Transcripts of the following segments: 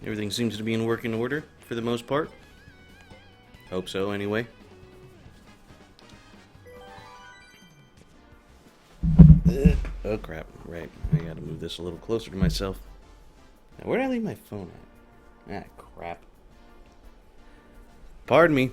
Everything seems to be in working order for the most part. Hope so, anyway. Oh crap, right. I gotta move this a little closer to myself. Now, where did I leave my phone at? Ah, crap. Pardon me.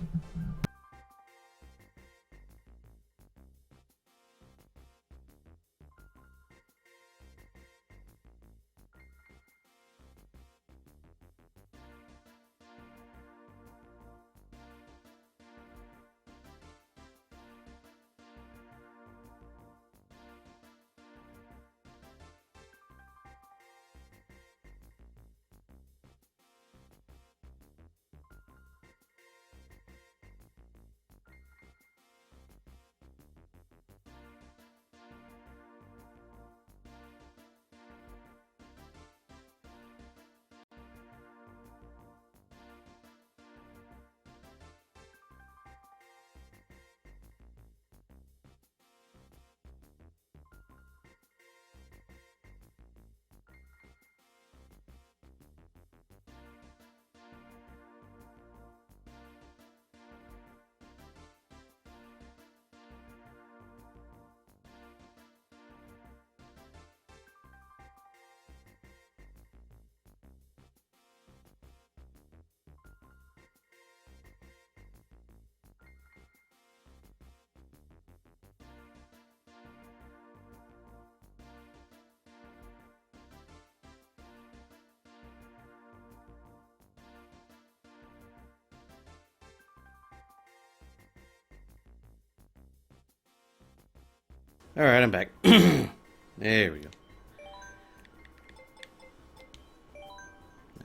Alright, I'm back. There we go.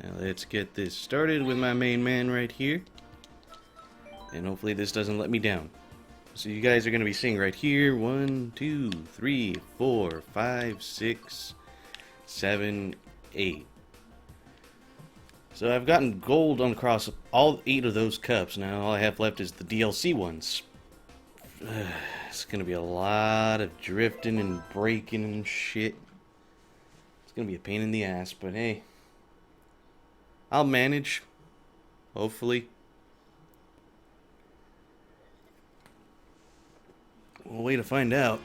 Now let's get this started with my main man right here. And hopefully this doesn't let me down. So you guys are going to be seeing right here 1, 2, 3, 4, 5, 6, 7, 8. So I've gotten gold on across all 8 of those cups. Now all I have left is the DLC ones. It's gonna be a lot of drifting and braking and shit. It's gonna be a pain in the ass, but hey, I'll manage. Hopefully. We'll wait to find out.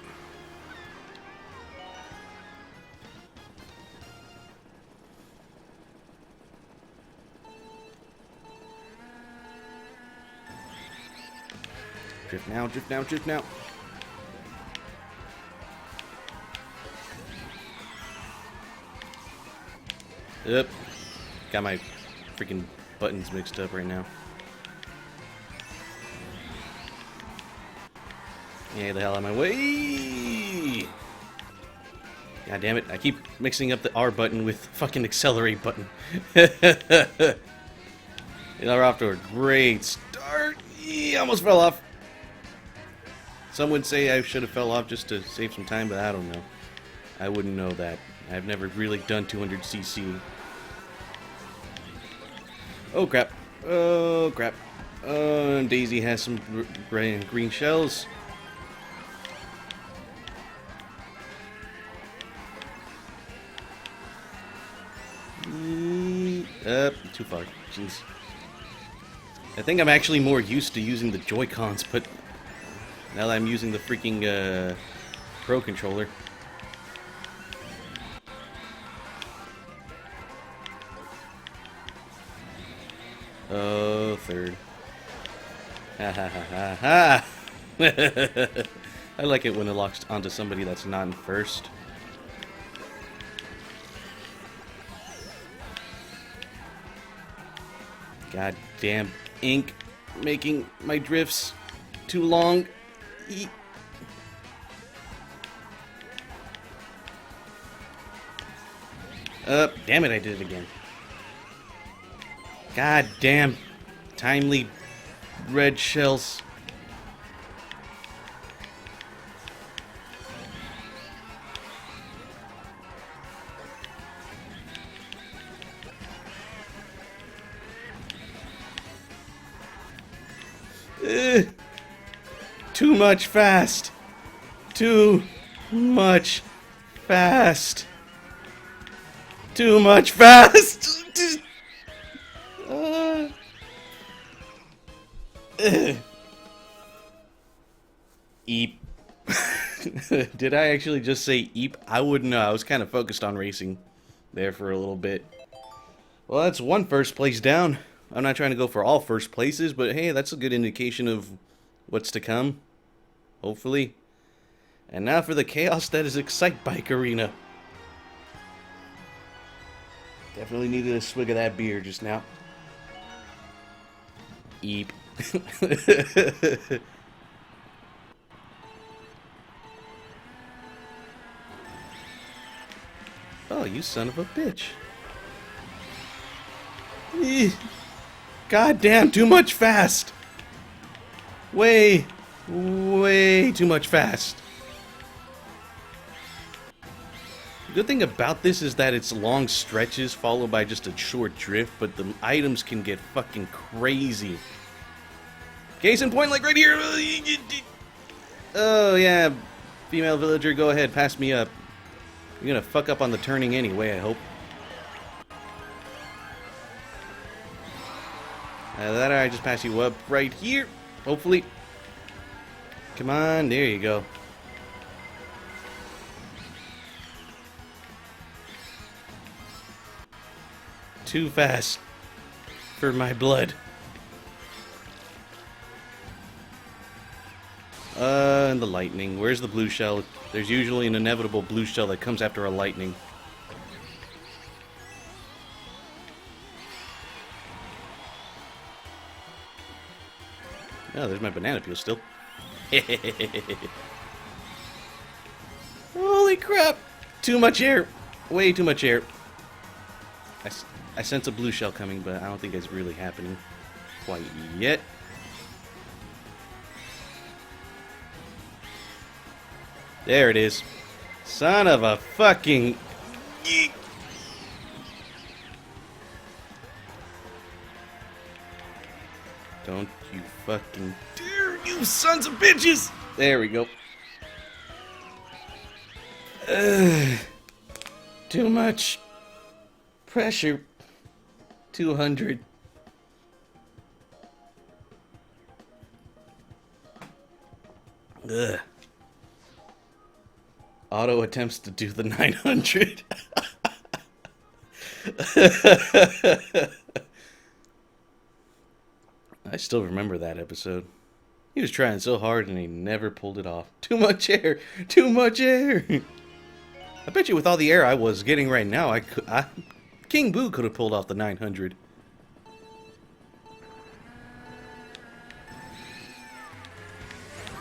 Drift now, drift now, drift now. Yep. Got my freaking buttons mixed up right now. Get the hell out of my way! God damn it, I keep mixing up the R button with fucking accelerate button. We're off to a great start. Almost fell off. Some would say I should have fell off just to save some time, but I don't know. I wouldn't know that. I've never really done 200cc. Oh crap. Oh crap. Daisy has some green shells. Too far. Jeez. I think I'm actually more used to using the Joy-Cons, but now that I'm using the freaking Pro controller. Oh, third. Ha ha ha ha ha! I like it when it locks onto somebody that's not in first. God damn ink making my drifts too long. Damn it, I did it again. God damn timely red shells. Too much fast. Too much fast. Too much fast. Eep. Did I actually just say eep? I wouldn't know. I was kind of focused on racing there for a little bit. Well, that's one first place down. I'm not trying to go for all first places, but hey, that's a good indication of what's to come. Hopefully. And now for the chaos that is Excite Bike Arena. Definitely needed a swig of that beer just now. Eep. Oh, you son of a bitch. God damn, too much fast. Way too much fast. The good thing about this is that it's long stretches followed by just a short drift, but the items can get fucking crazy. Case in point, like right here. Oh, yeah. Female villager, go ahead, pass me up. You're gonna fuck up on the turning anyway, I hope. That I just pass you up right here, hopefully. Come on, there you go. Too fast for my blood. And the lightning. Where's the blue shell? There's usually an inevitable blue shell that comes after a lightning. Oh, there's my banana peel still. Holy crap! Too much air. Way too much air. I sense a blue shell coming, but I don't think it's really happening quite yet. There it is. Son of a fucking... Yeet. Don't you fucking dare, you sons of bitches! There we go. Too much pressure. 200. Ugh. Auto attempts to do the 900. I still remember that episode. He was trying so hard and he never pulled it off. Too much air! Too much air! I bet you with all the air I was getting right now, King Boo could have pulled off the 900.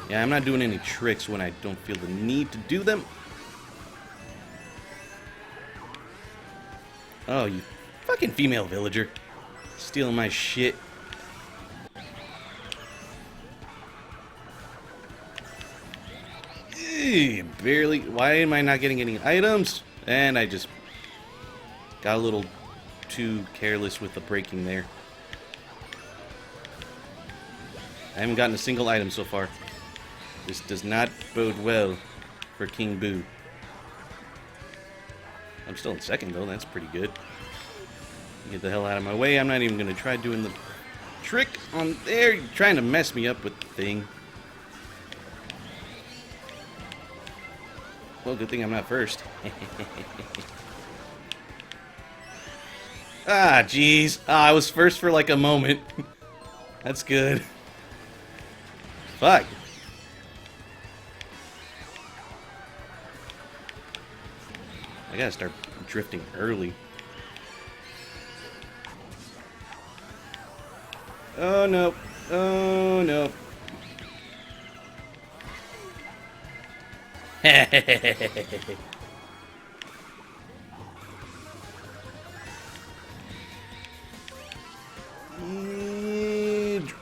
Yeah, I'm not doing any tricks when I don't feel the need to do them. Oh, you fucking female villager. Stealing my shit. Barely. Why am I not getting any items? And I just got a little too careless with the braking there. I haven't gotten a single item so far. This does not bode well for King Boo. I'm still in second though, that's pretty good. Get the hell out of my way. I'm not even going to try doing the trick on there. You're trying to mess me up with the thing. Well, good thing I'm not first. Ah, jeez. Ah, I was first for like a moment. That's good. Fuck. I gotta start drifting early. Oh no. Oh no.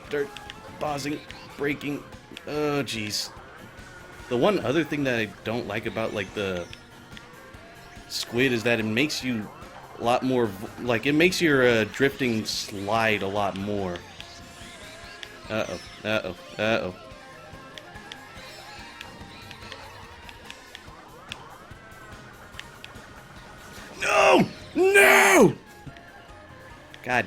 Start pausing, braking. Oh jeez. The one other thing that I don't like about like the squid is that it makes you a lot more, like it makes your drifting slide a lot more. Uh-oh, uh-oh, uh-oh. No! No! God,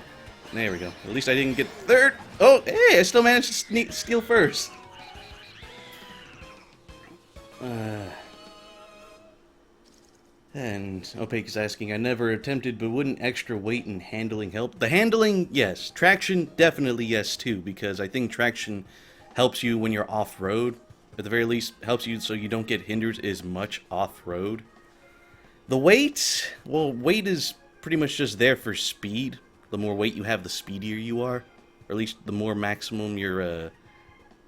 there we go. At least I didn't get third. Oh, hey, I still managed to steal first. And Opaque is asking, I never attempted, but wouldn't extra weight and handling help? The handling, yes. Traction, definitely yes, too, because I think traction helps you when you're off-road. At the very least, helps you so you don't get hindered as much off-road. The weight, well, weight is pretty much just there for speed. The more weight you have, the speedier you are. Or at least the more maximum your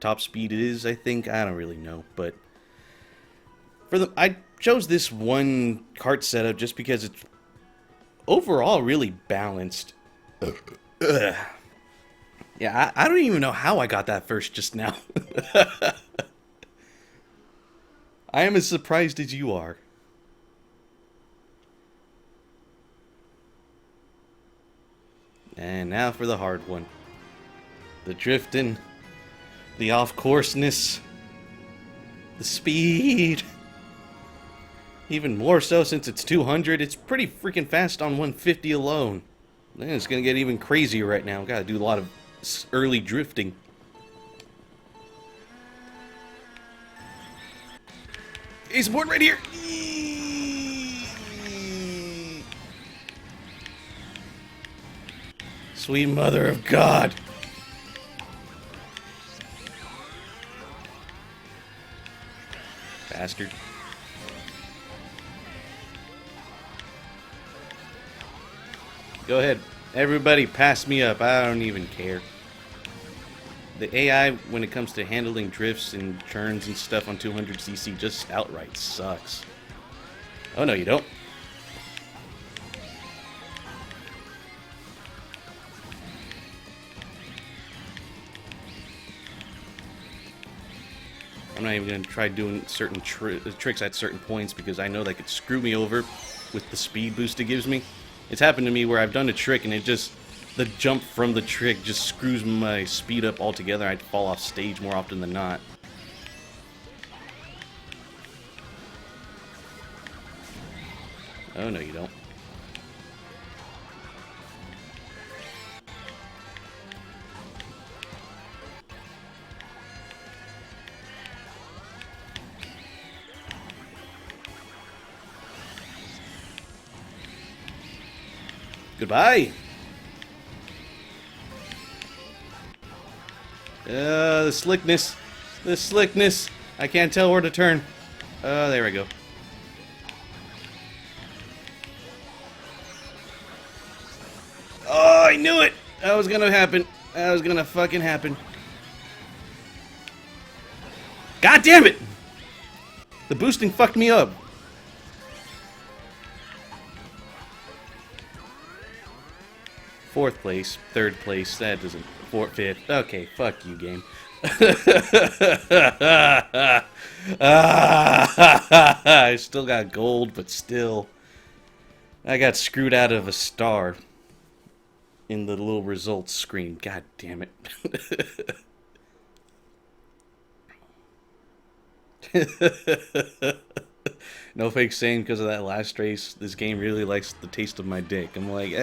top speed is, I think. I don't really know, but I chose this one cart setup just because it's overall really balanced. Ugh. Yeah, I don't even know how I got that first just now. I am as surprised as you are. And now for the hard one. The drifting, the off-courseness, the speed. Even more so since it's 200. It's pretty freaking fast on 150 alone. Man, it's gonna get even crazier right now. Gotta do a lot of early drifting. Ace board right here. Sweet mother of God. Bastard. Go ahead. Everybody pass me up. I don't even care. The AI, when it comes to handling drifts and turns and stuff on 200cc, just outright sucks. Oh, no, you don't. I'm not even going to try doing certain tricks at certain points because I know that could screw me over with the speed boost it gives me. It's happened to me where I've done a trick and it just, the jump from the trick just screws my speed up altogether. I'd fall off stage more often than not. Oh, no, you don't. Goodbye. The slickness. The slickness. I can't tell where to turn. There we go. Oh, I knew it! That was gonna happen. That was gonna fucking happen. God damn it! The boosting fucked me up. Fourth place, third place, that doesn't... Fourth, fifth. Okay, fuck you, game. I still got gold, but still... I got screwed out of a star in the little results screen. God damn it. No fake saying because of that last race, this game really likes the taste of my dick. I'm like,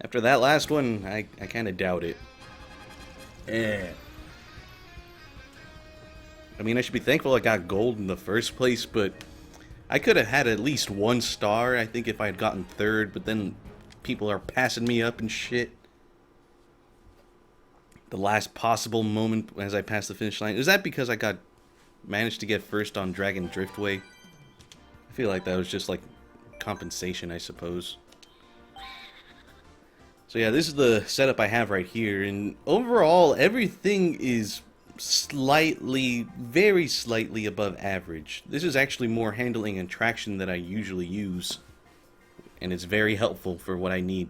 after that last one, I kind of doubt it. I mean, I should be thankful I got gold in the first place, but I could have had at least one star, I think, if I had gotten third, but then people are passing me up and shit. The last possible moment as I passed the finish line. Is that because I managed to get first on Dragon Driftway? I feel like that was just like compensation, I suppose. So yeah, this is the setup I have right here, and overall everything is slightly, very slightly above average. This is actually more handling and traction than I usually use, and it's very helpful for what I need.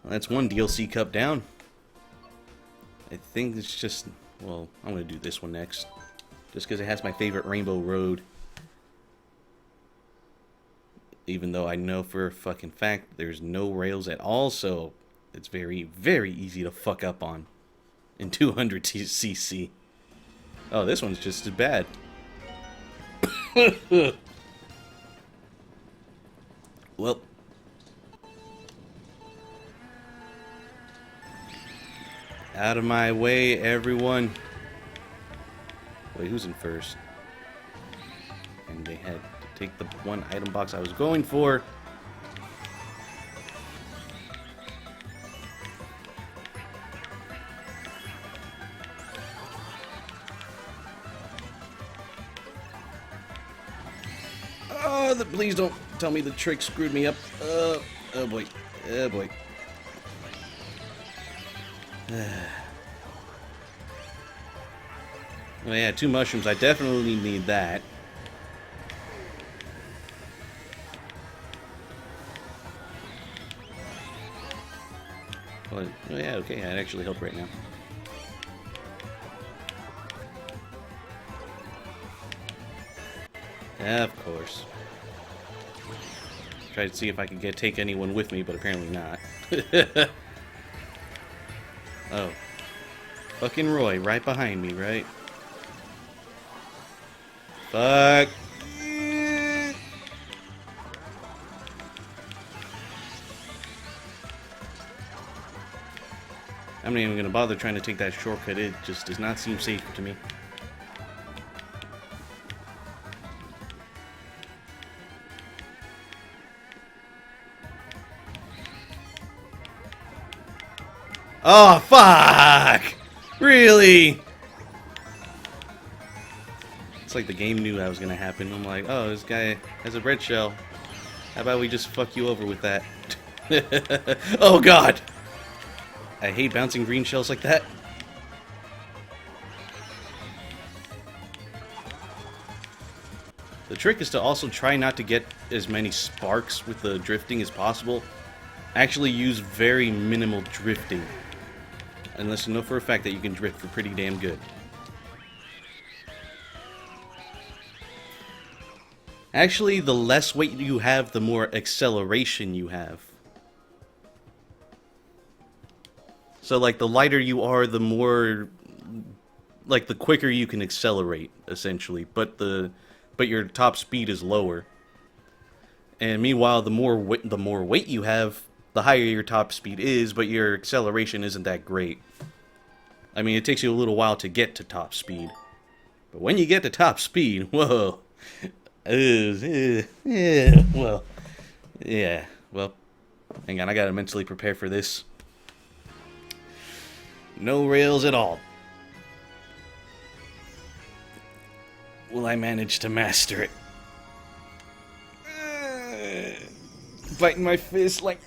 Well, that's one DLC cup down. I think it's just, well, I'm going to do this one next, just because it has my favorite Rainbow Road. Even though I know for a fucking fact there's no rails at all, so it's very, very easy to fuck up on in 200cc. Oh, this one's just as bad. Well. Out of my way, everyone. Wait, who's in first? And they had to take the one item box I was going for. Oh, please don't tell me the trick screwed me up. Oh boy. Oh boy. Oh yeah, 2 mushrooms. I definitely need that. Oh yeah, okay, I'd actually help right now. Yeah, of course. Tried to see if I could take anyone with me, but apparently not. Oh. Fucking Roy, right behind me, right? Fuck. I'm not even gonna bother trying to take that shortcut. It just does not seem safe to me. Oh, fuck! Really? It's like the game knew that was gonna happen. I'm like, oh, this guy has a red shell. How about we just fuck you over with that? Oh, God! I hate bouncing green shells like that. The trick is to also try not to get as many sparks with the drifting as possible. Actually use very minimal drifting. Unless you know for a fact that you can drift for pretty damn good. Actually, the less weight you have, the more acceleration you have. So, like, the lighter you are, the more... like, the quicker you can accelerate, essentially. But your top speed is lower. And meanwhile, the more weight you have, the higher your top speed is, but your acceleration isn't that great. I mean, it takes you a little while to get to top speed. But when you get to top speed, whoa. Well, yeah. Well, hang on, I gotta mentally prepare for this. No rails at all. Will I manage to master it? Biting my fist like...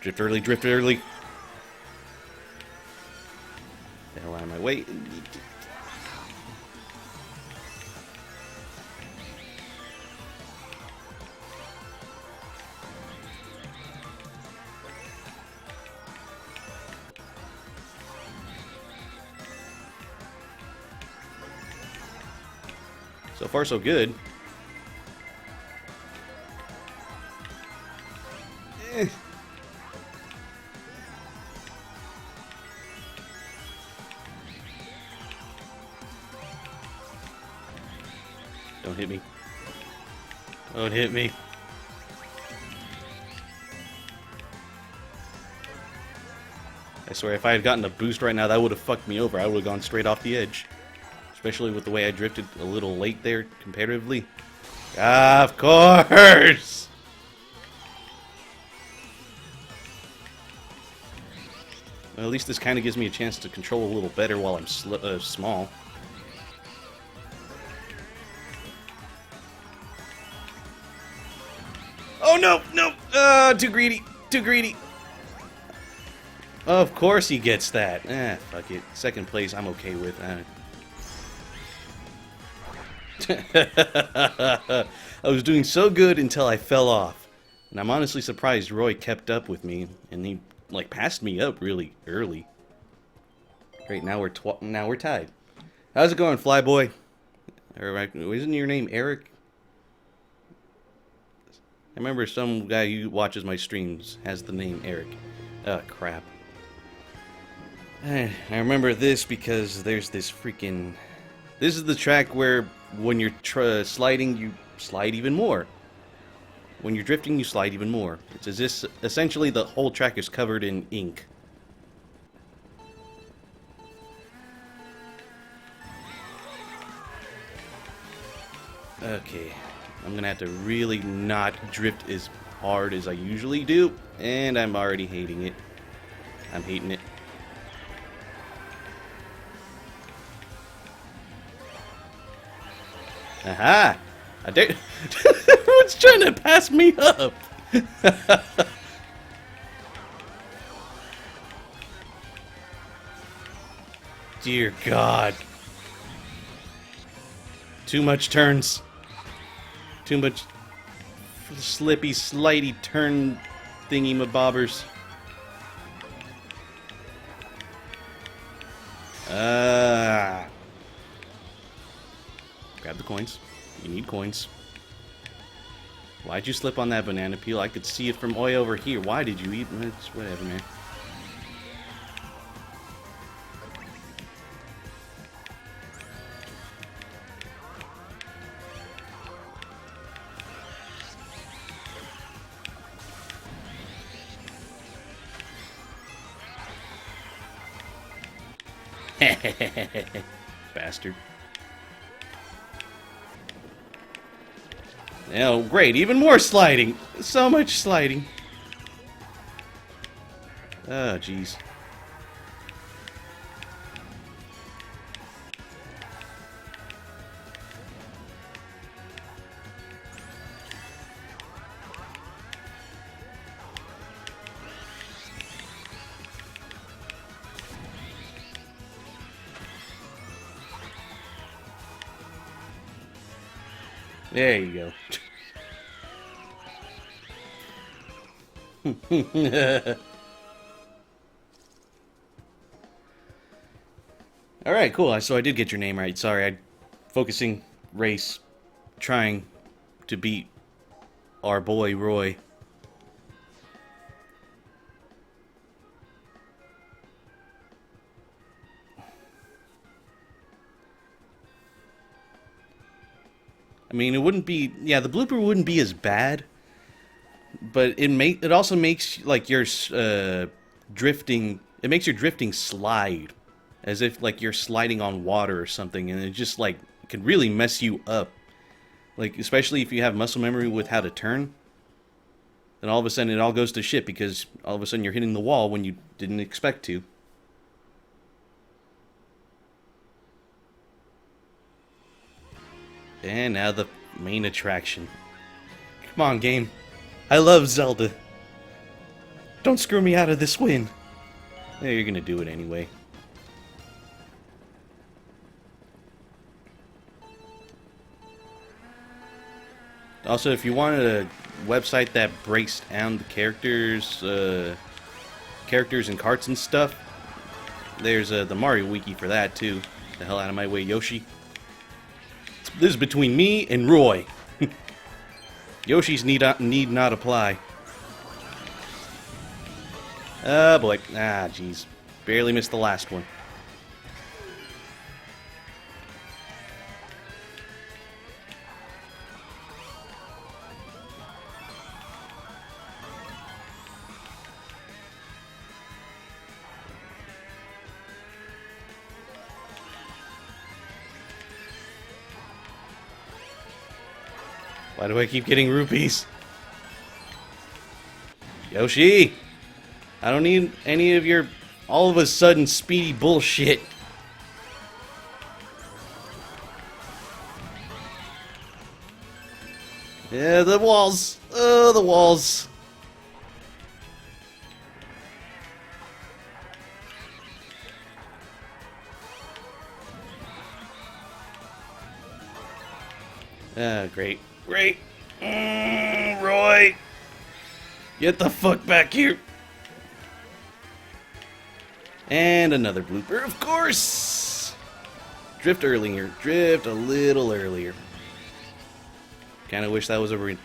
Drift early, drift early. The hell out of my way. So far, so good. Don't hit me. Don't hit me. I swear, if I had gotten a boost right now, that would have fucked me over. I would have gone straight off the edge. Especially with the way I drifted a little late there, comparatively. Ah, of course! Well, at least this kind of gives me a chance to control a little better while I'm small. Oh, no! No! Too greedy! Too greedy! Of course he gets that. Fuck it. Second place, I'm okay with. I was doing so good until I fell off. And I'm honestly surprised Roy kept up with me. And he, like, passed me up really early. Great, now we're tied. How's it going, Flyboy? Isn't your name Eric? I remember some guy who watches my streams has the name Eric. Oh, crap. I remember this because there's this freaking... This is the track where when you're sliding, you slide even more. When you're drifting, you slide even more. It's as if essentially the whole track is covered in ink. Okay, I'm gonna have to really not drift as hard as I usually do, and I'm already hating it. I'm hating it. Aha! I did. Everyone's trying to pass me up. Dear God. Too much turns. Too much slippy, slidey turn thingy mabobbers. Grab the coins. You need coins. Why'd you slip on that banana peel? I could see it from way over here. Why did you eat? It's whatever, man. Bastard. Oh, great. Even more sliding. So much sliding. Oh, jeez. There you go. Alright, cool. So I did get your name right. Sorry, I focusing race, trying to beat our boy Roy. I mean, it wouldn't be... Yeah, the blooper wouldn't be as bad, but it also makes, like, your drifting... It makes your drifting slide, as if, like, you're sliding on water or something, and it just, like, can really mess you up. Like, especially if you have muscle memory with how to turn, then all of a sudden it all goes to shit, because all of a sudden you're hitting the wall when you didn't expect to. And now the main attraction. Come on, game. I love Zelda. Don't screw me out of this win. Yeah, you're gonna do it anyway. Also, if you wanted a website that breaks down the characters and carts and stuff, there's the Mario Wiki for that too. The hell out of my way, Yoshi. This is between me and Roy. Yoshi's need not apply. Oh boy. Ah, jeez. Barely missed the last one. Why do I keep getting rupees? Yoshi! I don't need any of your all of a sudden speedy bullshit. Yeah, the walls! Oh, the walls! Ah, great. Great. Roy! Get the fuck back here! And another blooper, of course! Drift earlier. Drift a little earlier. Kinda wish that was a red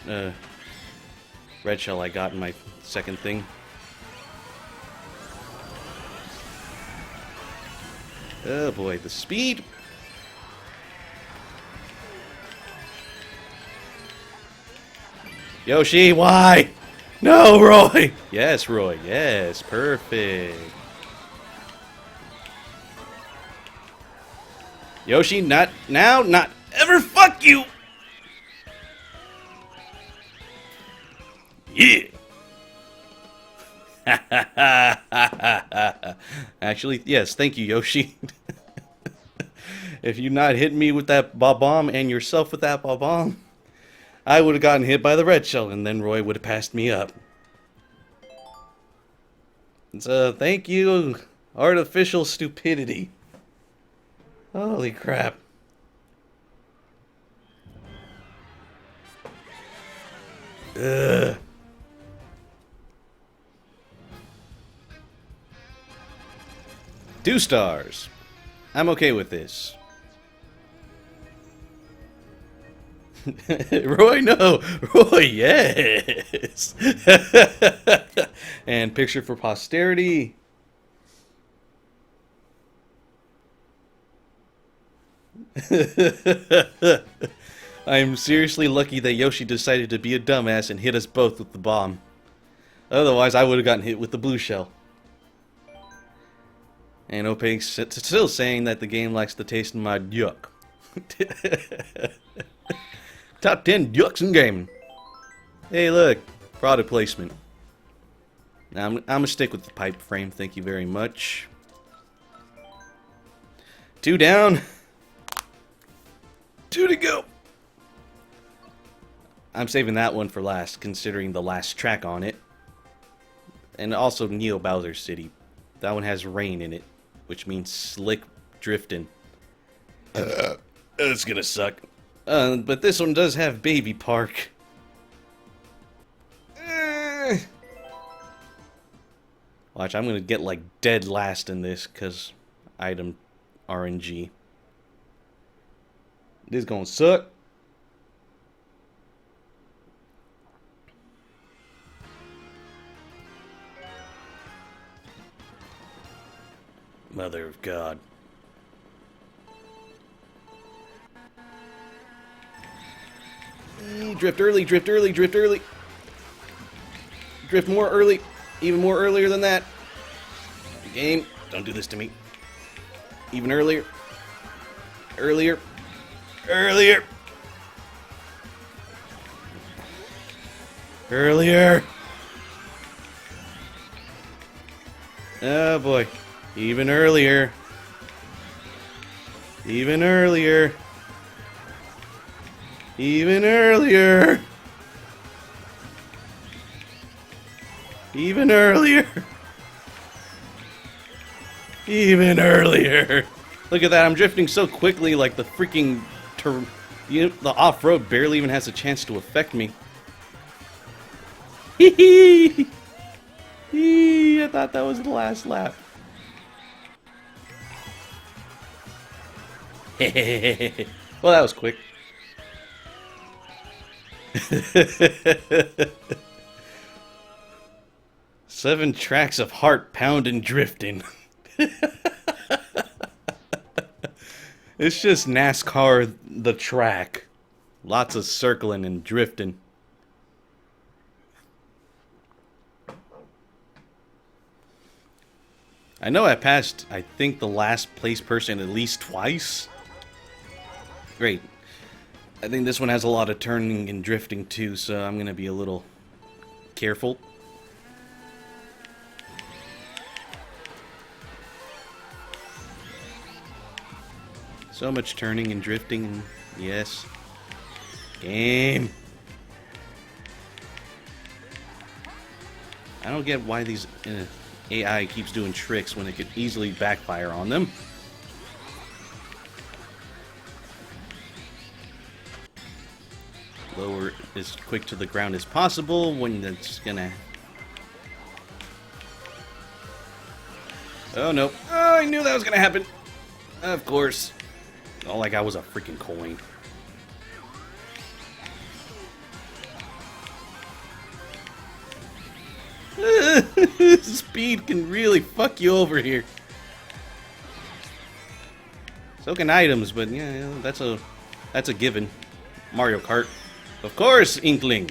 shell I got in my second thing. Oh boy, the speed! Yoshi, why? No, Roy! Yes, Roy. Yes, perfect. Yoshi, not now, not ever. Fuck you! Yeah! Actually, yes, thank you, Yoshi. If you not hit me with that bomb and yourself with that bomb, I would have gotten hit by the red shell, and then Roy would have passed me up. So, thank you, artificial stupidity. Holy crap. Ugh. 2 stars. I'm okay with this. Roy, no! Roy, yes! And picture for posterity. I'm seriously lucky that Yoshi decided to be a dumbass and hit us both with the bomb. Otherwise, I would have gotten hit with the blue shell. And Opaque's still saying that the game likes the taste of my yuck. Top 10 yucks in gaming. Hey, look, product placement. Now I'm gonna stick with the pipe frame. Thank you very much. 2 down. 2 to go. I'm saving that one for last, considering the last track on it. And also Neo Bowser City. That one has rain in it, which means slick drifting. It's gonna suck. But this one does have Baby Park. Watch, I'm gonna get like dead last in this, cause item RNG. This is gonna suck. Mother of God. Drift early, drift early, drift early. Drift more early. Even more earlier than that. Game, don't do this to me. Even earlier. Earlier. Earlier. Earlier. Oh boy. Even earlier. Even earlier. Even earlier. Even earlier. Even earlier. Look at that, I'm drifting so quickly like the freaking the off-road barely even has a chance to affect me. Hee hee. I thought that was the last lap. Well, that was quick. 7 tracks of heart pounding drifting. It's just NASCAR the track. Lots of circling and drifting. I know I passed, I think, the last place person at least twice. Great. I think this one has a lot of turning and drifting too, so I'm going to be a little careful. So much turning and drifting, and yes. Game. I don't get why these AI keeps doing tricks when it could easily backfire on them. Lower as quick to the ground as possible when that's gonna... Oh no. Oh, I knew that was gonna happen. Of course. All I got was a freaking coin. Speed can really fuck you over here. So can items, but yeah, that's a given. Mario Kart. Of course, Inkling.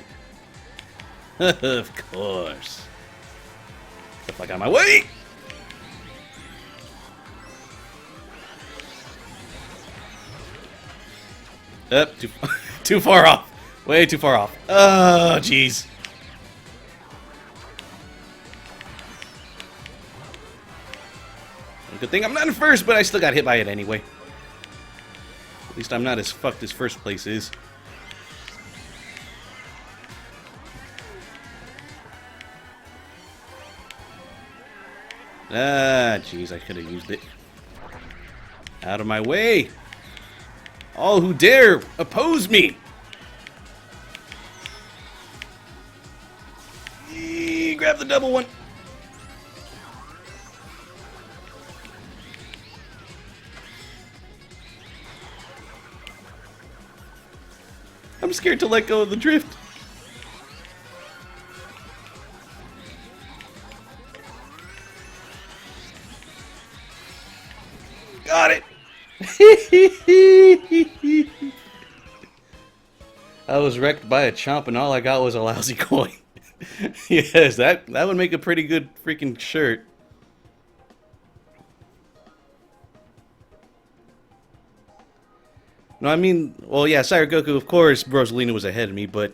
Of course. Get the fuck out of my way! Up, too far off. Way too far off. Oh, jeez. Good thing I'm not in first, but I still got hit by it anyway. At least I'm not as fucked as first place is. Ah, jeez, I could have used it. Out of my way! All who dare oppose me! Eee, grab the double one! I'm scared to let go of the drift. Got it! I was wrecked by a chomp and all I got was a lousy coin. Yes, that would make a pretty good freaking shirt. No, I mean, well, yeah, Sire Goku, of course, Rosalina was ahead of me, but,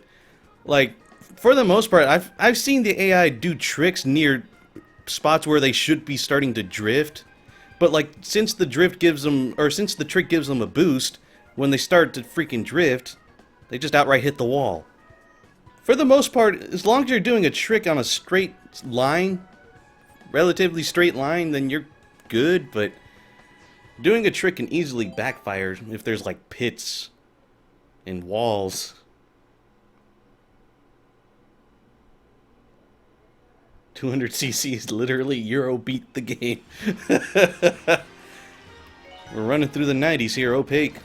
like, for the most part, I've seen the AI do tricks near spots where they should be starting to drift, but, like, since the trick gives them a boost, when they start to freaking drift, they just outright hit the wall. For the most part, as long as you're doing a trick on a straight line, relatively straight line, then you're good, but doing a trick can easily backfire if there's, like, pits and walls. $200cc is literally Euro beat the game. We're running through the 90s here, opaque.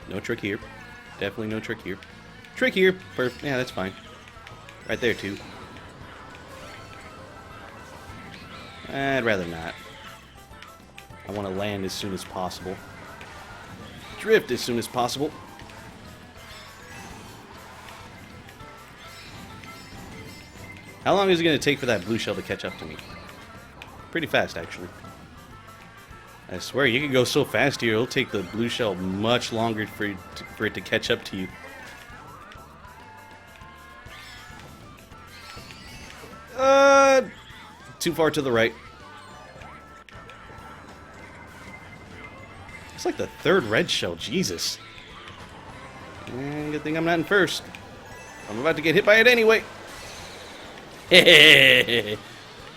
No trick here. Definitely no trick here. Trick here. Yeah, that's fine. Right there, too. I'd rather not. I want to land as soon as possible. Drift as soon as possible. How long is it going to take for that blue shell to catch up to me? Pretty fast, actually. I swear, you can go so fast here, it'll take the blue shell much longer for it to catch up to you. Too far to the right. It's like the third red shell, Jesus. And good thing I'm not in first. I'm about to get hit by it anyway.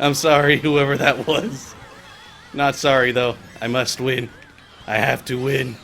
I'm sorry, whoever that was. Not sorry, though. I must win. I have to win.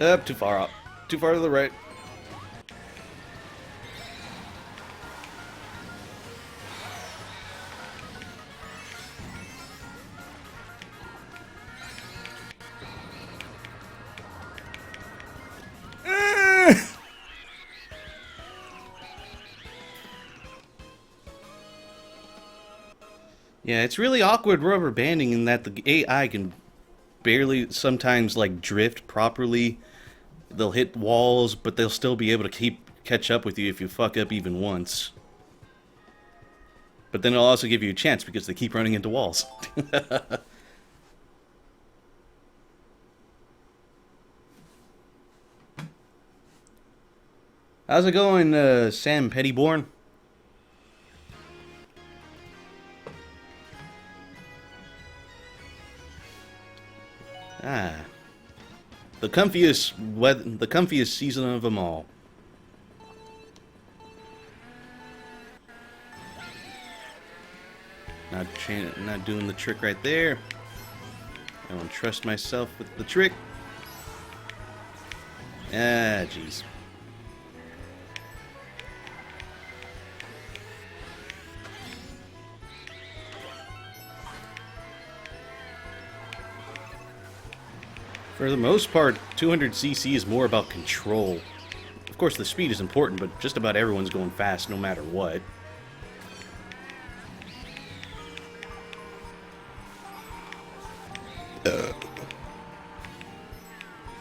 Up, too far up. Too far to the right. Yeah, it's really awkward rubber banding in that the AI can barely sometimes like drift properly. They'll hit walls, but they'll still be able to catch up with you if you fuck up even once. But then it'll also give you a chance because they keep running into walls. How's it going, Sam Pettyborn? Ah. The comfiest season of them all. Not doing the trick right there. I don't trust myself with the trick. Ah, jeez. For the most part, 200cc is more about control. Of course, the speed is important, but just about everyone's going fast no matter what.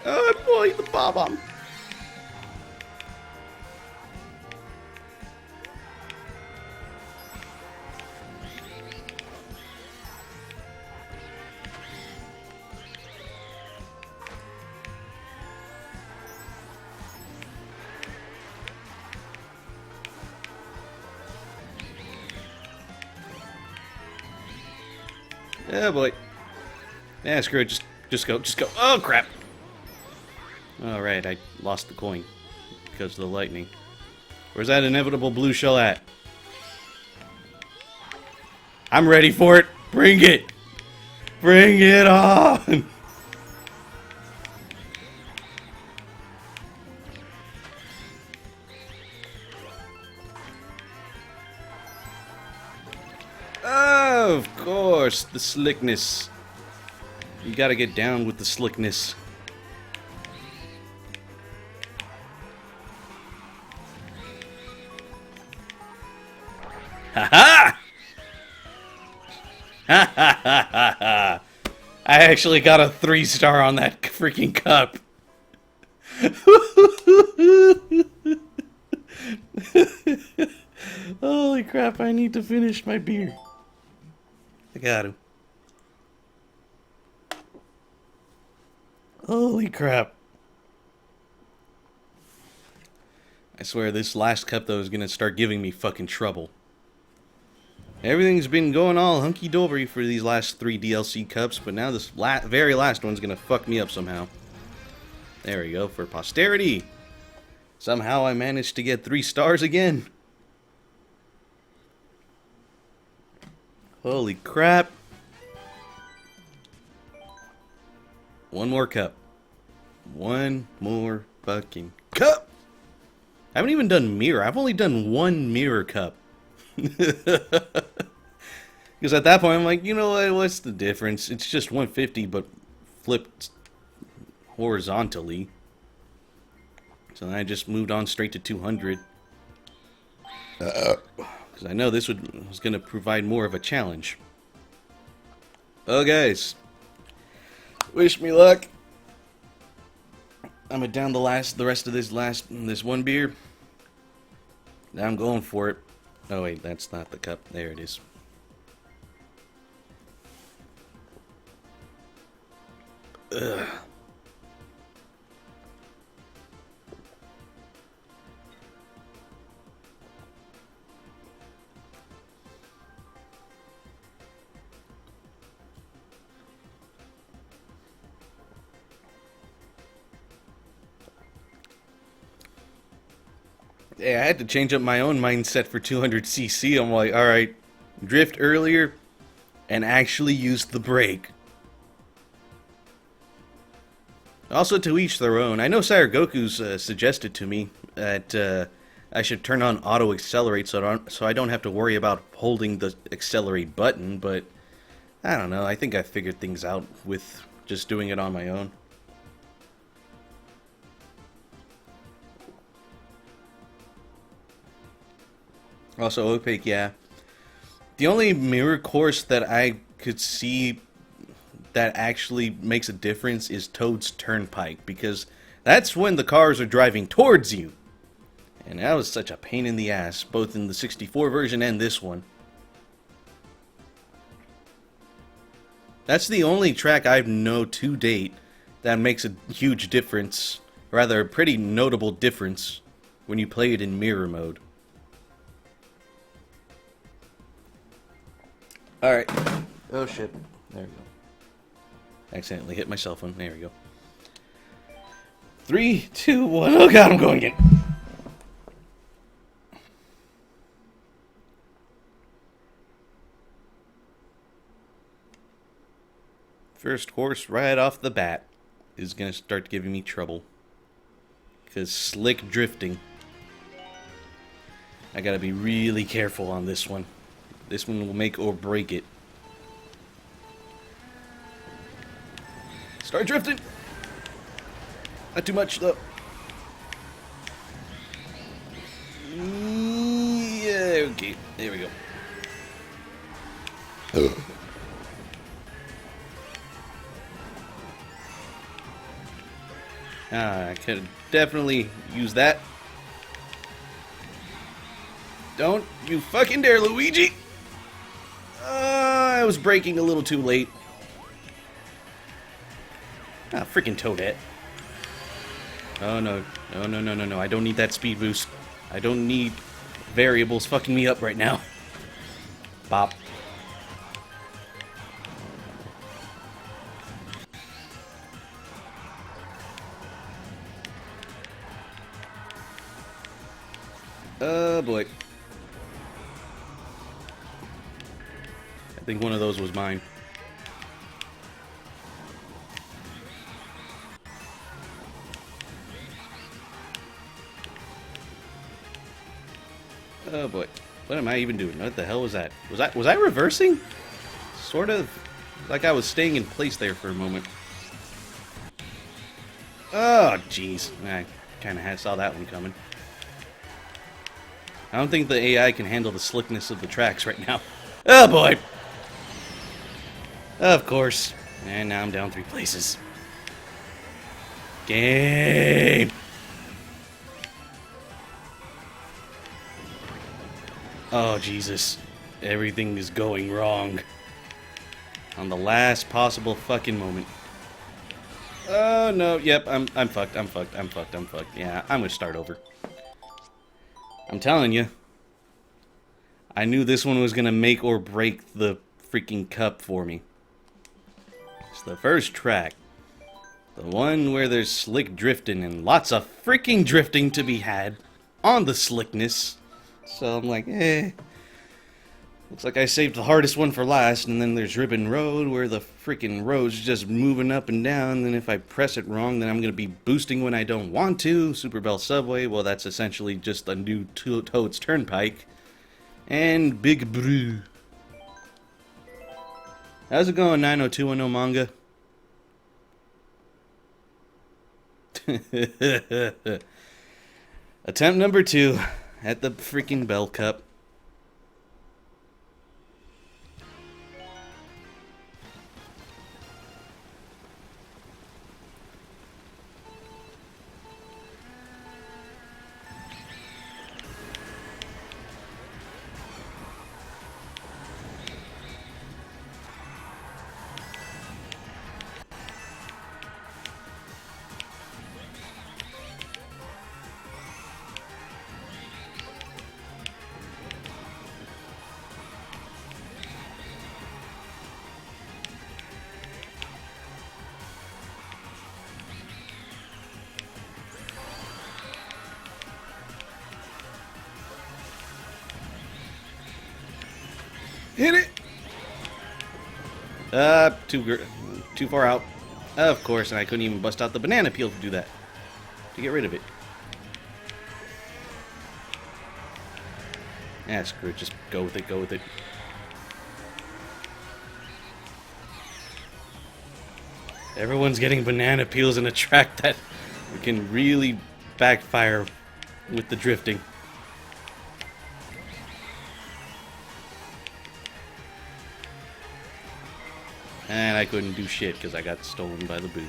Oh boy, the bomb. Oh boy. Yeah, screw it. Just go. Oh crap. Alright, I lost the coin because of the lightning. Where's that inevitable blue shell at? I'm ready for it. Bring it. Bring it on. Oh, of course, the slickness. You gotta get down with the slickness. Ha ha! Ha ha ha ha ha! I actually got a 3-star on that freaking cup. Holy crap, I need to finish my beer. I got to. Holy crap. I swear this last cup though is gonna start giving me fucking trouble. Everything's been going all hunky-dory for these last 3 DLC cups, but now this very last one's gonna fuck me up somehow. There we go, for posterity. Somehow I managed to get 3 stars again. Holy crap. One more cup. One more fucking cup. I haven't even done mirror. I've only done 1 mirror cup. Because at that point I'm like, you know what? What's the difference? It's just 150 but flipped horizontally. So then I just moved on straight to 200. Because I know this was going to provide more of a challenge. Oh, guys. Wish me luck. I'm gonna down the rest of this one beer. Now I'm going for it. Oh wait, that's not the cup. There it is. Ugh. Yeah, I had to change up my own mindset for 200cc. I'm like, alright, drift earlier and actually use the brake. Also, to each their own. I know Sire Goku's suggested to me that I should turn on auto accelerate so I don't have to worry about holding the accelerate button, but I don't know. I think I figured things out with just doing it on my own. Also, opaque, yeah. The only mirror course that I could see that actually makes a difference is Toad's Turnpike, because that's when the cars are driving towards you. And that was such a pain in the ass, both in the 64 version and this one. That's the only track I know to date that makes a huge difference, rather a pretty notable difference, when you play it in mirror mode. Alright. Oh shit. There we go. Accidentally hit my cell phone. There we go. 3, 2, 1. Oh god, I'm going again. First course right off the bat is going to start giving me trouble. Because slick drifting. I gotta be really careful on this one. This one will make or break it. Start drifting! Not too much, though. Yeah, okay. There we go. I could definitely use that. Don't you fucking dare, Luigi! I was braking a little too late. Ah, freaking Toadette. Oh no. No, no, no, no, no. I don't need that speed boost. I don't need variables fucking me up right now. Bop. Oh boy. I think one of those was mine. Oh boy. What am I even doing? What the hell was that? Was I reversing? Sort of like I was staying in place there for a moment. Oh jeez. I kind of saw that one coming. I don't think the AI can handle the slickness of the tracks right now. Oh boy! Of course. And now I'm down 3 places. Game! Oh Jesus. Everything is going wrong. On the last possible fucking moment. Oh no, yep, I'm fucked, I'm fucked, I'm fucked, I'm fucked. Yeah, I'm gonna start over. I'm telling you. I knew this one was gonna make or break the freaking cup for me. It's the first track. The one where there's slick drifting and lots of freaking drifting to be had on the slickness. So I'm like, looks like I saved the hardest one for last, and then there's Ribbon Road, where the freaking road's just moving up and down, and if I press it wrong, then I'm going to be boosting when I don't want to. Super Bell Subway, well, that's essentially just a new Toad's Turnpike. And Big Brew. How's it going, 90210 Manga? Attempt number 2 at the freaking Bell Cup. Hit it! Too far out. Of course, and I couldn't even bust out the banana peel to do that. To get rid of it. Ah, screw it. Just go with it, go with it. Everyone's getting banana peels in a track that can really backfire with the drifting. And I couldn't do shit because I got stolen by the boo.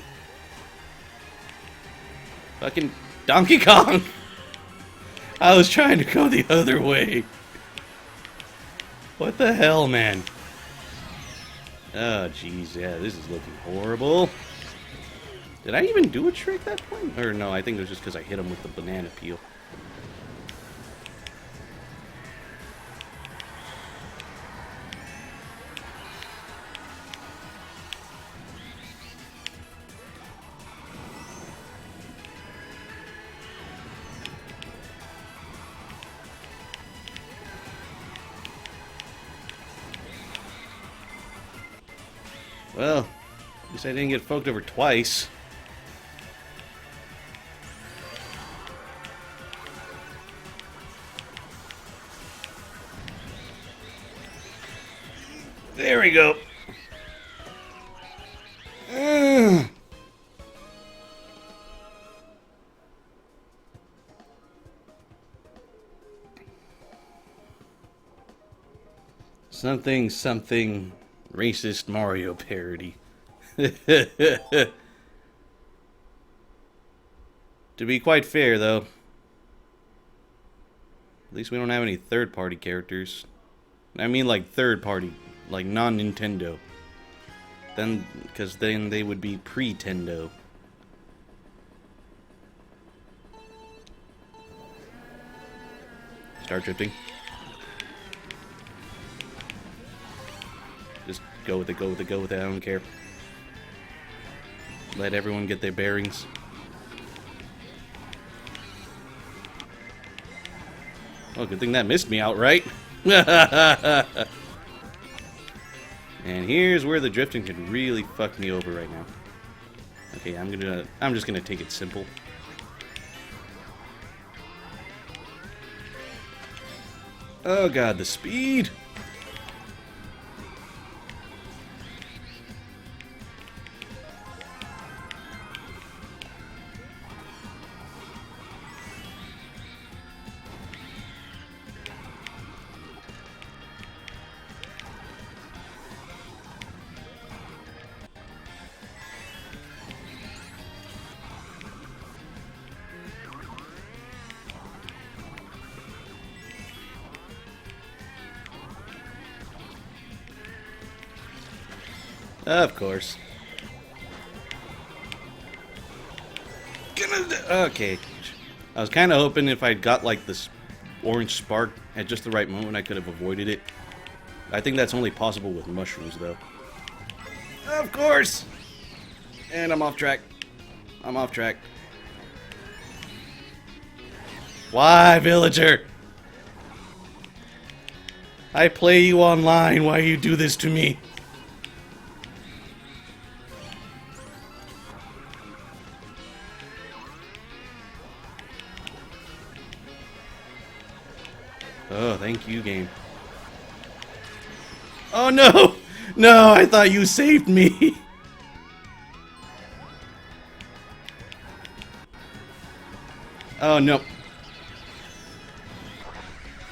Fucking Donkey Kong! I was trying to go the other way. What the hell, man? Oh, jeez, yeah, this is looking horrible. Did I even do a trick that point? Or no, I think it was just because I hit him with the banana peel. Well, at least I didn't get fucked over twice. There we go. Something, something racist Mario parody. To be quite fair, though, at least we don't have any third-party characters. I mean, like, third-party, like, non-Nintendo. Then, because then they would be pre-Tendo. Start drifting. Just go with it, go with it, go with it, I don't care. Let everyone get their bearings. Oh, good thing that missed me outright. And here's where the drifting could really fuck me over right now. Okay, I'm just gonna take it simple. Oh god, the speed! Of course. Okay. I was kind of hoping if I'd got like this orange spark at just the right moment, I could have avoided it. I think that's only possible with mushrooms, though. Of course! And I'm off track. I'm off track. Why, villager? I play you online. Why you do this to me? Oh, thank you, game. Oh, no! No, I thought you saved me! Oh, no.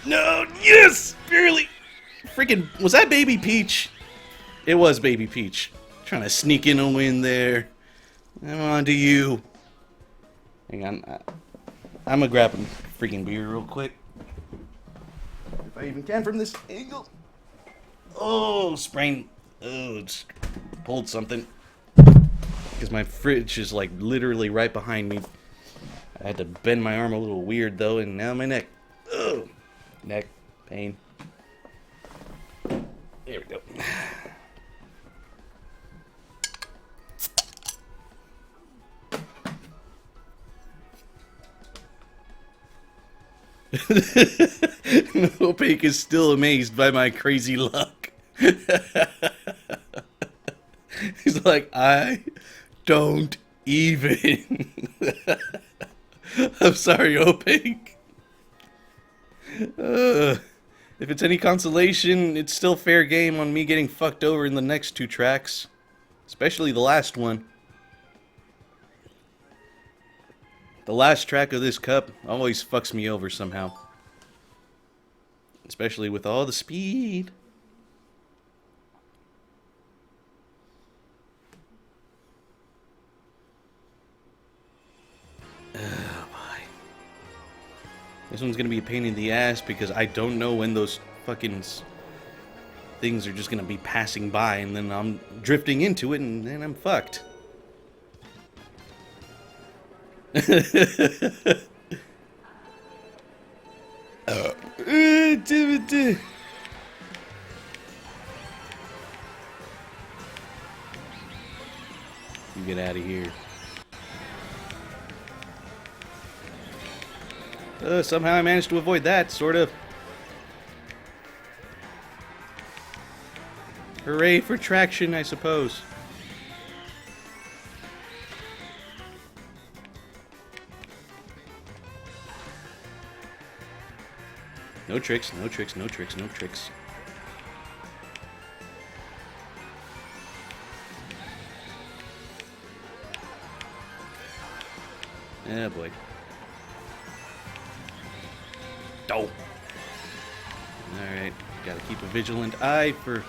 No! Yes! Barely! Freaking... Was that Baby Peach? It was Baby Peach. Trying to sneak in a win there. I'm on to you. Hang on. I'm gonna grab a freaking beer real quick. If I even can from this angle. Oh, sprain. Oh, just pulled something. Because my fridge is like literally right behind me. I had to bend my arm a little weird though, and now my neck. Oh, neck pain. There we go. Opaque is still amazed by my crazy luck. He's like, I don't even. I'm sorry, Opaque. If it's any consolation, it's still fair game on me getting fucked over in the next two tracks. Especially the last one. The last track of this cup always fucks me over somehow. Especially with all the speed. Oh boy. This one's gonna be a pain in the ass because I don't know when those fucking things are just gonna be passing by and then I'm drifting into it and then I'm fucked. You get out of here. Somehow I managed to avoid that, sort of. Hooray for traction, I suppose. No tricks, no tricks, no tricks, no tricks. Oh boy. Oh. Alright. Gotta keep a vigilant eye for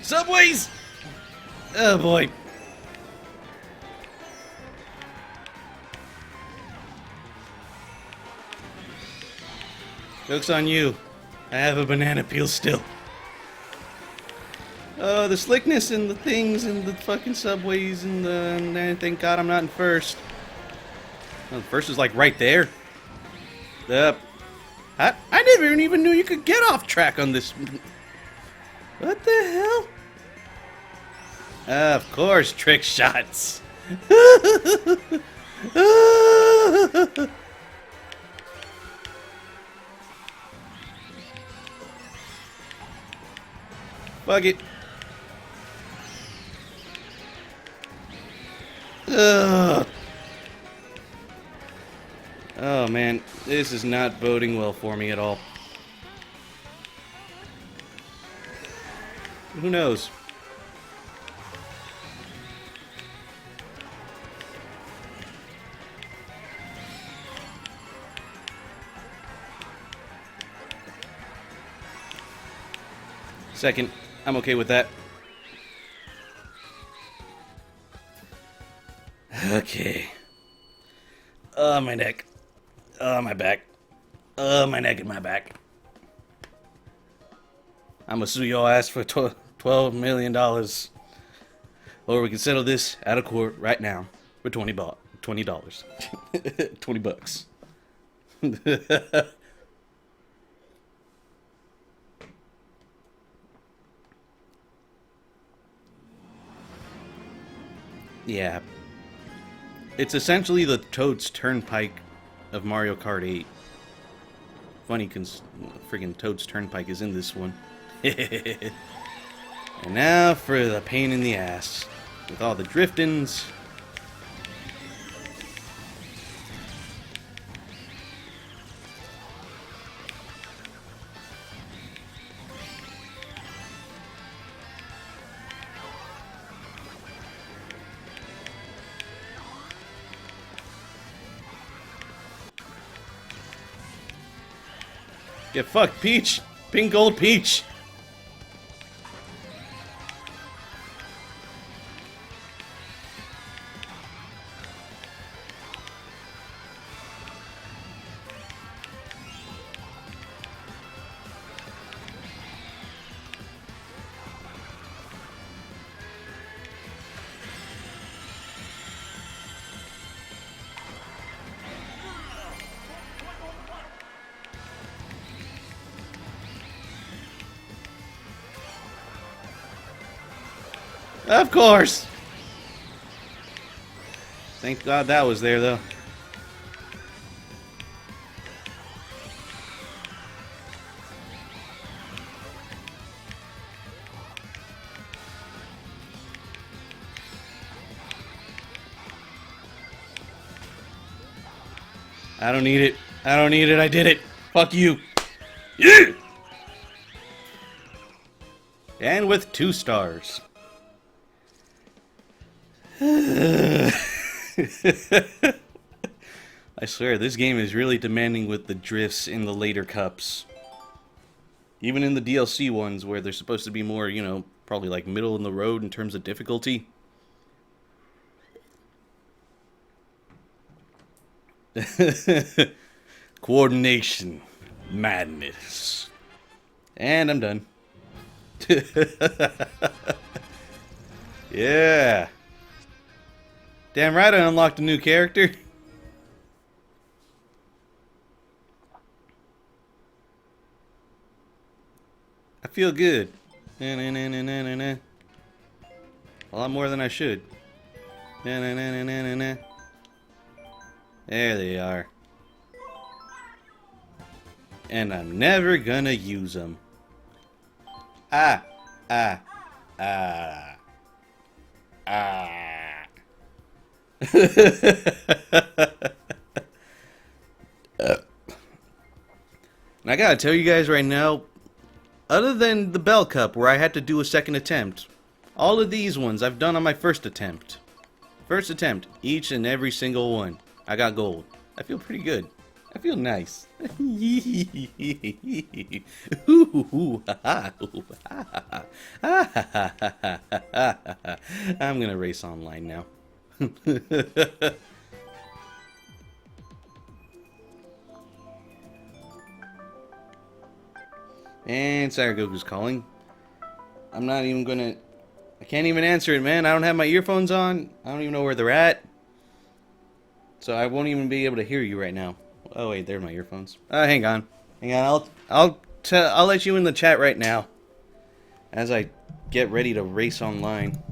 subways! Oh boy. Joke's on you. I have a banana peel still. Oh, the slickness and the things and the fucking subways and thank God I'm not in first. Oh, first is like right there. I never even knew you could get off track on this. What the hell? Of course, trick shots. Fuck it. Ugh. Oh man, this is not boding well for me at all. Who knows? Second, I'm okay with that. Okay. Oh, my neck. Oh, my back. Oh, my neck and my back. I'm gonna sue your ass for $12 million. Or we can settle this out of court right now for $20. $20. Yeah. It's essentially the Toad's Turnpike of Mario Kart 8. Funny, because friggin' Toad's Turnpike is in this one. And now for the pain in the ass. With all the driftings. Get fucked, Peach! Pink gold Peach! Of course! Thank God that was there, though. I don't need it. I don't need it. I did it. Fuck you. Yeah! And with 2 stars. I swear, this game is really demanding with the drifts in the later cups. Even in the DLC ones, where they're supposed to be more, you know, probably like middle in the road in terms of difficulty. Coordination. Madness. And I'm done. Yeah. Damn right I unlocked a new character. I feel good. A lot more than I should. There they are. And I'm never gonna use them. Ah. And I gotta tell you guys right now, other than the Bell Cup where I had to do a second attempt, all of these ones I've done on my first attempt. First attempt, each and every single one. I got gold. I feel pretty good. I feel nice. I'm gonna race online now. And Saragoku's calling. I'm not even gonna... I can't even answer it, man. I don't have my earphones on. I don't even know where they're at. So I won't even be able to hear you right now. Oh wait, they're my earphones. Hang on. Hang on, I'll let you in the chat right now. As I get ready to race online.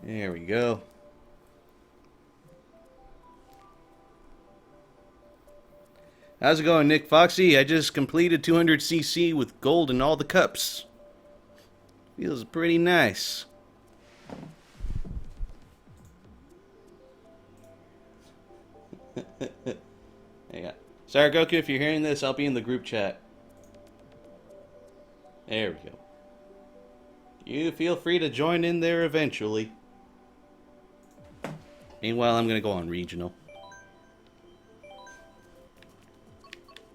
There we go. How's it going, Nick Foxy? I just completed 200cc with gold in all the cups. Feels pretty nice. Yeah. Sorry, Goku, if you're hearing this, I'll be in the group chat. There we go. You feel free to join in there eventually. Meanwhile, I'm gonna go on regional.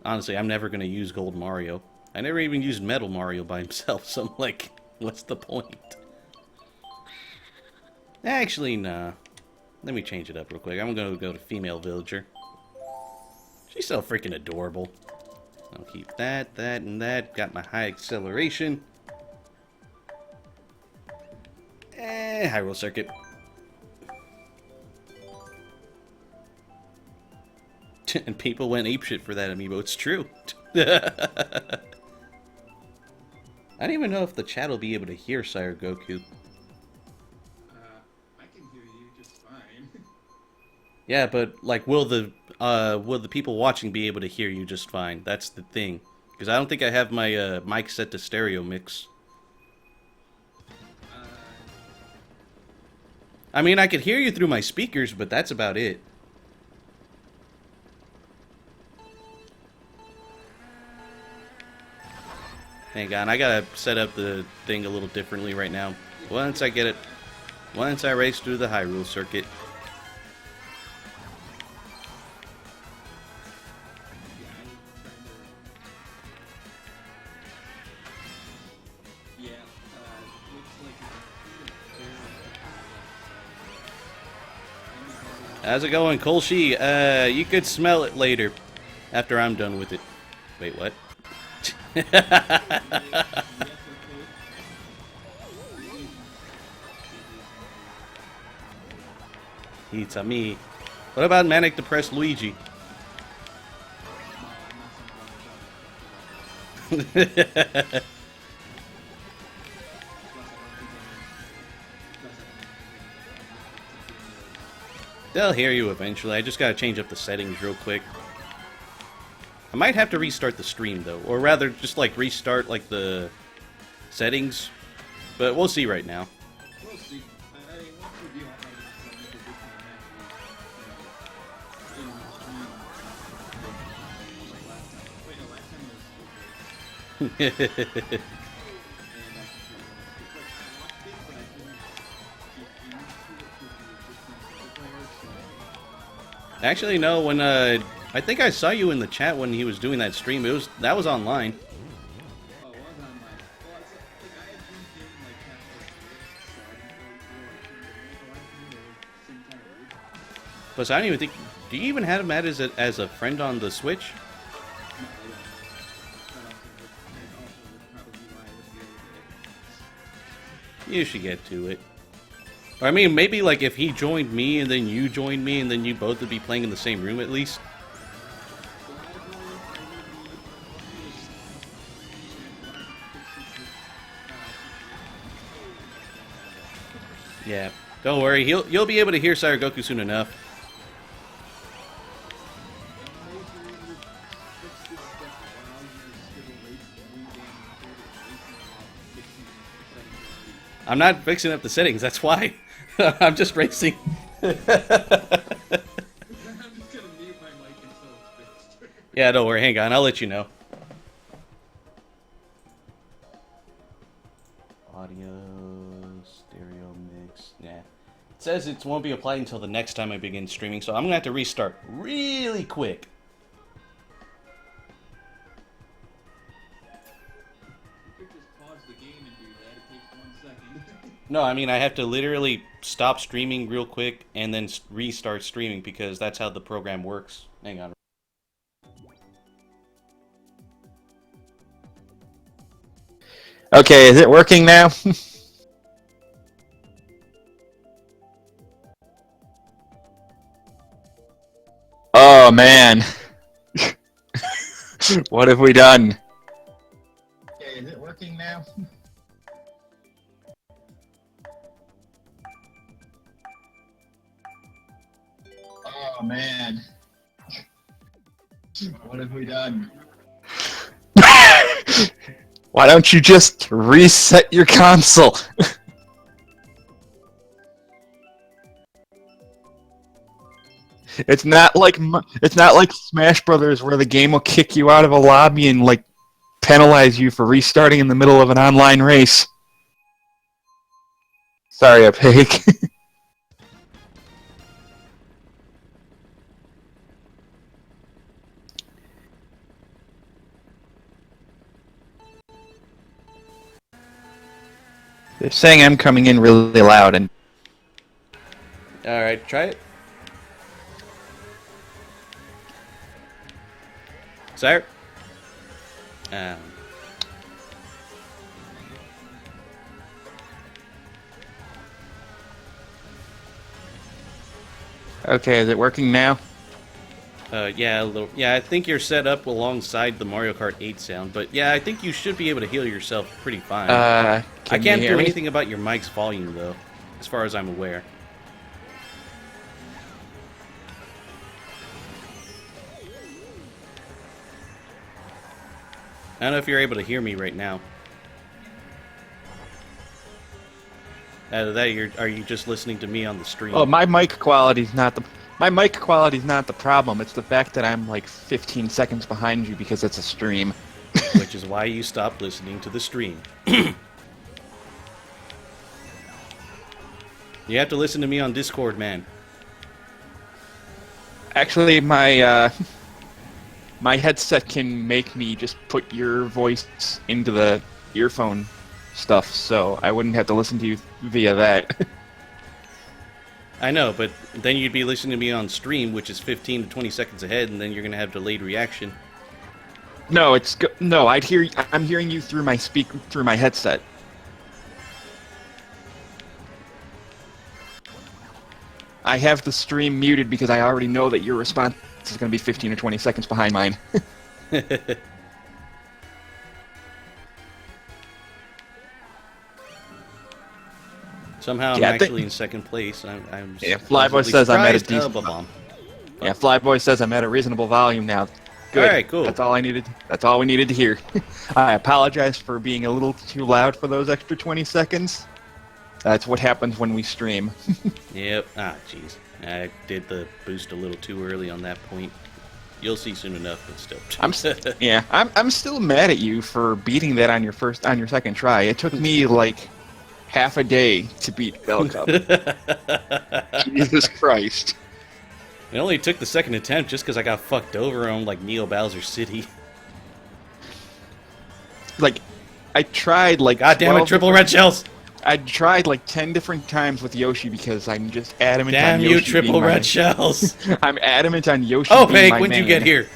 Honestly, I'm never gonna use Gold Mario. I never even used Metal Mario by himself, so I'm like, what's the point? Actually, nah. Let me change it up real quick. I'm gonna go to Female Villager. She's so freaking adorable. I'll keep that, and that. Got my high acceleration. Hyrule Circuit. And people went apeshit for that amiibo. It's true. I don't even know if the chat will be able to hear Sire Goku. I can hear you just fine. Yeah, but like, will the people watching be able to hear you just fine? That's the thing. Because I don't think I have my mic set to stereo mix. I mean, I could hear you through my speakers, but that's about it. Hang on, I gotta set up the thing a little differently right now. Once I get it, once I race through the Hyrule Circuit. How's it going, Kolshi? You could smell it later, after I'm done with it. Wait, what? It's a me. What about Manic Depressed Luigi? They'll hear you eventually. I just gotta change up the settings real quick. I might have to restart the stream, though. Or rather, just, like, restart, like, the settings. But we'll see right now. We'll see. Actually, no, when, I think I saw you in the chat when he was doing that stream. That was online. Oh, it was online. Well, it's like I had been in like half Plus, I don't even think... Do you even have him as a friend on the Switch? You should get to it. Or, I mean, maybe, like, if he joined me and then you joined me and then you both would be playing in the same room at least. Yeah, don't worry. You'll be able to hear Sire Goku soon enough. I'm not fixing up the settings, that's why. I'm just racing. Yeah, don't worry, hang on, I'll let you know. Audio, stereo mix, nah. says it won't be applied until the next time I begin streaming, so I'm gonna have to restart really quick. You could just pause the game and do that. It takes 1 second. No, I mean I have to literally stop streaming real quick and then restart streaming because that's how the program works. Hang on. Okay, is it working now? Oh man. What have we done? Okay, is it working now? Oh man. What have we done? Why don't you just reset your console? It's not like Smash Brothers where the game will kick you out of a lobby and like penalize you for restarting in the middle of an online race. Sorry, Opaque. They're saying I'm coming in really loud and... Alright, try it. Sir? Okay, is it working now? Yeah, a little. Yeah, I think you're set up alongside the Mario Kart 8 sound, but yeah, I think you should be able to heal yourself pretty fine. I can't do anything about your mic's volume, though, as far as I'm aware. I don't know if you're able to hear me right now. Are you just listening to me on the stream? Oh, my mic quality's not the problem. It's the fact that I'm like 15 seconds behind you because it's a stream. Which is why you stopped listening to the stream. You have to listen to me on Discord, man. Actually, my headset can make me just put your voice into the earphone stuff, so I wouldn't have to listen to you via that. I know, but then you'd be listening to me on stream, which is 15 to 20 seconds ahead, and then you're going to have delayed reaction. No, I'm hearing you through my headset. I have the stream muted because I already know that your response is going to be 15 or 20 seconds behind mine. Somehow I'm actually in second place. I'm yeah, Flyboy says I'm at a decent bomb. Yeah, Flyboy says I'm at a reasonable volume now. Good. Alright, cool. That's all I needed. That's all we needed to hear. I apologize for being a little too loud for those extra 20 seconds. That's what happens when we stream. Yep. Ah, jeez. I did the boost a little too early on that point. You'll see soon enough, but still. I'm still mad at you for beating that on your second try. It took me like half a day to beat Bell Cup. Jesus Christ. It only took the second attempt just because I got fucked over on like Neo Bowser City. Like, I tried like... God damn it, triple red shells! I tried like 10 different times with Yoshi because I'm just adamant on Yoshi. Damn you, triple red shells! I'm adamant on Yoshi. Oh, being Peg, my when'd main. you get here?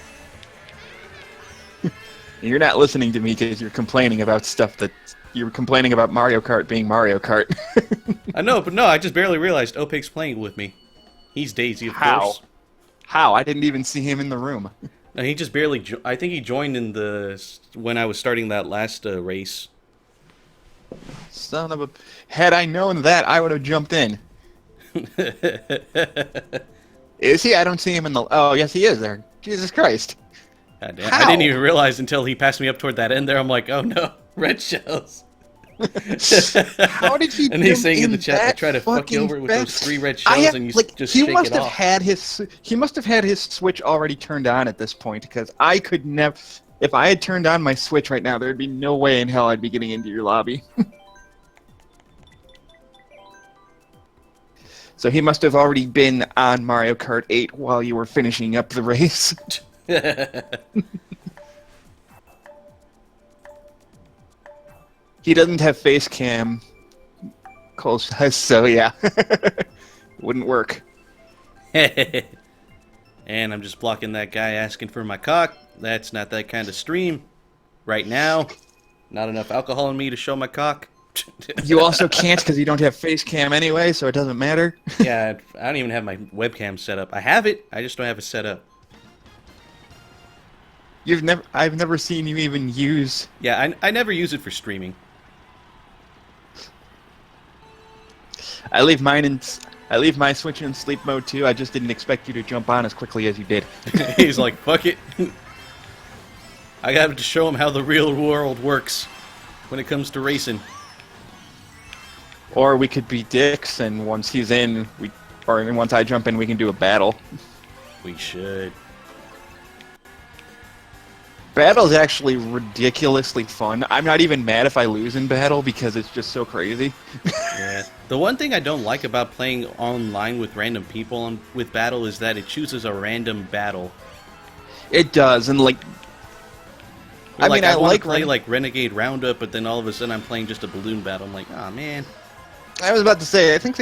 You're not listening to me because you're complaining about stuff that... You're complaining about Mario Kart being Mario Kart. I know, but no, I just barely realized Opeg's playing with me. He's Daisy, of course. How? I didn't even see him in the room. No, he just barely... I think he joined in when I was starting that last race. Son of a... Had I known that, I would have jumped in. Is he? I don't see him in the... Oh, yes, he is there. Jesus Christ. God damn. I didn't even realize until he passed me up toward that end there. I'm like, oh no, red shells. How did he? And he's saying in the chat, I try to fuck you over with those 3 red shells, and you just shake it off. He must have had his Switch already turned on at this point, because I could never. If I had turned on my Switch right now, there'd be no way in hell I'd be getting into your lobby. So he must have already been on Mario Kart 8 while you were finishing up the race. He doesn't have face cam. Cole says so, yeah. Wouldn't work. And I'm just blocking that guy asking for my cock. That's not that kind of stream. Right now. Not enough alcohol in me to show my cock. You also can't because you don't have face cam anyway, so it doesn't matter. Yeah, I don't even have my webcam set up. I have it, I just don't have it set up. I've never seen you even use... Yeah, I never use it for streaming. I leave my Switch in sleep mode too. I just didn't expect you to jump on as quickly as you did. He's like, fuck it. I got to show him how the real world works when it comes to racing. Or we could be dicks, and once he's in, once I jump in, we can do a battle. We should. Battle's actually ridiculously fun. I'm not even mad if I lose in battle because it's just so crazy. Yeah. The one thing I don't like about playing online with random people with battle is that it chooses a random battle. It does, and like... I mean, I want to play like Renegade Roundup, but then all of a sudden I'm playing just a balloon battle. I'm like, oh man. I was about to say, I think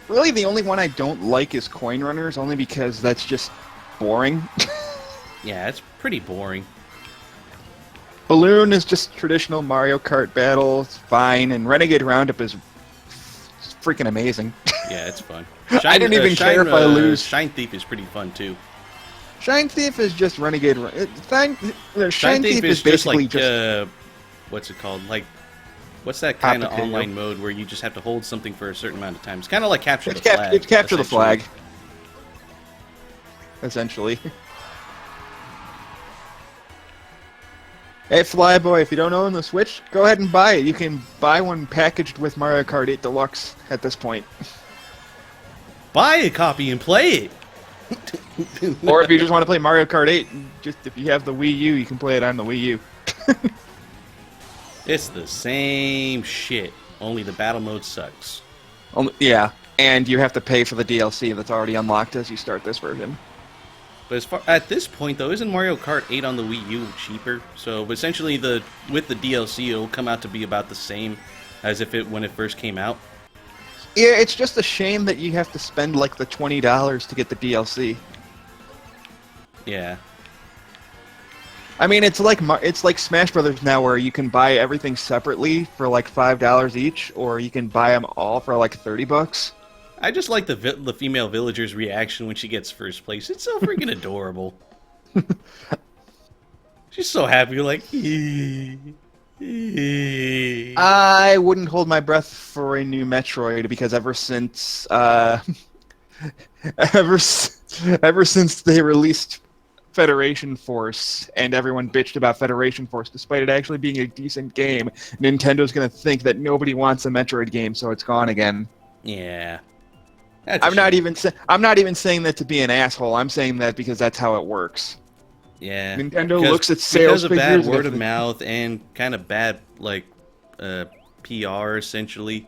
really the only one I don't like is Coin Runners, only because that's just boring. Yeah, it's pretty boring. Balloon is just traditional Mario Kart battle. It's fine, and Renegade Roundup is freaking amazing. Yeah, it's fun. I don't even care if I lose. Shine Thief is pretty fun too. Shine Thief is just Renegade. Shine Thief is basically just what's it called? Like, what's that kind of online mode where you just have to hold something for a certain amount of time? It's kind of like Capture the Flag. It's Capture the Flag, essentially. Hey Flyboy, if you don't own the Switch, go ahead and buy it. You can buy one packaged with Mario Kart 8 Deluxe at this point. Buy a copy and play it! Or if you just want to play Mario Kart 8, just if you have the Wii U, you can play it on the Wii U. It's the same shit, only the battle mode sucks. Yeah, and you have to pay for the DLC that's already unlocked as you start this version. But at this point, though, isn't Mario Kart 8 on the Wii U cheaper? So essentially, with the DLC, it'll come out to be about the same as when it first came out. Yeah, it's just a shame that you have to spend like the $20 to get the DLC. Yeah. I mean, it's like Smash Brothers now, where you can buy everything separately for like $5 each, or you can buy them all for like $30. I just like the female villager's reaction when she gets first place. It's so freaking adorable. She's so happy, like. I wouldn't hold my breath for a new Metroid because ever since they released Federation Force and everyone bitched about Federation Force, despite it actually being a decent game, Nintendo's gonna think that nobody wants a Metroid game, so it's gone again. Yeah. I'm not even saying that to be an asshole. I'm saying that because that's how it works. Yeah. Nintendo looks at sales figures. Because of bad word of mouth and kind of bad PR essentially.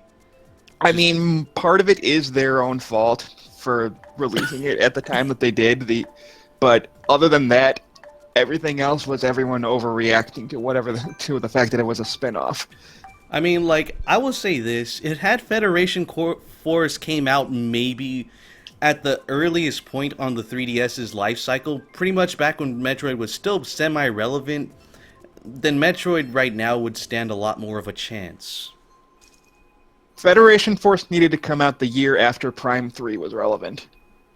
I mean, part of it is their own fault for releasing it at the time that they did. But other than that, everything else was everyone overreacting to the fact that it was a spin-off. I mean, like, I will say this. It had Federation Force came out maybe at the earliest point on the 3DS's life cycle, pretty much back when Metroid was still semi-relevant, then Metroid right now would stand a lot more of a chance. Federation Force needed to come out the year after Prime 3 was relevant.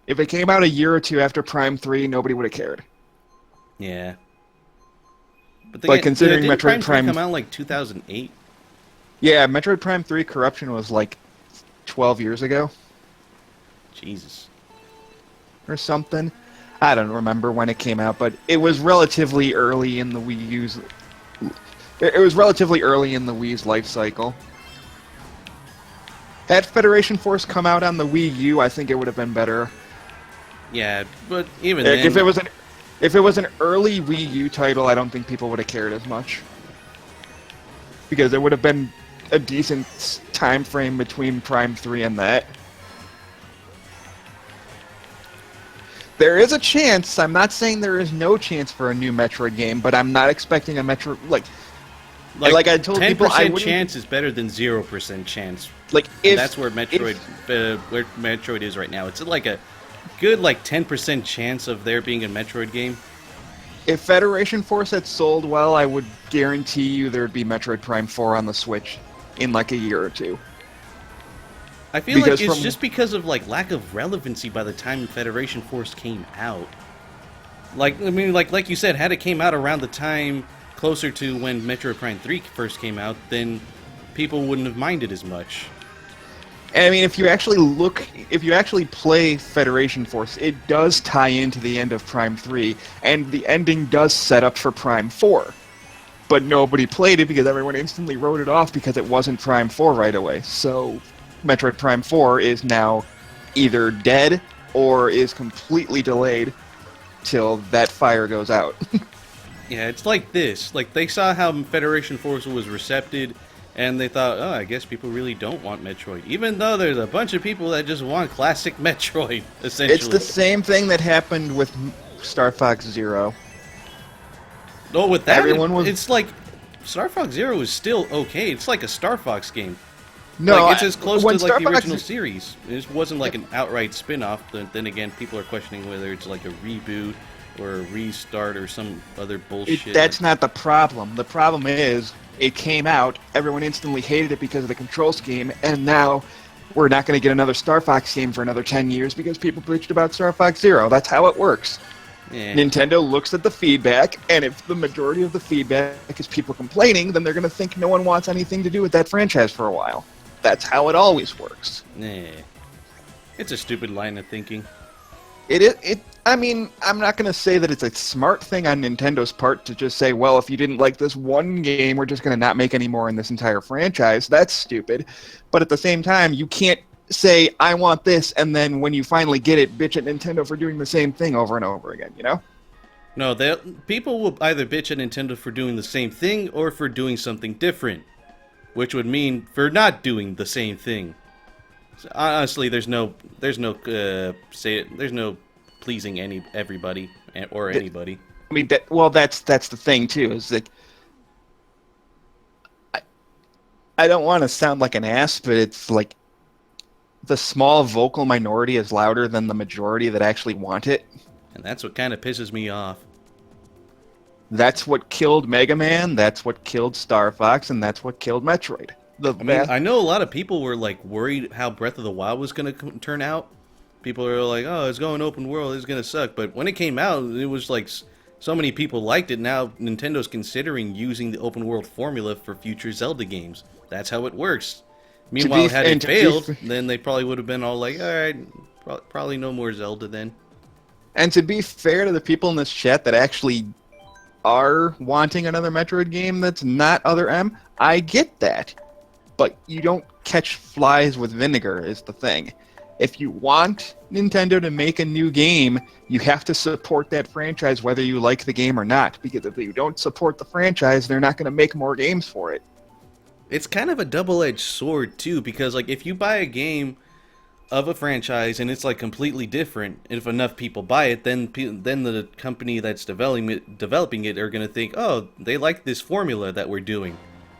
If it came out a year or two after Prime 3, nobody would have cared. Yeah. But considering didn't Metroid Prime come out in, like 2008? Yeah, Metroid Prime 3 Corruption was like 12 years ago. Jesus. Or something. I don't remember when it came out, but it was relatively early in the Wii U's... It was relatively early in the Wii's life cycle. Had Federation Force come out on the Wii U, I think it would have been better. Yeah, but even then... If it was an early Wii U title, I don't think people would have cared as much. Because there would have been a decent time frame between Prime 3 and that. There is a chance. I'm not saying there is no chance for a new Metroid game, but I'm not expecting a Metro like I told people. 10% chance is better than 0% chance. Like And that's where Metroid is right now. It's like a good 10% chance of there being a Metroid game. if Federation Force had sold well, I would guarantee you there'd be Metroid Prime 4 on the Switch in like a year or two. I feel like it's just because of lack of relevancy by the time Federation Force came out. Like you said, had it came out around the time closer to when Metroid Prime 3 first came out, then people wouldn't have minded as much. And I mean, if you actually play Federation Force, it does tie into the end of Prime 3, and the ending does set up for Prime 4. But nobody played it because everyone instantly wrote it off because it wasn't Prime 4 right away. So Metroid Prime 4 is now either dead or is completely delayed till that fire goes out. Yeah, it's like this. Like, they saw how Federation Force was recepted, and they thought, oh, I guess people really don't want Metroid. Even though there's a bunch of people that just want classic Metroid, essentially. It's the same thing that happened with Star Fox Zero. No, with that, it's like, Star Fox Zero is still okay. It's like a Star Fox game. No, it's as close to Star the Fox original series. It wasn't like an outright spin-off. Then again, people are questioning whether it's like a reboot or a restart or some other bullshit. That's not the problem. The problem is it came out, everyone instantly hated it because of the control scheme, and now we're not going to get another Star Fox game for another 10 years because people bitched about Star Fox Zero. That's how it works. Yeah. Nintendo looks at the feedback, and if the majority of the feedback is people complaining, then they're going to think no one wants anything to do with that franchise for a while. That's how it always works. Nah. It's a stupid line of thinking. I mean, I'm not going to say that it's a smart thing on Nintendo's part to just say, well, if you didn't like this one game, we're just going to not make any more in this entire franchise. That's stupid. But at the same time, you can't say, I want this, and then when you finally get it, bitch at Nintendo for doing the same thing over and over again, you know? No, people will either bitch at Nintendo for doing the same thing or for doing something different. Which would mean for not doing the same thing. So honestly, there's no pleasing everybody or anybody. I mean, that's the thing too. Is that I don't want to sound like an ass, but it's like the small vocal minority is louder than the majority that actually want it. And that's what kind of pisses me off. That's what killed Mega Man, that's what killed Star Fox, and that's what killed Metroid. I know a lot of people were worried how Breath of the Wild was going to turn out. People are like, oh, it's going open world, it's going to suck. But when it came out, it was like so many people liked it. Now Nintendo's considering using the open world formula for future Zelda games. That's how it works. Meanwhile, had it failed, then they probably would have been all like, all right, probably no more Zelda then. And to be fair to the people in this chat that actually are wanting another Metroid game that's not Other M, I get that. But you don't catch flies with vinegar is the thing. If you want Nintendo to make a new game, you have to support that franchise whether you like the game or not. Because if you don't support the franchise, they're not going to make more games for it. It's kind of a double-edged sword, too, because if you buy a game of a franchise and it's completely different, and if enough people buy it, then the company that's developing it are going to think, oh, they like this formula that we're doing,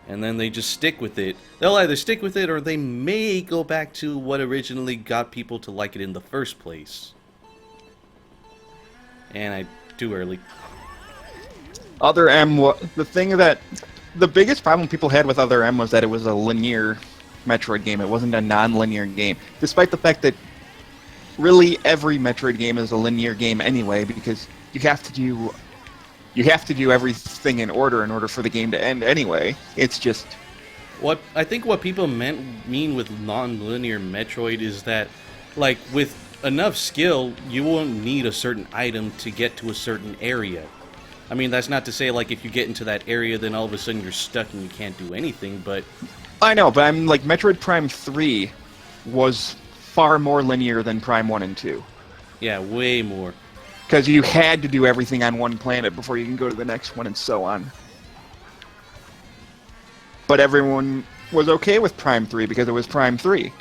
and then they just stick with it. They'll either stick with it or they may go back to what originally got people to like it in the first place. And too early. Other M, the biggest problem people had with Other M was that it was a linear Metroid game. It wasn't a non-linear game, despite the fact that really every Metroid game is a linear game anyway, because you have to do everything in order for the game to end anyway. It's just what people mean with non-linear Metroid is that with enough skill you won't need a certain item to get to a certain area. I mean, that's not to say if you get into that area then all of a sudden you're stuck and you can't do anything, but I know, but I'm Metroid Prime 3 was far more linear than Prime 1 and 2. Yeah, way more. Because you had to do everything on one planet before you can go to the next one and so on. But everyone was okay with Prime 3 because it was Prime 3.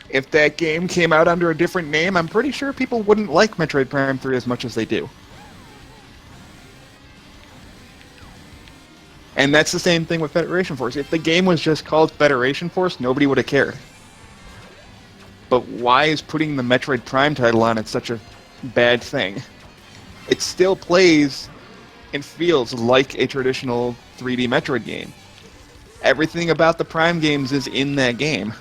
If that game came out under a different name, I'm pretty sure people wouldn't like Metroid Prime 3 as much as they do. And that's the same thing with Federation Force. If the game was just called Federation Force, nobody would have cared. But why is putting the Metroid Prime title on it such a bad thing? It still plays and feels like a traditional 3D Metroid game. Everything about the Prime games is in that game.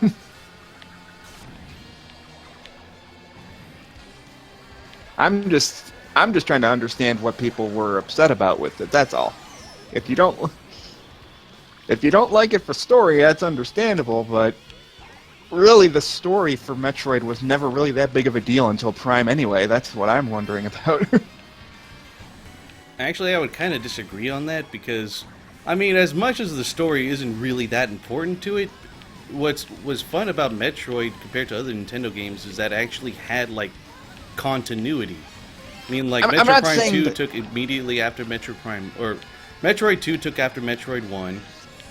I'm just trying to understand what people were upset about with it. That's all. If you don't like it for story, that's understandable, but really the story for Metroid was never really that big of a deal until Prime anyway. That's what I'm wondering about. Actually, I would kind of disagree on that because, I mean, as much as the story isn't really that important to it, what was fun about Metroid compared to other Nintendo games is that it actually had, like, continuity. I mean, like, Metroid Prime 2 took immediately after Metroid Prime, or Metroid 2 took after Metroid 1.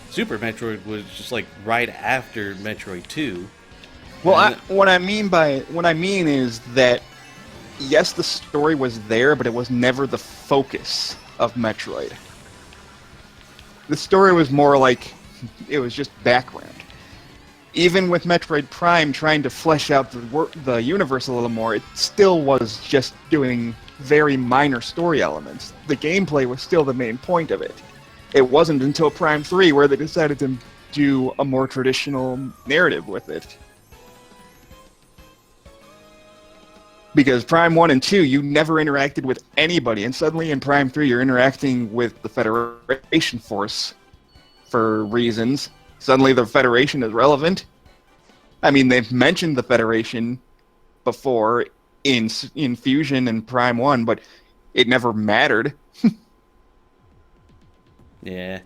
Super Metroid was just, like, right after Metroid 2. Well, what I mean is that yes, the story was there, but it was never the focus of Metroid. The story was more like it was just background. Even with Metroid Prime trying to flesh out the universe a little more, it still was just doing very minor story elements. The gameplay was still the main point of it. It wasn't until Prime 3 where they decided to do a more traditional narrative with it. Because Prime 1 and 2, you never interacted with anybody, and suddenly in Prime 3 you're interacting with the Federation Force for reasons. Suddenly the Federation is relevant. I mean, they've mentioned the Federation before in Fusion and Prime 1, but it never mattered. Yeah.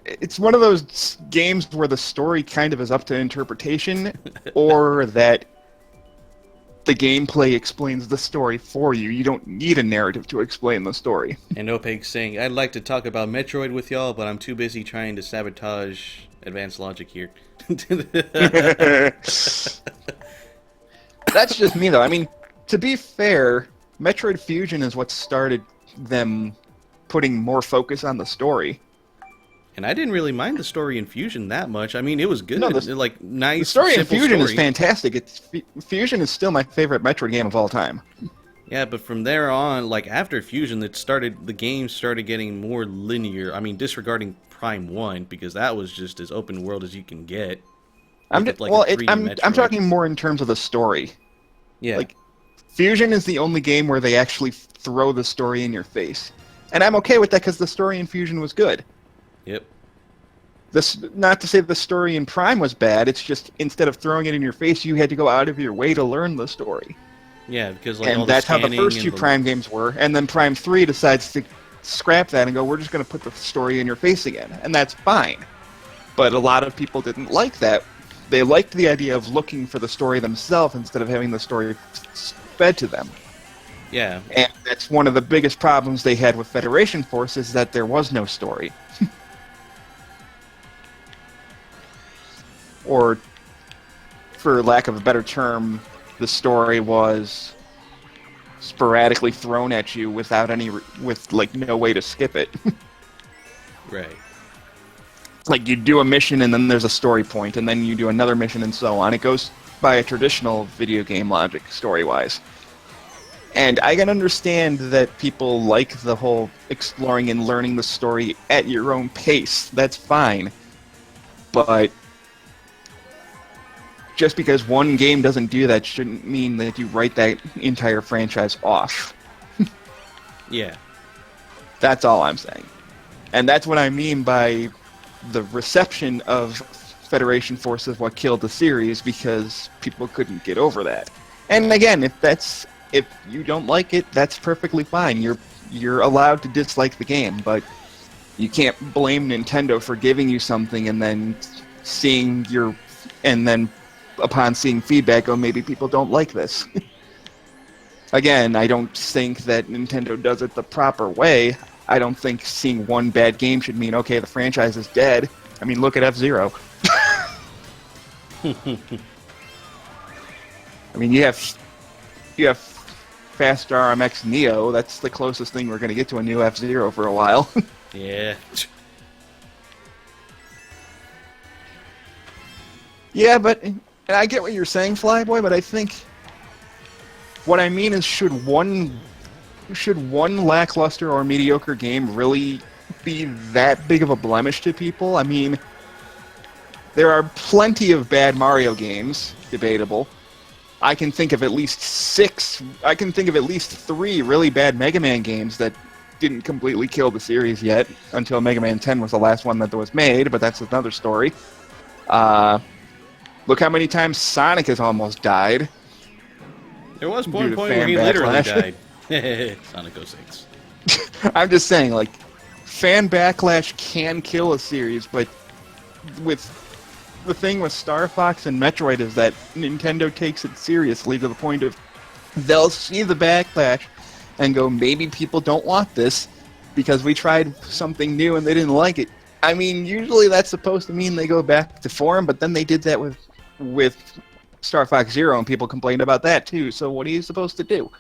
It's one of those games where the story kind of is up to interpretation, or that the gameplay explains the story for you. You don't need a narrative to explain the story. And Opeg's saying, I'd like to talk about Metroid with y'all, but I'm too busy trying to sabotage advanced logic here. That's just me, though. I mean, to be fair, Metroid Fusion is what started them putting more focus on the story. And I didn't really mind the story in Fusion that much. I mean, it was good. No, like, nice, the story in Fusion is story. fantastic. Fusion is still my favorite Metroid game of all time. Yeah, but from there on, like, after Fusion, the game started getting more linear. I mean, disregarding Prime 1, because that was just as open world as you can get. I'm talking more in terms of the story. Yeah. Like, Fusion is the only game where they actually throw the story in your face. And I'm okay with that because the story in Fusion was good. Yep. Not to say the story in Prime was bad, it's just instead of throwing it in your face, you had to go out of your way to learn the story. Yeah, because like and all that's the how the first two Prime games were. And then Prime 3 decides to scrap that and go, we're just going to put the story in your face again. And that's fine. But a lot of people didn't like that. They liked the idea of looking for the story themselves instead of having the story fed to them. Yeah. And that's one of the biggest problems they had with Federation Force is that there was no story. Or, for lack of a better term, the story was sporadically thrown at you without with no way to skip it. Right. Like you do a mission and then there's a story point, and then you do another mission and so on. It goes by a traditional video game logic, story-wise. And I can understand that people like the whole exploring and learning the story at your own pace. That's fine. But just because one game doesn't do that shouldn't mean that you write that entire franchise off. Yeah. That's all I'm saying. And that's what I mean by the reception of Federation Force is what killed the series, because people couldn't get over that. And again, if you don't like it, that's perfectly fine. You're allowed to dislike the game, but you can't blame Nintendo for giving you something and then upon seeing feedback, oh, maybe people don't like this. Again, I don't think that Nintendo does it the proper way. I don't think seeing one bad game should mean, okay, the franchise is dead. I mean, look at F-Zero. I mean, you have Fast RMX Neo. That's the closest thing we're going to get to a new F-Zero for a while. Yeah. Yeah, and I get what you're saying, Flyboy, but I think what I mean is should one lackluster or mediocre game really be that big of a blemish to people? I mean, there are plenty of bad Mario games, debatable. I can think of at least 3 really bad Mega Man games that didn't completely kill the series yet, until Mega Man 10 was the last one that was made, but that's another story. Look how many times Sonic has almost died. There was Due one to point fan where he literally backlash. died. Sonic 06. I'm just saying, like, fan backlash can kill a series, but the thing with Star Fox and Metroid is that Nintendo takes it seriously to the point of they'll see the backlash and go, maybe people don't want this because we tried something new and they didn't like it. I mean, usually that's supposed to mean they go back to form, but then they did that with Star Fox Zero and people complained about that too. So what are you supposed to do?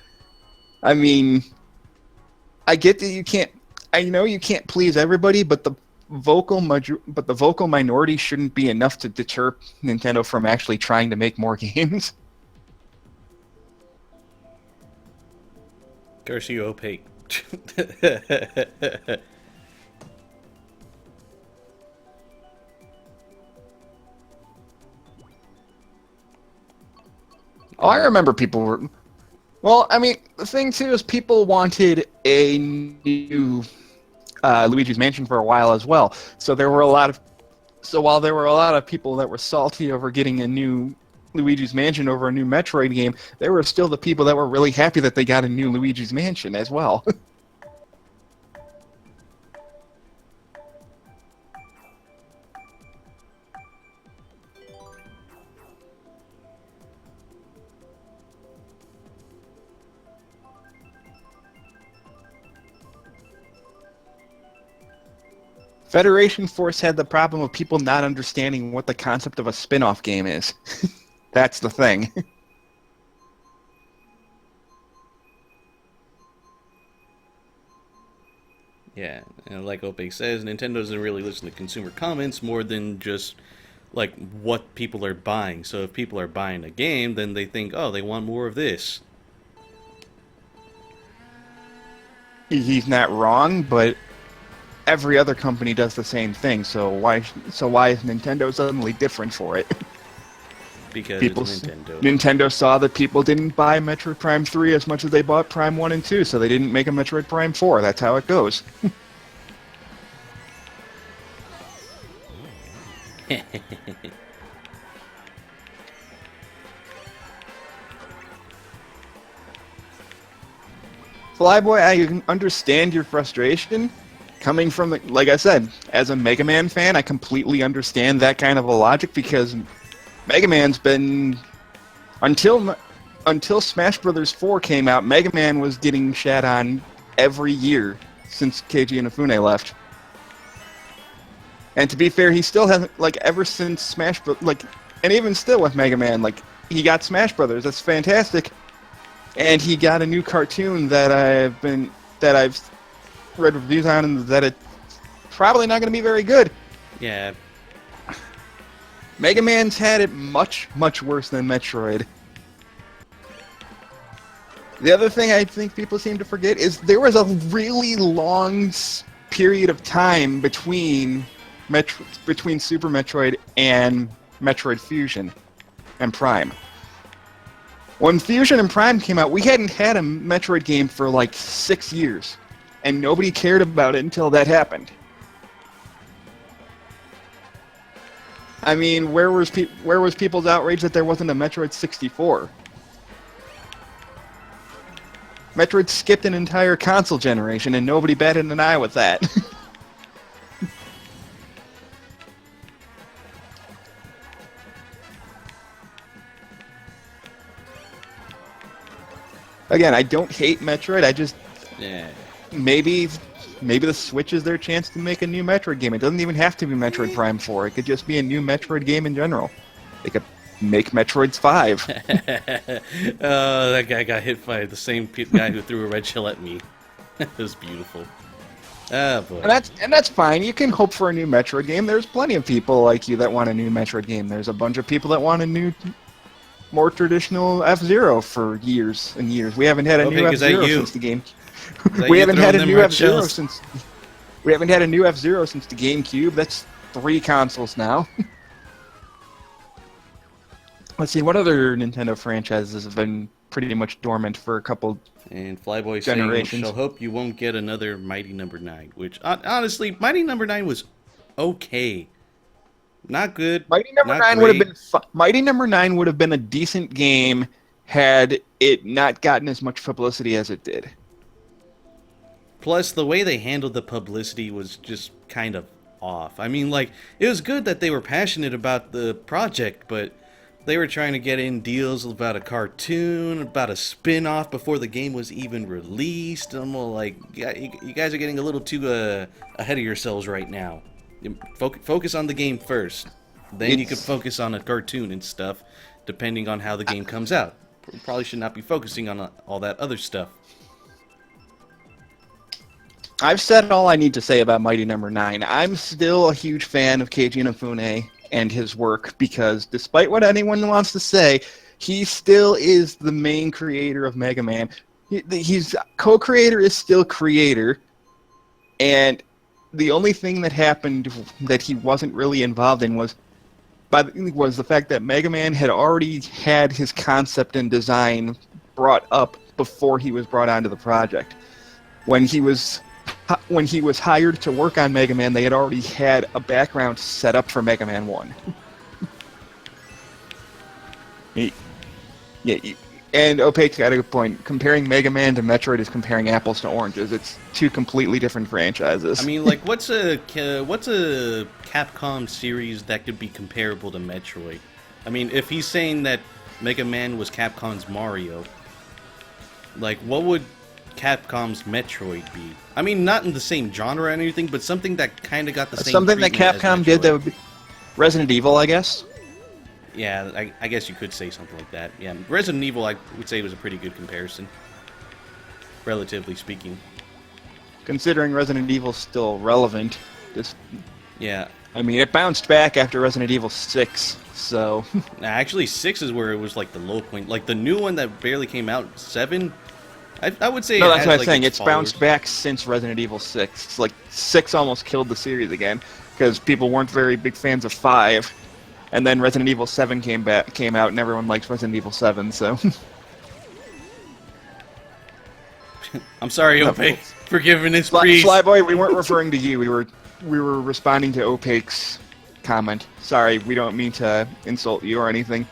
I mean, I get that I know you can't please everybody, but the vocal minority shouldn't be enough to deter Nintendo from actually trying to make more games. Curse you, opaque. Oh, I remember people were... Well, I mean, the thing too is people wanted a new Luigi's Mansion for a while as well. So while there were a lot of people that were salty over getting a new Luigi's Mansion over a new Metroid game, there were still the people that were really happy that they got a new Luigi's Mansion as well. Federation Force had the problem of people not understanding what the concept of a spin-off game is. That's the thing. Yeah, and like Opaque says, Nintendo doesn't really listen to consumer comments more than just like what people are buying. So if people are buying a game, then they think, oh, they want more of this. He's not wrong, but every other company does the same thing. So why is Nintendo suddenly different for it? Because it's Nintendo. Nintendo saw that people didn't buy Metroid Prime 3 as much as they bought Prime 1 and 2, so they didn't make a Metroid Prime 4. That's how it goes. Flyboy, I can understand your frustration. Coming from, like I said, as a Mega Man fan, I completely understand that kind of a logic because Mega Man's been... Until Smash Bros. 4 came out, Mega Man was getting shat on every year since Keiji Inafune left. And to be fair, he still hasn't, like, ever since Smash Bros. Like, and even still with Mega Man, like, he got Smash Brothers. That's fantastic. And he got a new cartoon that I've read reviews on, and that it's probably not going to be very good. Yeah. Mega Man's had it much, much worse than Metroid. The other thing I think people seem to forget is there was a really long period of time between Super Metroid and Metroid Fusion and Prime. When Fusion and Prime came out, we hadn't had a Metroid game for like 6 years, and nobody cared about it until that happened. I mean, where was people's outrage that there wasn't a Metroid 64? Metroid skipped an entire console generation, and nobody batted an eye with that. Again, I don't hate Metroid. I just maybe the Switch is their chance to make a new Metroid game. It doesn't even have to be Metroid Prime 4. It could just be a new Metroid game in general. They could make Metroids 5. That guy got hit by the same guy who threw a red shell at me. It was beautiful. Ah, boy. And that's fine. You can hope for a new Metroid game. There's plenty of people like you that want a new Metroid game. There's a bunch of people that want a new, more traditional F-Zero for years and years. We haven't had a new F-Zero since the game. We haven't had a new F-Zero since. We haven't had a new F-Zero since the GameCube. That's 3 consoles now. Let's see, what other Nintendo franchises have been pretty much dormant for a couple and Flyboy generations? saying, shall hope you won't get another Mighty Number 9, which, honestly, Mighty Number 9 was okay. Not good. Mighty Number 9 would have been Mighty Number 9 would have been a decent game had it not gotten as much publicity as it did. Plus, the way they handled the publicity was just kind of off. I mean, like, it was good that they were passionate about the project, but they were trying to get in deals about a cartoon, about a spin-off before the game was even released. I'm all like, you guys are getting a little too ahead of yourselves right now. Focus on the game first. Then you can focus on a cartoon and stuff, depending on how the game comes out. Probably should not be focusing on all that other stuff. I've said all I need to say about Mighty Number 9. I'm still a huge fan of Keiji Inafune and his work, because despite what anyone wants to say, he still is the main creator of Mega Man. He's co-creator is still creator, and the only thing that happened that he wasn't really involved in was the fact that Mega Man had already had his concept and design brought up before he was brought onto the project. When he was hired to work on Mega Man, they had already had a background set up for Mega Man 1. And Opaque's got a good point. Comparing Mega Man to Metroid is comparing apples to oranges. It's 2 completely different franchises. I mean, like, what's a Capcom series that could be comparable to Metroid? I mean, if he's saying that Mega Man was Capcom's Mario, like, what would Capcom's Metroid be? I mean, not in the same genre or anything, but something that kind of got the same something that Capcom did that would be Resident Evil, I guess. Yeah, I guess you could say something like that. Yeah, Resident Evil, I would say, was a pretty good comparison, relatively speaking. Considering Resident Evil's still relevant, yeah. I mean, it bounced back after Resident Evil 6, so... Actually, 6 is where it was, like, the low point. Like, the new one that barely came out, 7... I would say no, it that's has, what I'm like, saying. its It's bounced back since Resident Evil 6. It's like 6 almost killed the series again because people weren't very big fans of 5, and then Resident Evil 7 came out, and everyone likes Resident Evil 7. So I'm sorry, Opaque, for giving this breeze. Flyboy, we weren't referring to you. We were responding to Opaque's comment. Sorry, we don't mean to insult you or anything.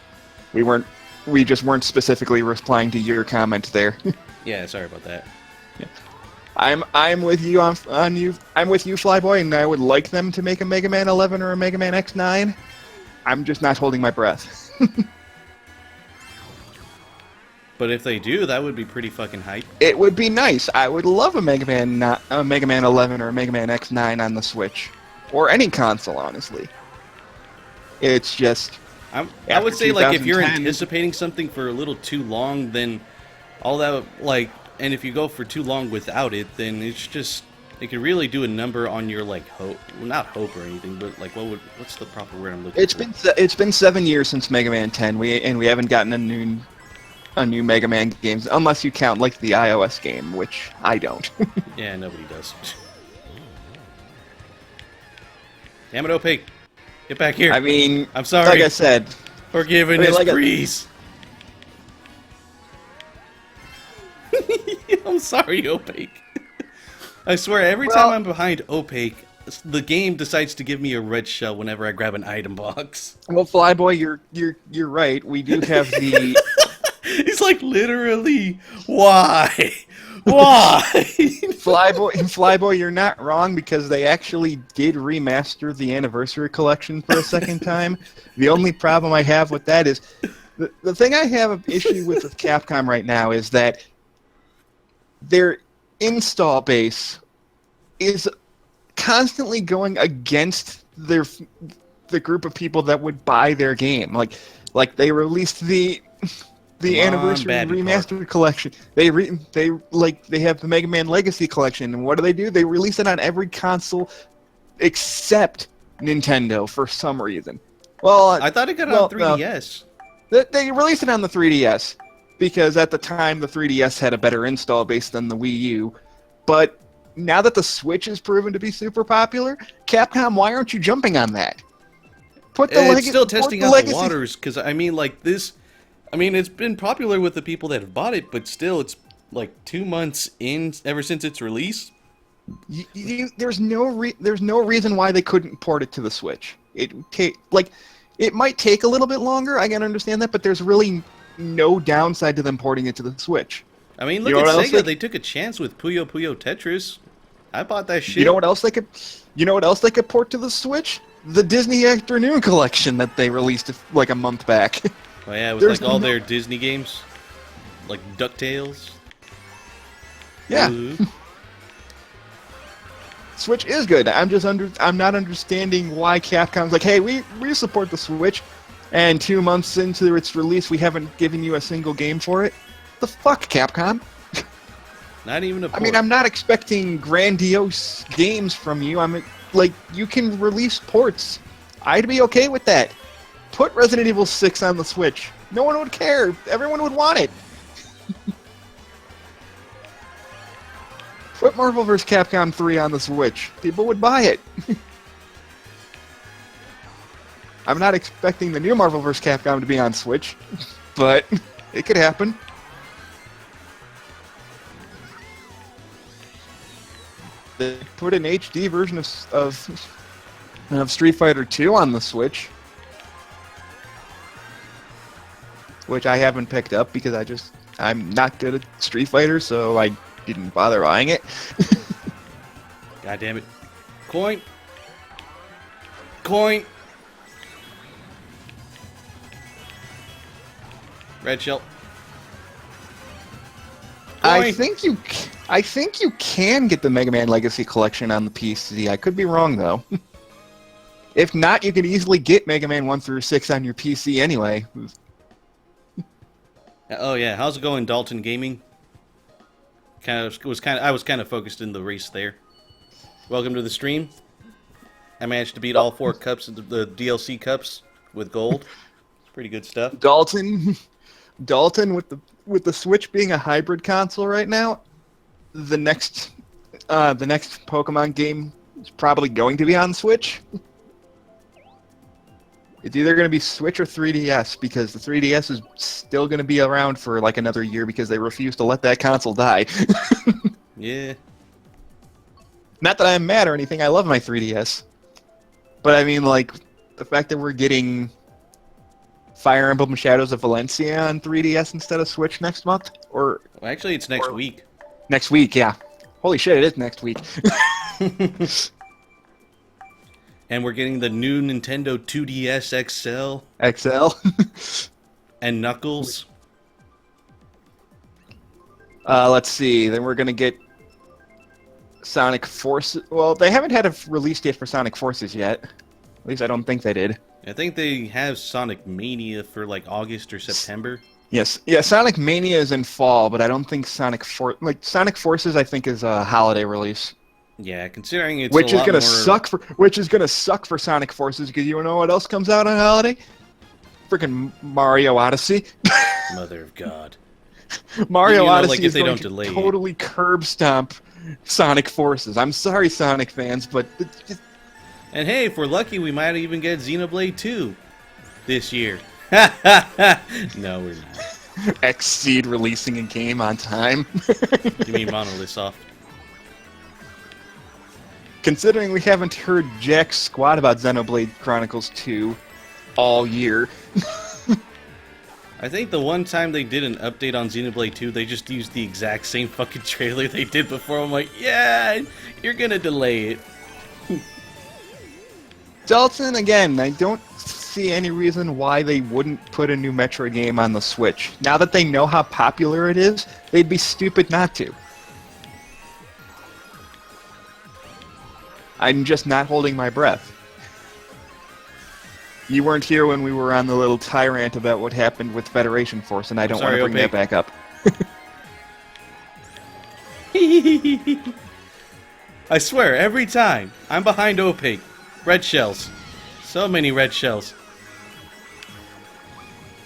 We just weren't specifically replying to your comment there. Yeah, sorry about that. Yeah. I'm with you on you. I'm with you, Flyboy, and I would like them to make a Mega Man 11 or a Mega Man X9. I'm just not holding my breath. But if they do, that would be pretty fucking hype. It would be nice. I would love a Mega Man 11 or a Mega Man X9 on the Switch, or any console, honestly. It's just. I would say, like, if you're anticipating something for a little too long, then all that, like, and if you go for too long without it, then it's just, it could really do a number on your, like, hope, well, not hope or anything, but, like, what's the proper word I'm looking for? It's been 7 years since Mega Man 10, we haven't gotten a new Mega Man games, unless you count, like, the iOS game, which I don't. Yeah, nobody does. Damn it, Opaque. Get back here. I mean, I'm sorry. Like I said, for giving this breeze. I'm sorry, Opaque. I swear, every time I'm behind Opaque, the game decides to give me a red shell whenever I grab an item box. Well, Flyboy, you're right. We do have the. He's like, literally, why? Why? Flyboy, you're not wrong, because they actually did remaster the Anniversary Collection for a second time. The only problem I have with that is the thing I have an issue with Capcom right now is that their install base is constantly going against the group of people that would buy their game. Like, Like they released the Come on, anniversary Batman remastered collection. They have the Mega Man Legacy collection, and what do? They release it on every console except Nintendo for some reason. Well, I thought it got on 3DS. They released it on the 3DS because at the time the 3DS had a better install base than the Wii U. But now that the Switch is proven to be super popular, Capcom, why aren't you jumping on that? It's still testing out Legacy. the waters, because, I mean, like, this... I mean, it's been popular with the people that have bought it, but still, it's, like, 2 months in ever since its release. There's no reason why they couldn't port it to the Switch. It might take a little bit longer, I can understand that, but there's really no downside to them porting it to the Switch. I mean, look at Sega, they took a chance with Puyo Puyo Tetris. I bought that shit. You know what else they could port to the Switch? The Disney Afternoon collection that they released like a month back. Oh yeah, with like all their Disney games, like DuckTales. Yeah. Ooh. Switch is good. I'm not understanding why Capcom's like, hey, we support the Switch, and 2 months into its release, we haven't given you a single game for it. The fuck, Capcom? Not even a port. I mean, I'm not expecting grandiose games from you. You can release ports. I'd be okay with that. Put Resident Evil 6 on the Switch. No one would care. Everyone would want it. Put Marvel vs. Capcom 3 on the Switch. People would buy it. I'm not expecting the new Marvel vs. Capcom to be on Switch, but it could happen. They put an HD version of Street Fighter 2 on the Switch, which I haven't picked up because I'm not good at Street Fighter, so I didn't bother buying it. God damn it. Coin. Coin. Red shell. I think you can get the Mega Man Legacy Collection on the PC. I could be wrong though. If not, you could easily get Mega Man 1 through 6 on your PC anyway. Oh yeah, how's it going, Dalton Gaming? I was kind of focused in the race there. Welcome to the stream. I managed to beat all 4 cups of the DLC cups with gold. It's pretty good stuff. Dalton with the Switch being a hybrid console right now, the next Pokemon game is probably going to be on Switch. It's either going to be Switch or 3DS, because the 3DS is still going to be around for like another year because they refuse to let that console die. Yeah. Not that I'm mad or anything, I love my 3DS. But I mean, like, the fact that we're getting Fire Emblem Shadows of Valencia on 3DS instead of Switch next month? Well, actually, it's next week. Next week, yeah. Holy shit, it is next week. And we're getting the new Nintendo 2DS XL. XL. And Knuckles. Let's see. Then we're going to get Sonic Forces. Well, they haven't had a release date for Sonic Forces yet. At least I don't think they did. I think they have Sonic Mania for like August or September. Yes. Yeah, Sonic Mania is in fall, but I don't think Sonic Forces I think is a holiday release. Yeah, considering it's which is gonna suck for Sonic Forces, because you know what else comes out on holiday? Freaking Mario Odyssey. Mother of God. Mario Odyssey like, is going to totally curb stomp Sonic Forces. I'm sorry, Sonic fans, but and hey, if we're lucky, we might even get Xenoblade 2 this year. No, we're not. Xseed releasing a game on time. You mean Monolith Soft? Considering we haven't heard jack squat about Xenoblade Chronicles 2 all year. I think the one time they did an update on Xenoblade 2, they just used the exact same fucking trailer they did before. I'm like, yeah, you're gonna delay it. Dalton, again, I don't see any reason why they wouldn't put a new Metroid game on the Switch. Now that they know how popular it is, they'd be stupid not to. I'm just not holding my breath. You weren't here when we were on the little tirant about what happened with Federation Force, and I don't want sorry, to bring that back up. I swear, every time I'm behind Opaque. Red shells. So many red shells.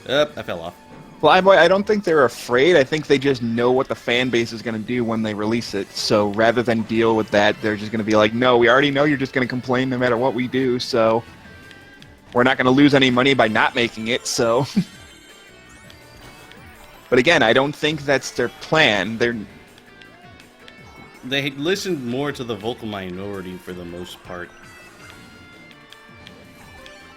I fell off. Well, I don't think they're afraid. I think they just know what the fan base is going to do when they release it. So rather than deal with that, they're just going to be like, no, we already know you're just going to complain no matter what we do, so we're not going to lose any money by not making it, so... But again, I don't think that's their plan. They listened more to the vocal minority for the most part.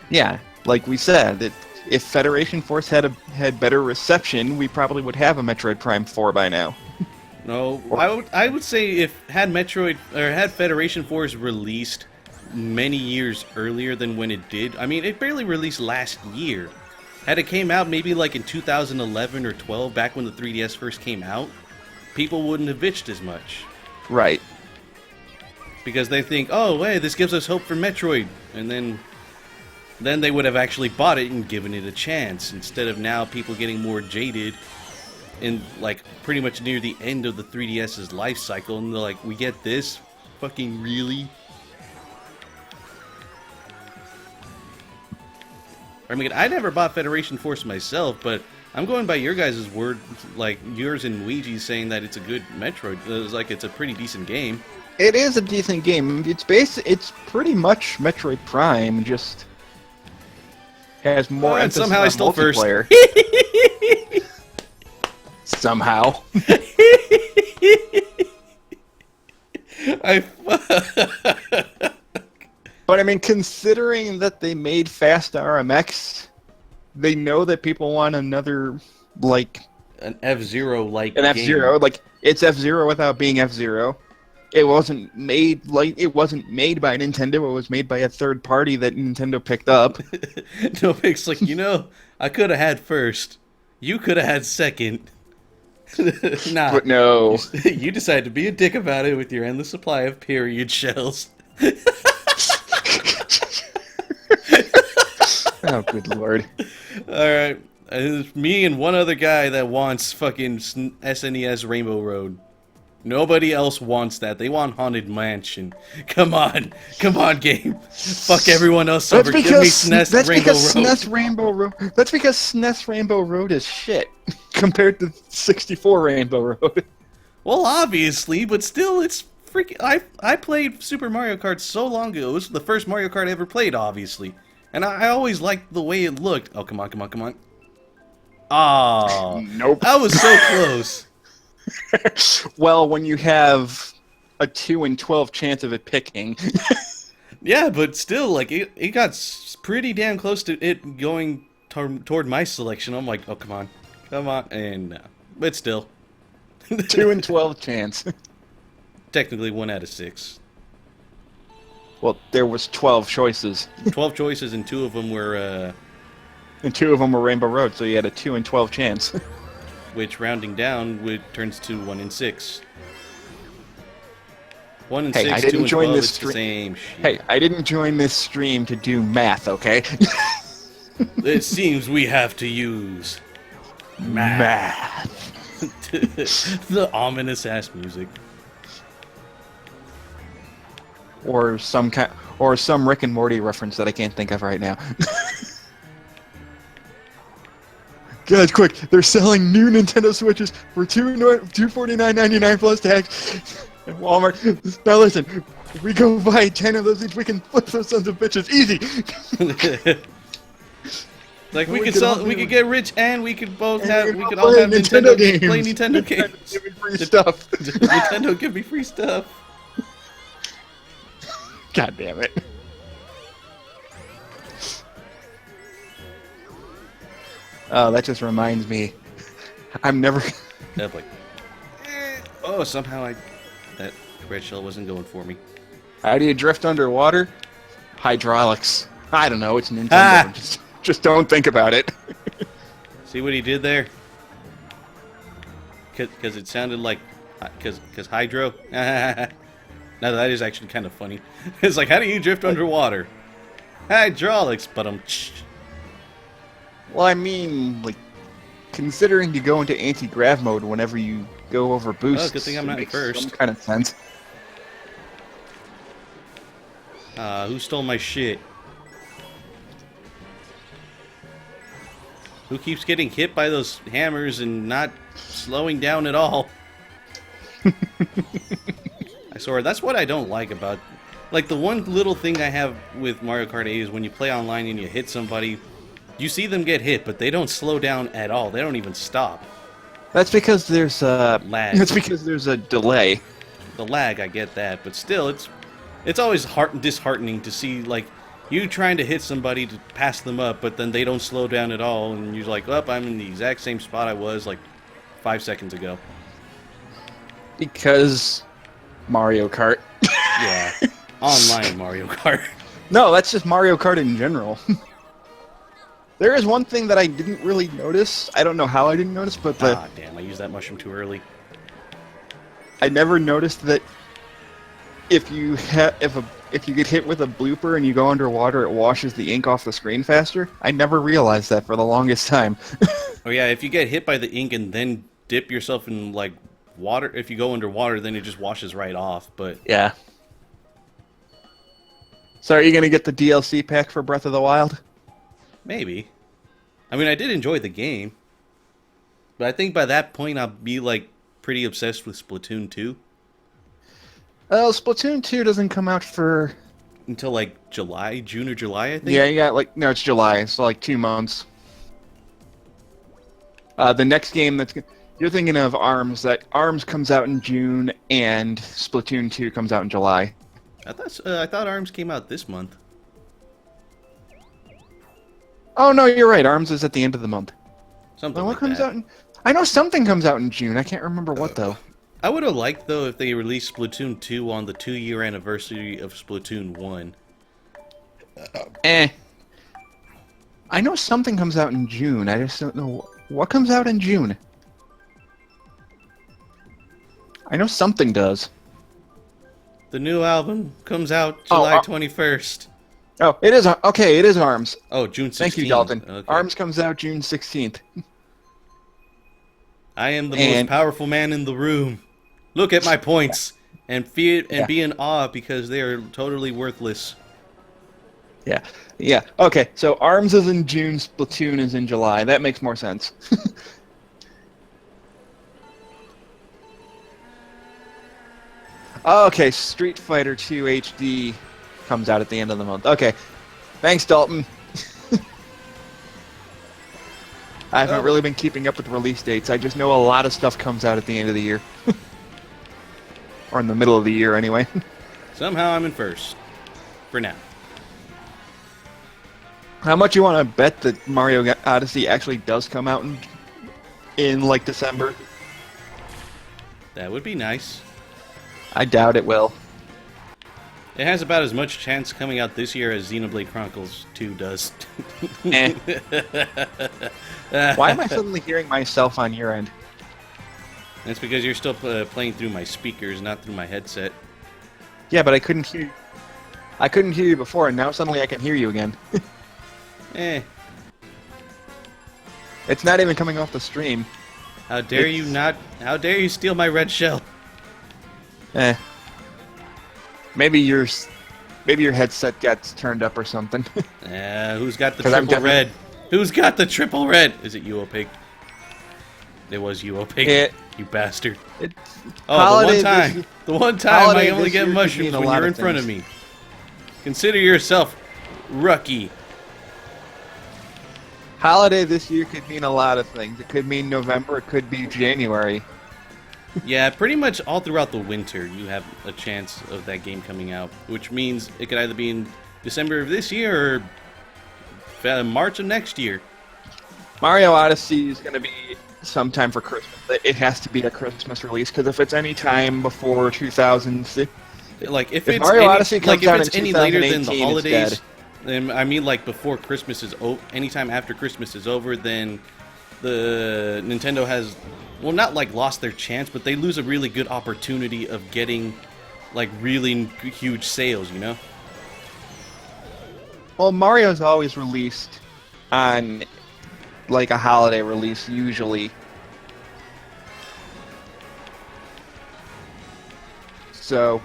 Yeah, like we said, that if Federation Force had better reception, we probably would have a Metroid Prime 4 by now. No, I would say if had Federation Force released many years earlier than when it did. I mean, it barely released last year. Had it came out maybe like in 2011 or 12, back when the 3DS first came out, people wouldn't have bitched as much. Right. Because they think, oh, hey, this gives us hope for Metroid, and then they would have actually bought it and given it a chance, instead of now people getting more jaded in, like, pretty much near the end of the 3DS's life cycle, and they're like, we get this? Fucking really? I mean, I never bought Federation Force myself, but I'm going by your guys' word, like, yours and Luigi's saying that it's a good Metroid. It's like, it's a pretty decent game. It is a decent game. It's pretty much Metroid Prime, just... has more emphasis somehow on I stole multiplayer. Somehow. But I mean, considering that they made Fast RMX, they know that people want another, like... An F-Zero-like An F-Zero. Like, it's F-Zero without being F-Zero. It wasn't made by Nintendo, it was made by a third party that Nintendo picked up. No, it's like, I could have had first. You could have had second. Nah. But no. You decided to be a dick about it with your endless supply of period shells. Oh, good lord. Alright. It's me and one other guy that wants fucking SNES Rainbow Road. Nobody else wants that. They want Haunted Mansion. Come on, game. Fuck everyone else over. Give me SNES Rainbow Road. That's because SNES Rainbow Road is shit compared to 64 Rainbow Road. Well, obviously, but still, it's freaking. I played Super Mario Kart so long ago. It was the first Mario Kart I ever played, obviously, and I always liked the way it looked. Oh, come on. Oh, nope. I was so close. Well, when you have a 2 in 12 chance of it picking. Yeah, but still, like, it got pretty damn close to it going toward my selection. I'm like, oh, come on. And no. But still. 2 in 12 chance. Technically 1 out of 6. Well, there was 12 choices. 12 choices, and 2 of them were, And 2 of them were Rainbow Road, so you had a 2 in 12 chance. Which, rounding down, turns to 1 in 6. 1 in 6, I didn't 2 in join 12, this it's the same shit. Hey, I didn't join this stream to do math, okay? It seems we have to use... math. The ominous-ass music. Or some Rick and Morty reference that I can't think of right now. Guys, quick! They're selling new Nintendo Switches for $249.99 plus tax at Walmart. Now listen, if we go buy 10 of those each, we can flip those sons of bitches easy. Like we could get rich, and we could all have Nintendo games. Play Nintendo games. Give me free stuff. Nintendo, give me free stuff. God damn it. Oh, that just reminds me. I'm never... Like, oh, somehow that red shell wasn't going for me. How do you drift underwater? Hydraulics. I don't know, it's Nintendo. Just don't think about it. See what he did there? Because it sounded like... Because hydro? Now that is actually kind of funny. It's like, how do you drift underwater? Hydraulics, but Well, I mean, like, considering you go into anti-grav mode whenever you go over boosts, good thing I'm it not makes first. some kind of sense. Who stole my shit? Who keeps getting hit by those hammers and not slowing down at all? I swear, that's what I don't like about... Like, the one little thing I have with Mario Kart 8 is when you play online and you hit somebody, you see them get hit, but they don't slow down at all. They don't even stop. That's because there's a Lag. That's because there's a delay. The lag, I get that, but still, it's always disheartening to see, like, you trying to hit somebody to pass them up, but then they don't slow down at all, and you're like, oh, I'm in the exact same spot I was, like, 5 seconds ago. Because Mario Kart. Yeah. Online Mario Kart. No, that's just Mario Kart in general. There is one thing that I didn't really notice. I don't know how I didn't notice, but Damn, I used that mushroom too early. I never noticed that if you get hit with a blooper and you go underwater, it washes the ink off the screen faster. I never realized that for the longest time. Oh yeah, if you get hit by the ink and then dip yourself in, like, water, if you go underwater, then it just washes right off, but... Yeah. So are you going to get the DLC pack for Breath of the Wild? Maybe. I mean, I did enjoy the game. But I think by that point I'll be, like, pretty obsessed with Splatoon 2. Well, Splatoon 2 doesn't come out for... Until, like, June or July, I think? Yeah, you got, like... No, it's July. It's, like, 2 months. The next game that's... You're thinking of ARMS. That ARMS comes out in June, and Splatoon 2 comes out in July. I thought ARMS came out this month. Oh, no, you're right. ARMS is at the end of the month. Something What like comes that. out in... I know something comes out in June. I can't remember what, though. I would have liked, though, if they released Splatoon 2 on the 2-year anniversary of Splatoon 1. I know something comes out in June. I just don't know... What comes out in June? I know something does. The new album comes out July 21st. Oh, it is... Okay, it is ARMS. Oh, June 16th. Thank you, Dalton. Okay. ARMS comes out June 16th. I am the most powerful man in the room. Look at my points and be in awe because they are totally worthless. Yeah. Okay, so ARMS is in June, Splatoon is in July. That makes more sense. Okay, Street Fighter 2 HD comes out at the end of the month. Okay, thanks, Dalton. I haven't really been keeping up with release dates. I just know a lot of stuff comes out at the end of the year. Or in the middle of the year, anyway. Somehow I'm in first. For now. How much you want to bet that Mario Odyssey actually does come out in like, December? That would be nice. I doubt it will. It has about as much chance coming out this year as Xenoblade Chronicles 2 does. Why am I suddenly hearing myself on your end? That's because you're still playing through my speakers, not through my headset. Yeah, but I couldn't hear you. I couldn't hear you before, and now suddenly I can hear you again. It's not even coming off the stream. How dare you not... How dare you steal my red shell? Maybe your headset gets turned up or something. Who's got the 'Cause I'm triple red? Who's got the triple red? Is it you, Pig? It was you, Pig. You bastard. Oh, the one time I only get mushrooms when you're in front of me. Consider yourself lucky. Holiday this year could mean a lot of things. It could mean November, it could be January. Yeah, pretty much all throughout the winter you have a chance of that game coming out, which means it could either be in December of this year or March of next year. Mario Odyssey is going to be sometime for Christmas. It has to be a Christmas release, because if it's any time before 2006... Like, if Mario Odyssey comes out it's in any later than the 2018, holidays, then, I mean, like, before Christmas is over, anytime after Christmas is over, then the Nintendo has, well, not, like, lost their chance, but they lose a really good opportunity of getting, like, really huge sales, you know? Well, Mario's always released on like a holiday release usually. So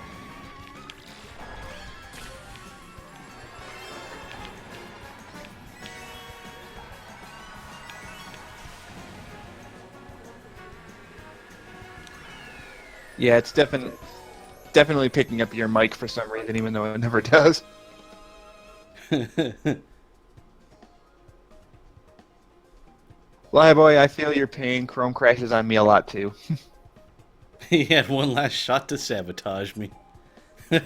yeah, it's definitely picking up your mic for some reason, even though it never does. Flyboy, I feel your pain. Chrome crashes on me a lot too. He had one last shot to sabotage me. Eh,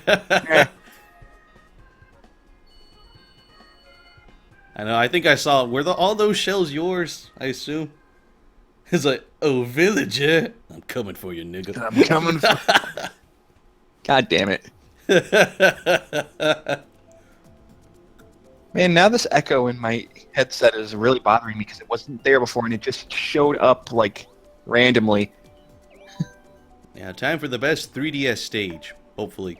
I know, I think I saw, were all those shells yours, I assume? It's like, oh, villager, I'm coming for you, nigga. I'm coming for... God damn it. Man, now this echo in my headset is really bothering me because it wasn't there before and it just showed up, like, randomly. Yeah, time for the best 3DS stage, hopefully.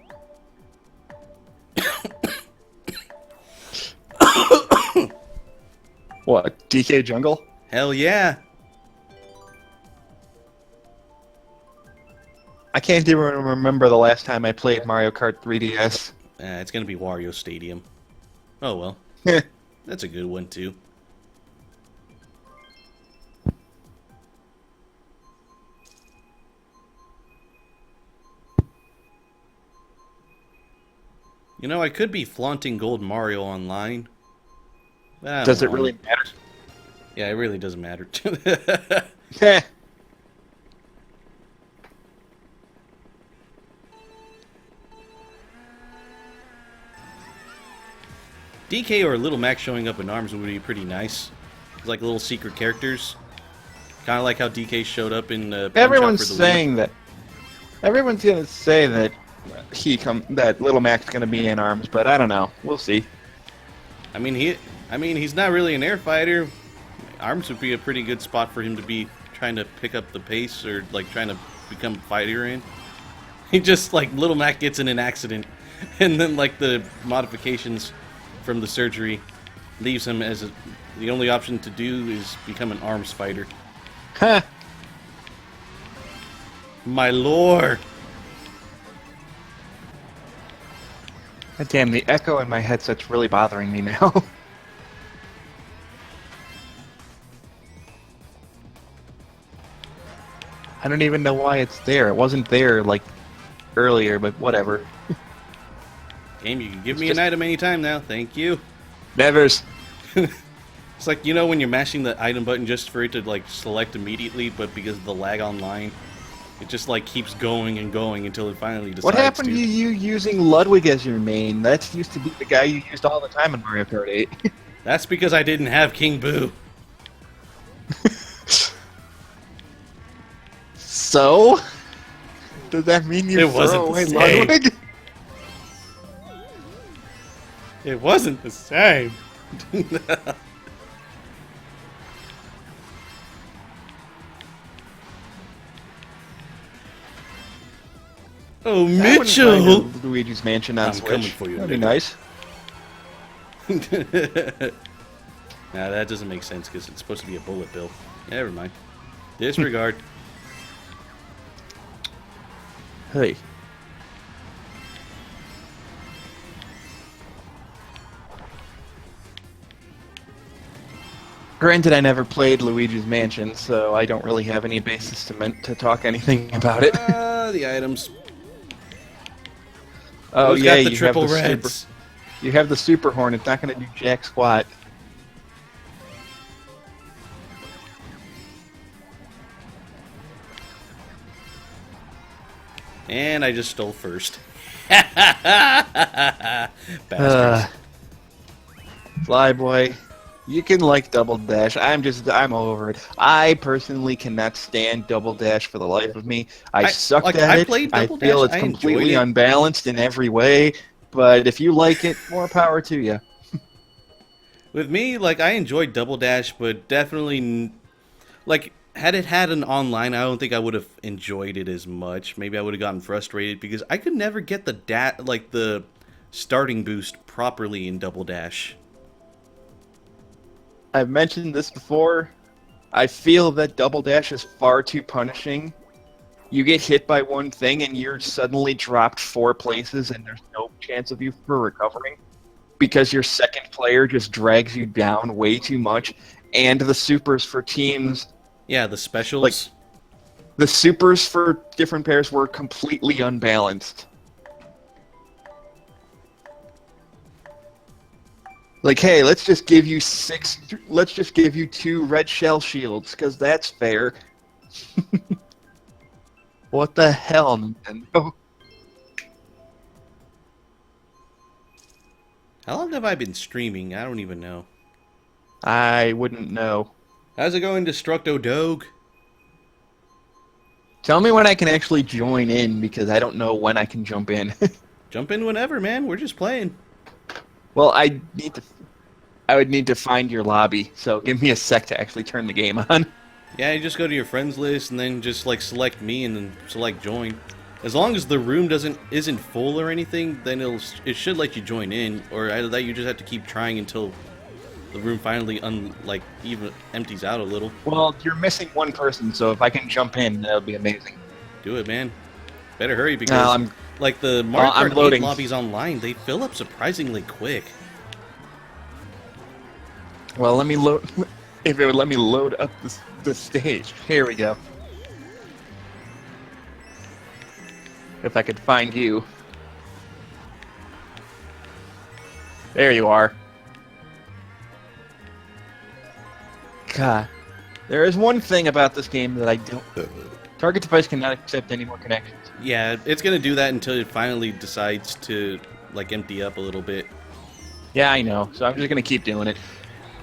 What, DK Jungle? Hell yeah! I can't even remember the last time I played Mario Kart 3DS. It's gonna be Wario Stadium. Oh well. That's a good one, too. You know, I could be flaunting Gold Mario online. But I Does don't it want really matter? Yeah, it really doesn't matter. Heh. DK or Little Mac showing up in ARMS would be pretty nice. Like little secret characters. Kind of like how DK showed up in Punch-Out! Everyone's For the saying that. Everyone's gonna say that that Little Mac's gonna be in ARMS, but I don't know. We'll see. I mean, he's not really an air fighter. ARMS would be a pretty good spot for him to be trying to pick up the pace or like trying to become a fighter in. He just like Little Mac gets in an accident, and then like the modifications from the surgery leaves him as the only option to do is become an ARMS fighter. Huh. My lord. God damn, the echo in my headset's really bothering me now. I don't even know why it's there. It wasn't there, like, earlier, but whatever. Game, you can give me an item anytime now. Thank you. Nevers. It's like, you know when you're mashing the item button just for it to, like, select immediately, but because of the lag online, it just, like, keeps going and going until it finally decides What happened to. to you using Ludwig as your main? That used to be the guy you used all the time in Mario Kart 8. That's because I didn't have King Boo. So? Does that mean you It wasn't throw away the same. Ludwig? It wasn't the same. Oh, I wouldn't mind Mitchell! a Luigi's Mansion on I'm Switch. coming for you, That'd be nigga. nice. Nah, that doesn't make sense because it's supposed to be a bullet bill. Never mind. Disregard. Hey. Granted, I never played Luigi's Mansion, so I don't really have any basis to talk anything about it. The items. Oh Who's yeah, got the you triple have the reds? Super, you have the Super Horn. It's not going to do jack squat. And I just stole first. Bastards. Flyboy, you can like Double Dash. I'm over it. I personally cannot stand Double Dash for the life of me. I sucked like, at I it. played I Double feel Dash. it's I enjoyed completely it. unbalanced in every way. But if you like it, more power to you. With me, like, I enjoyed Double Dash, but definitely, like, had it had an online, I don't think I would have enjoyed it as much. Maybe I would have gotten frustrated because I could never get the starting boost properly in Double Dash. I've mentioned this before. I feel that Double Dash is far too punishing. You get hit by one thing and you're suddenly dropped 4 places and there's no chance of you for recovering because your second player just drags you down way too much. And the supers for teams... Yeah, the specials. Like, the supers for different pairs were completely unbalanced. Like, hey, let's just give you 2 red shell shields, because that's fair. What the hell, Nintendo? How long have I been streaming? I don't even know. I wouldn't know. How's it going, Destructo Dog? Tell me when I can actually join in, because I don't know when I can jump in. Jump in whenever, man. We're just playing. Well, I would need to find your lobby, so give me a sec to actually turn the game on. Yeah, you just go to your friends list and then just like select me and then select join. As long as the room isn't full or anything, then it should let you join in. Or either that, you just have to keep trying until the room finally even empties out a little. Well, you're missing one person, so if I can jump in, that would be amazing. Do it, man. Better hurry because like the Mario Kart 8 lobbies online, they fill up surprisingly quick. Well, let me load. If it would let me load up the stage. Here we go. If I could find you. There you are. God. There is one thing about this game that I don't... Target device cannot accept any more connections. Yeah, it's gonna do that until it finally decides to like empty up a little bit. Yeah, I know. So I'm just gonna keep doing it.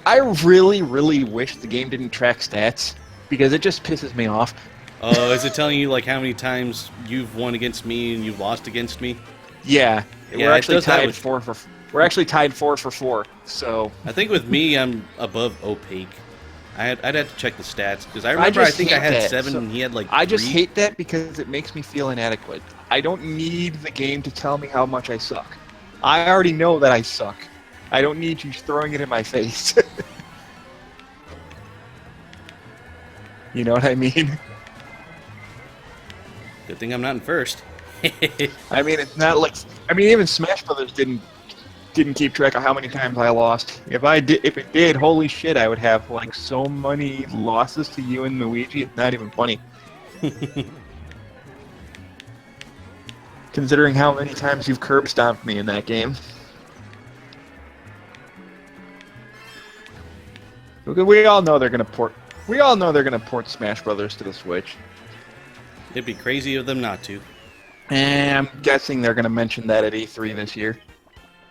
I really, really wish the game didn't track stats, because it just pisses me off. Oh, is it telling you like how many times you've won against me and you've lost against me? Yeah, yeah, we're actually tied 4 for 4. So I think with me, I'm above opaque. I'd have to check the stats because I remember I think I had 7 and he had like 3. I just hate that because it makes me feel inadequate. I don't need the game to tell me how much I suck. I already know that I suck. I don't need you throwing it in my face. You know what I mean? Good thing I'm not in first. I mean, it's not like... I mean, even Smash Brothers didn't keep track of how many times I lost. If it did, holy shit, I would have like so many losses to you and Luigi. It's not even funny. Considering how many times you've curb stomped me in that game. We all know they're gonna port. We all know they're gonna port Smash Brothers to the Switch. It'd be crazy of them not to. And I'm guessing they're gonna mention that at E3 this year.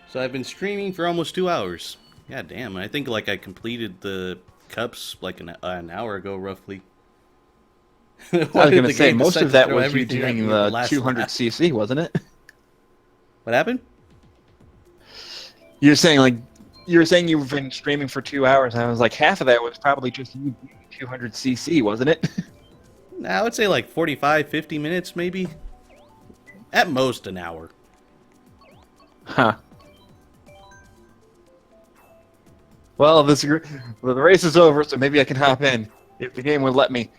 So I've been streaming for almost 2 hours. God damn! I think like I completed the cups like an hour ago, roughly. I was gonna say most of that was you doing the 200cc, wasn't it? What happened? You were saying you've been streaming for 2 hours, and I was like, half of that was probably just you doing 200cc, wasn't it? I would say like 45, 50 minutes, maybe. At most, an hour. Huh. Well, the race is over, so maybe I can hop in if the game would let me.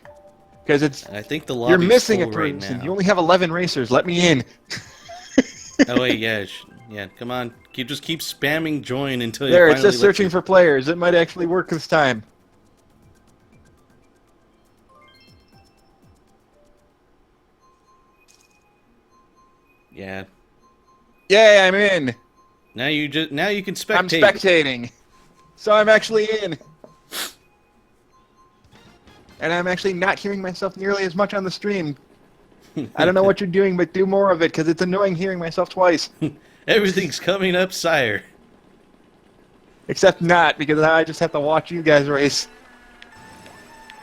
Because I think the lobby's you're missing a full person. right You only have 11 racers. Let me in. Oh wait, yeah, come on. Just keep spamming join until there. You It says searching for players. It might actually work this time. Yeah. Yay! I'm in. Now you can spectate. I'm spectating. So I'm actually in. And I'm actually not hearing myself nearly as much on the stream. I don't know what you're doing, but do more of it, because it's annoying hearing myself twice. Everything's coming up, sire. Except not, because now I just have to watch you guys race.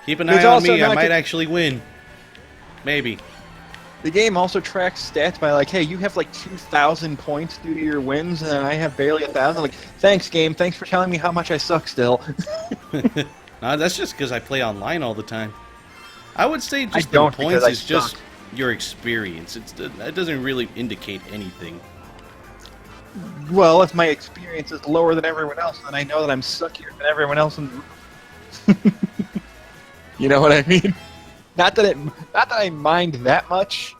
Keep an eye on me, I might actually win. Maybe. The game also tracks stats by like, hey, you have like 2,000 points due to your wins, and I have barely 1,000. Like, thanks, game. Thanks for telling me how much I suck still. Nah, that's just because I play online all the time. I would say just the points is just your experience. That doesn't really indicate anything. Well, if my experience is lower than everyone else, then I know that I'm suckier than everyone else in the room. You know what I mean? Not that I mind that much.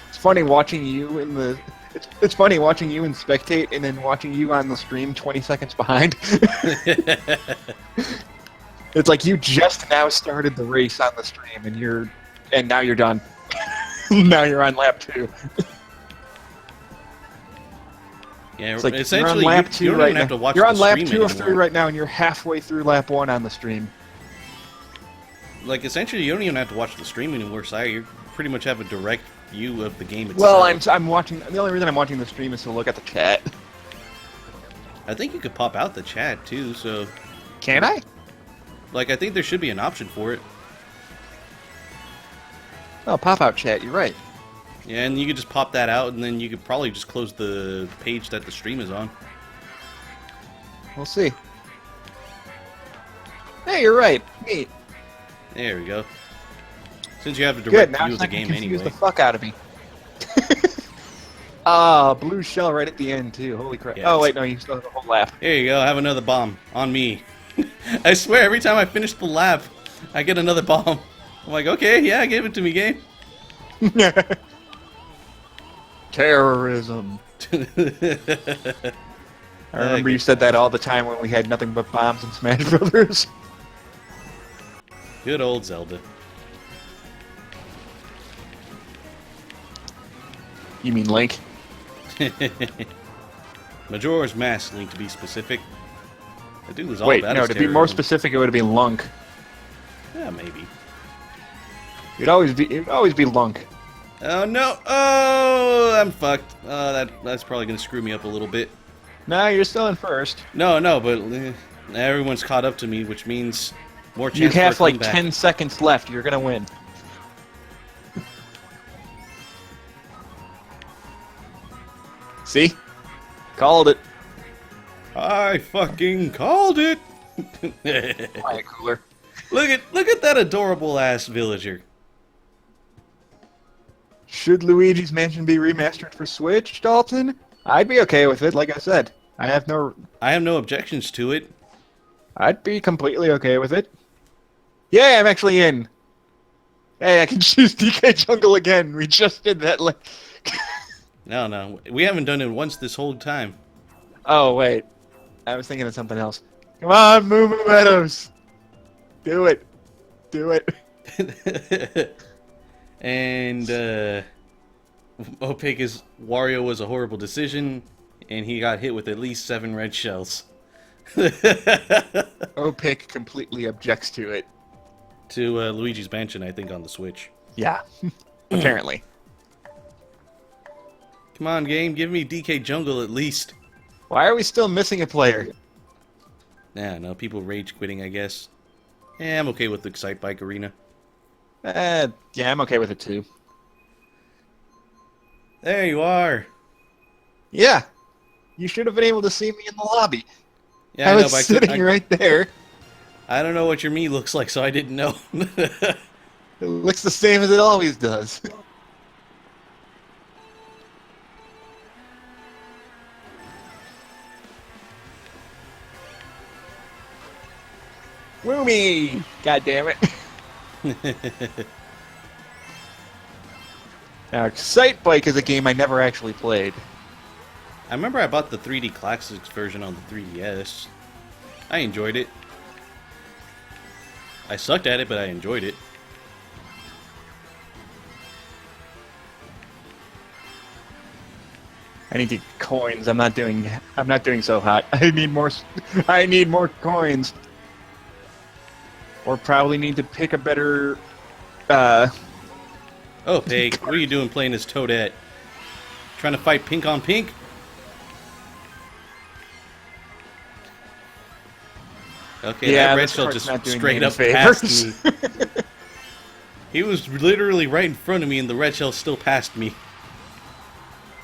It's funny watching you in the. It's funny watching you in spectate and then watching you on the stream 20 seconds behind. It's like you just now started the race on the stream and now you're done. Now you're on lap 2. Yeah, It's like essentially, you're on lap 2 you don't right even have now. to watch You're the on lap stream 2 of anymore. 3 right now, and you're halfway through lap 1 on the stream. Like, essentially, you don't even have to watch the stream anymore, Si. You pretty much have a direct view of the game itself. Well, I'm watching. The only reason I'm watching the stream is to look at the chat. I think you could pop out the chat, too, so... Can I? Like, I think there should be an option for it. Oh, pop out chat. You're right. Yeah, and you could just pop that out, and then you could probably just close the page that the stream is on. We'll see. Hey, you're right. Neat. There we go. Since you have a Good. direct Now view it's of the not gonna game confuse anyway. the fuck out of me. Ah, blue shell right at the end too. Holy crap! Yeah, Oh wait, no, you still have a whole lap. Here you go, have another bomb. On me. I swear, every time I finish the lap, I get another bomb. I'm like, okay, yeah, give it to me, game. Terrorism. I remember you said that all the time when we had nothing but bombs in Smash Brothers. Good old Zelda. You mean Link? Majora's Mask, Link to be specific. That dude was all Wait, about no. his To be more terrorism. specific, it would have been Lunk. Yeah, maybe. It'd always be Lunk. Oh no! Oh, I'm fucked. That's probably gonna screw me up a little bit. No, you're still in first. No, but everyone's caught up to me, which means more chance You have for a like comeback. 10 seconds left. You're gonna win. See? Called it. I fucking called it. Quiet cooler. Look at that adorable ass villager. Should Luigi's Mansion be remastered for Switch, Dalton? I'd be okay with it, like I said. I have no objections to it. I'd be completely okay with it. Yeah, I'm actually in. Hey, I can choose DK Jungle again. We just did that. No, we haven't done it once this whole time. Oh, wait. I was thinking of something else. Come on, Moo Moo Meadows. Do it. Do it. And Opake's Wario was a horrible decision, and he got hit with at least 7 red shells. Opaque completely objects to it. To Luigi's Mansion, I think, on the Switch. Yeah. Apparently. Come on, game, give me DK Jungle at least. Why are we still missing a player? Yeah, no, people rage quitting, I guess. Yeah, I'm okay with the Excite Bike Arena. Yeah, I'm okay with it too. There you are. Yeah. You should have been able to see me in the lobby. Yeah, I know, was but sitting right there. I don't know what your me looks like, so I didn't know. It looks the same as it always does. Woomy! God damn it. Now, Excite Bike is a game I never actually played. I remember I bought the 3D Classics version on the 3DS. I enjoyed it. I sucked at it, but I enjoyed it. I need to get coins. I'm not doing so hot. I need more coins. Or probably need to pick a better Oh, Pig, what are you doing playing as Toadette? Trying to fight Pink on Pink? Okay, Yeah, that red this shell card's just not doing straight me up any passed favors. me. He was literally right in front of me, and the red shell still passed me.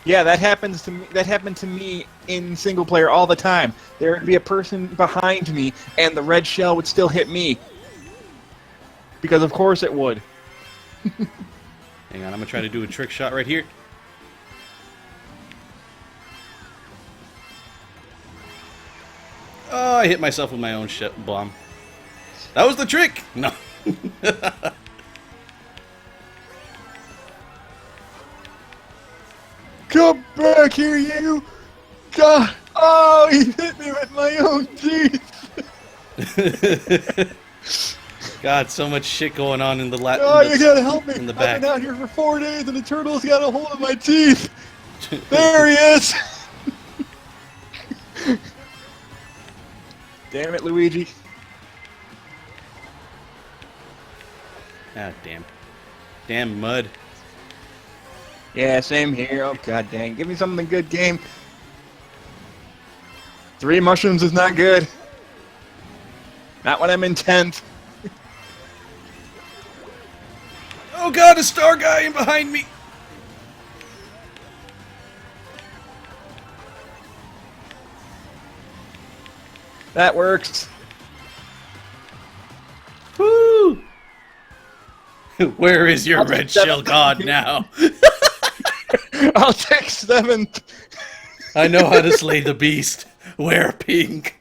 Yeah, that happens to me. That happened to me in single player all the time. There would be a person behind me, and the red shell would still hit me. Because of course it would. Hang on, I'm gonna try to do a trick shot right here. Oh, I hit myself with my own bomb. That was the trick! No. Come back here, you! God! Oh, he hit me with my own teeth! God, so much shit going on in the Oh, you gotta help me! in the I've back. been out here for 4 days and the turtle's got a hold of my teeth! There he is! Damn it, Luigi. Ah, damn. Damn mud. Yeah, same here. Oh, god dang. Give me something good, game. 3 mushrooms is not good. Not when I'm in 10th. Oh god, a star guy in behind me! That works. Woo! Where is your I'll red take that. shell god now? I'll take 7th. I know how to slay the beast. Wear pink.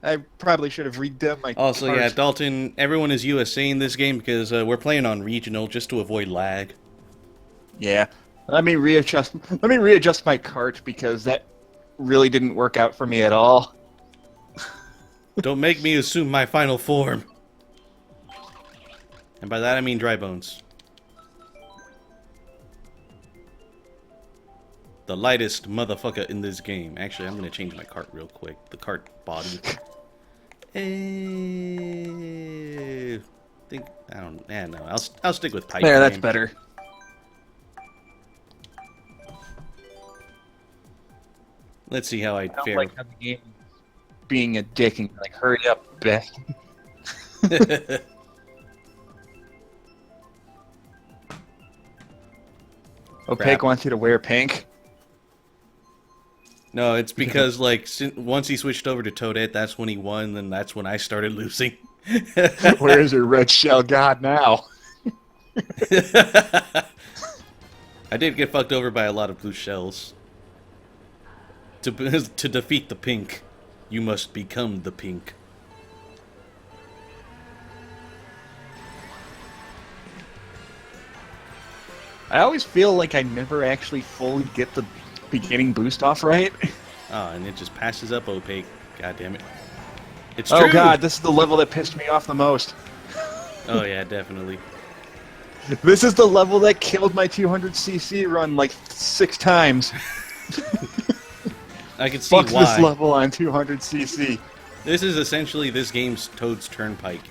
I probably should have redone my Also, cart. yeah, Dalton, everyone is USA in this game because we're playing on regional just to avoid lag. Yeah. Let me readjust my cart because that really didn't work out for me at all. Don't make me assume my final form. And by that I mean dry bones. The lightest motherfucker in this game. Actually, I'm gonna change my cart real quick. The cart body. No. I'll stick with pipe. There, that's frame. better. Let's see how I I don't fare. like how the game being a dick and like, hurry up, Beth. Opaque wants you to wear pink. No, it's because like once he switched over to Toadette, that's when he won. Then that's when I started losing. Where's your red shell god now? I did get fucked over by a lot of blue shells. To defeat the pink, you must become the pink. I always feel like I never actually fully get the beginning boost off right. Oh, and it just passes up Opaque. God damn it. It's Oh true! god, this is the level that pissed me off the most. Oh yeah, definitely. This is the level that killed my 200cc run like 6 times. I can see Fuck why. this level on 200cc. This is essentially this game's Toad's Turnpike.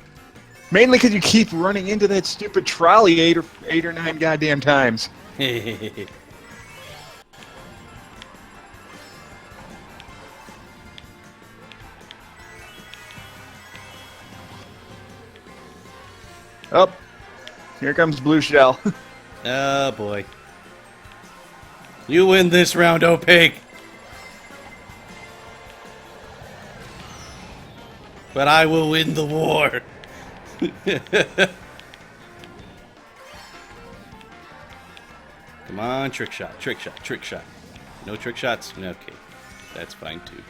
Mainly because you keep running into that stupid trolley 8 or 9 goddamn times. Oh, here comes Blue Shell. Oh boy. You win this round, Opaque! But I will win the war! Come on, trick shot, trick shot, trick shot. No trick shots? Okay. That's fine too.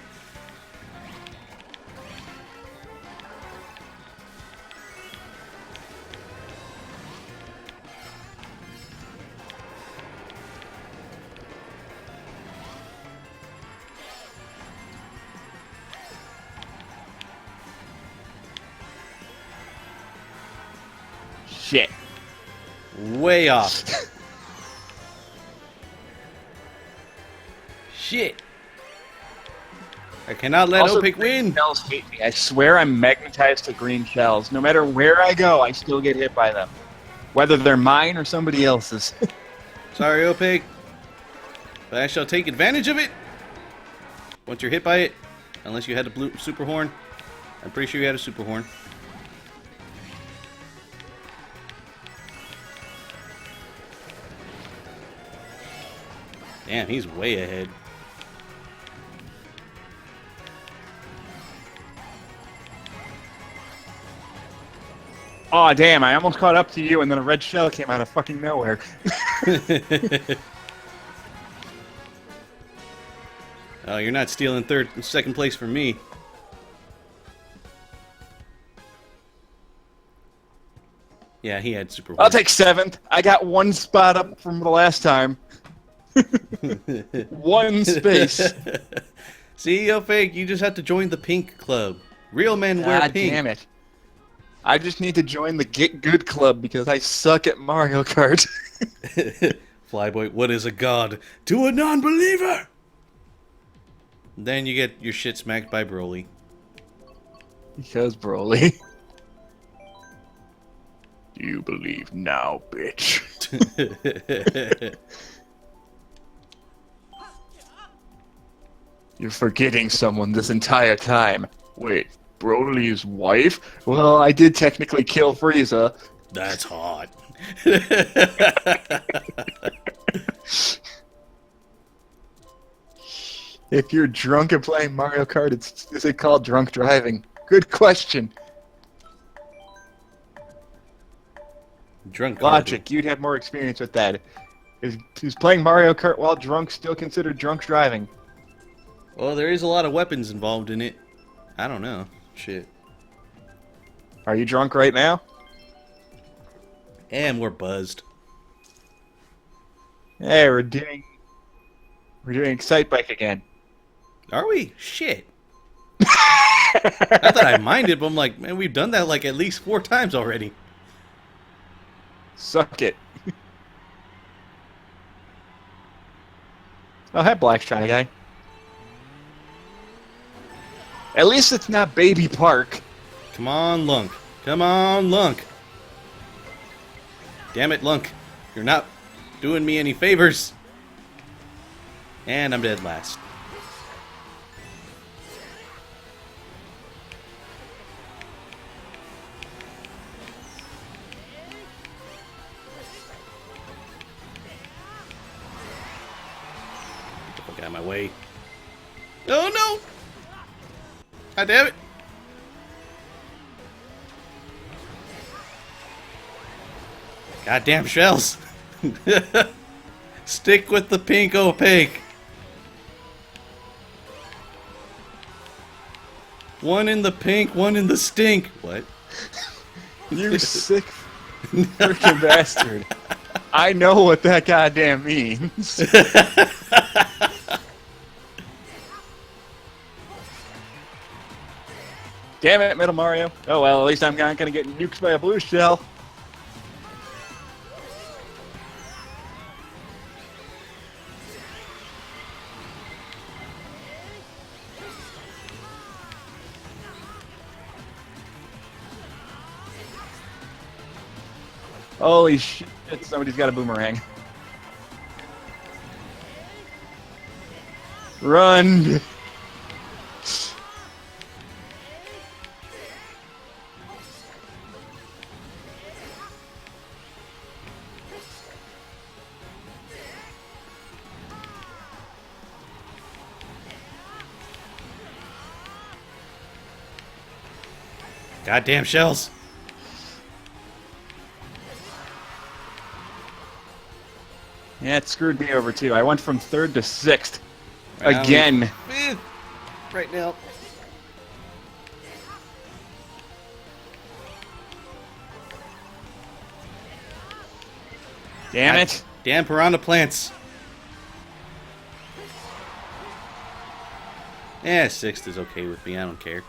Shit. Way off. Shit. I cannot let Also, Opaque green win. Shells hate me. I swear I'm magnetized to green shells. No matter where I go, I still get hit by them. Whether they're mine or somebody else's. Sorry, Opaque. But I shall take advantage of it. Once you're hit by it. Unless you had a blue super horn. I'm pretty sure you had a super horn. Damn, he's way ahead. Aw, damn, I almost caught up to you and then a red shell came out of fucking nowhere. Oh, you're not stealing second place from me. Yeah, he had super. I'll take 7th. I got 1 spot up from the last time. 1 space. See, yo, fake. You just have to join the pink club. Real men wear God pink. damn it. I just need to join the Get Good Club because I suck at Mario Kart. Flyboy, what is a god to a non-believer? Then you get your shit smacked by Broly. Because Broly. Do you believe now, bitch? You're forgetting someone this entire time. Wait, Broly's wife? Well, I did technically kill Frieza. That's hot. If you're drunk and playing Mario Kart, is it called drunk driving? Good question. Drunk Logic, you'd have more experience with that. Is playing Mario Kart while drunk still considered drunk driving? Well, there is a lot of weapons involved in it. I don't know. Shit. Are you drunk right now? And we're buzzed. Hey, we're doing Excite Bike again. Are we? Shit. Not that I minded, but I'm like, man, we've done that like at least 4 times already. Suck it. Oh, hi, Black Shiny Guy. At least it's not Baby Park. Come on, Lunk. Come on, Lunk. Damn it, Lunk. You're not doing me any favors. And I'm dead last. Get the fuck out of my way. Oh no! God damn it! Goddamn shells! Stick with the pink opaque. One in the pink, one in the stink. What? You sick freaking bastard. I know what that goddamn means. Damn it, Metal Mario. Oh well, at least I'm not gonna get nuked by a blue shell. Holy shit, somebody's got a boomerang. Run! Goddamn shells. Yeah, it screwed me over too. I went from 3rd to 6th. Right, Again. I'm 5th right now. Damn it. Damn piranha plants. Yeah, 6th is okay with me. I don't care.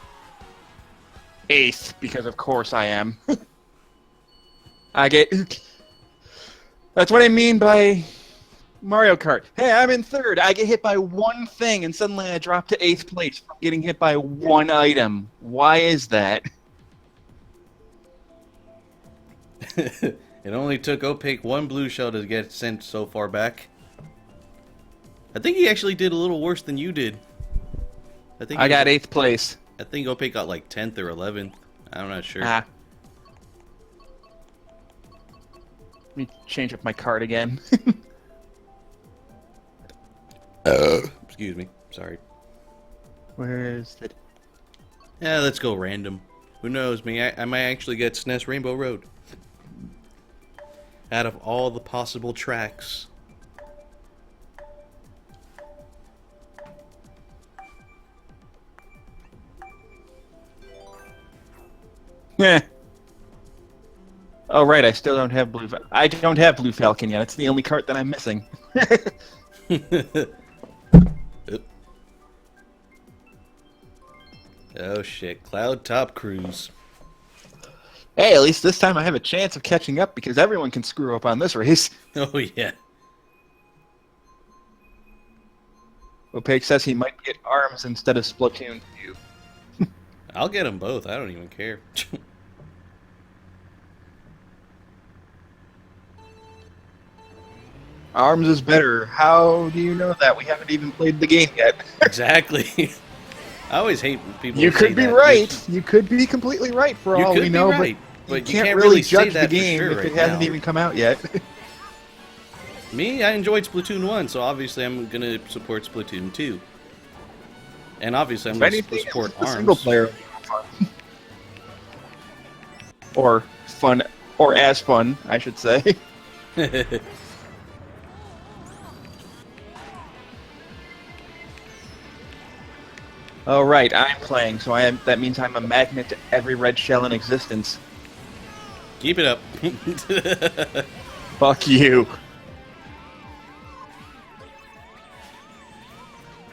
8th, because of course I am. I get... That's what I mean by Mario Kart. Hey, I'm in 3rd. I get hit by one thing, and suddenly I drop to 8th place from getting hit by one item. Why is that? It only took Opaque 1 blue shell to get sent so far back. I think he actually did a little worse than you did. I got 8th place. I think Opaque got like 10th or 11th. I'm not sure. Ah. Let me change up my card again. Excuse me. Sorry. Where is it? Yeah, let's go random. Who knows? I might actually get SNES Rainbow Road. Out of all the possible tracks. Oh, right, I still don't have Blue I don't have Blue Falcon yet. It's the only cart that I'm missing. Oop. Oh shit, Cloud Top Cruise. Hey, at least this time I have a chance of catching up because everyone can screw up on this race. Oh yeah. Opaque says he might get arms instead of Splatoon 2. I'll get them both, I don't even care. Arms is better. How do you know that? We haven't even played the game yet. Exactly. I always hate when people You say could be that. right. You could be completely right for You all could we be know, right, but but you can't really say judge the that for game sure if right it hasn't now. even come out yet. Me, I enjoyed Splatoon 1, so obviously I'm going to support Splatoon 2. And obviously I'm going to support the ARMS. single player fun. Or fun, or as fun, I should say. Oh right, I'm playing, so that means I'm a magnet to every red shell in existence. Keep it up. Fuck you.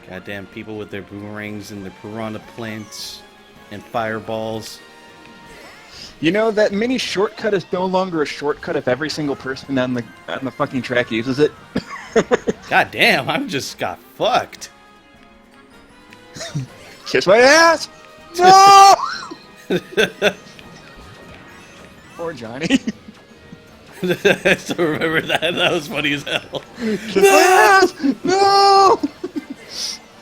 Goddamn people with their boomerangs and their piranha plants and fireballs. You know, that mini shortcut is no longer a shortcut if every single person on the fucking track uses it. Goddamn, I just got fucked. Kiss my ass! No! Poor Johnny. I still remember that. That was funny as hell. Kiss my ass! No!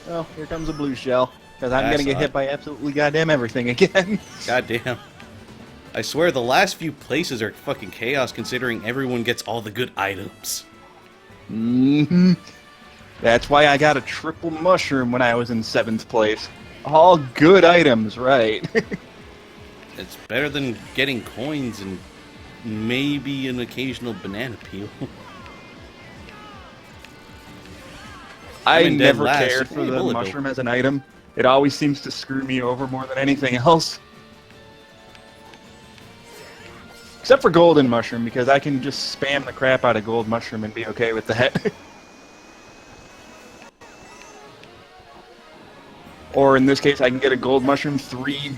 Oh, here comes a blue shell. Because I'm going to get hit by absolutely goddamn everything again. Goddamn. I swear the last few places are fucking chaos considering everyone gets all the good items. Mm-hmm. That's why I got a triple mushroom when I was in 7th place. All good items, right? It's better than getting coins and maybe an occasional banana peel. I dead never last. cared for Hey, the bullet mushroom as an item. It always seems to screw me over more than anything else. Except for golden mushroom, because I can just spam the crap out of gold mushroom and be okay with that. Or in this case, I can get a gold mushroom, 3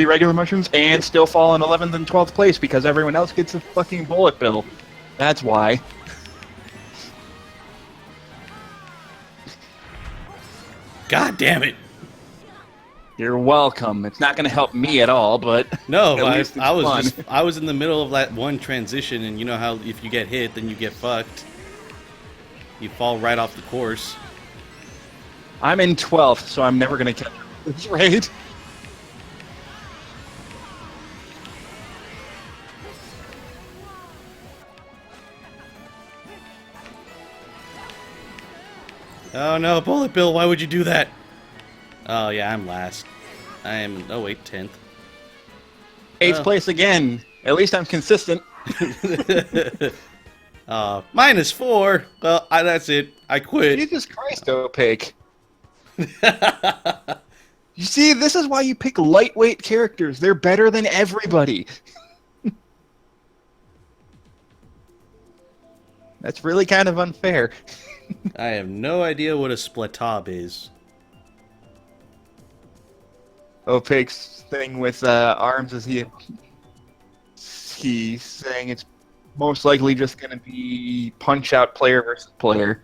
regular mushrooms, and still fall in 11th and 12th place because everyone else gets a fucking bullet bill. That's why. God damn it! You're welcome. It's not going to help me at all, but No, at least it's fun. I was in the middle of that one transition, and you know how if you get hit, then you get fucked. You fall right off the course. I'm in 12th, so I'm never going to catch this raid. Oh no, Bullet Bill, why would you do that? Oh yeah, I'm last. I am, oh wait, 10th. 8th place again. At least I'm consistent. -4. Well, that's it. I quit. Jesus Christ, Opaque. You see, this is why you pick lightweight characters. They're better than everybody. That's really kind of unfair. I have no idea what a splatob is. Opaque's thing with arms is he's saying it's most likely just going to be punch-out player versus player.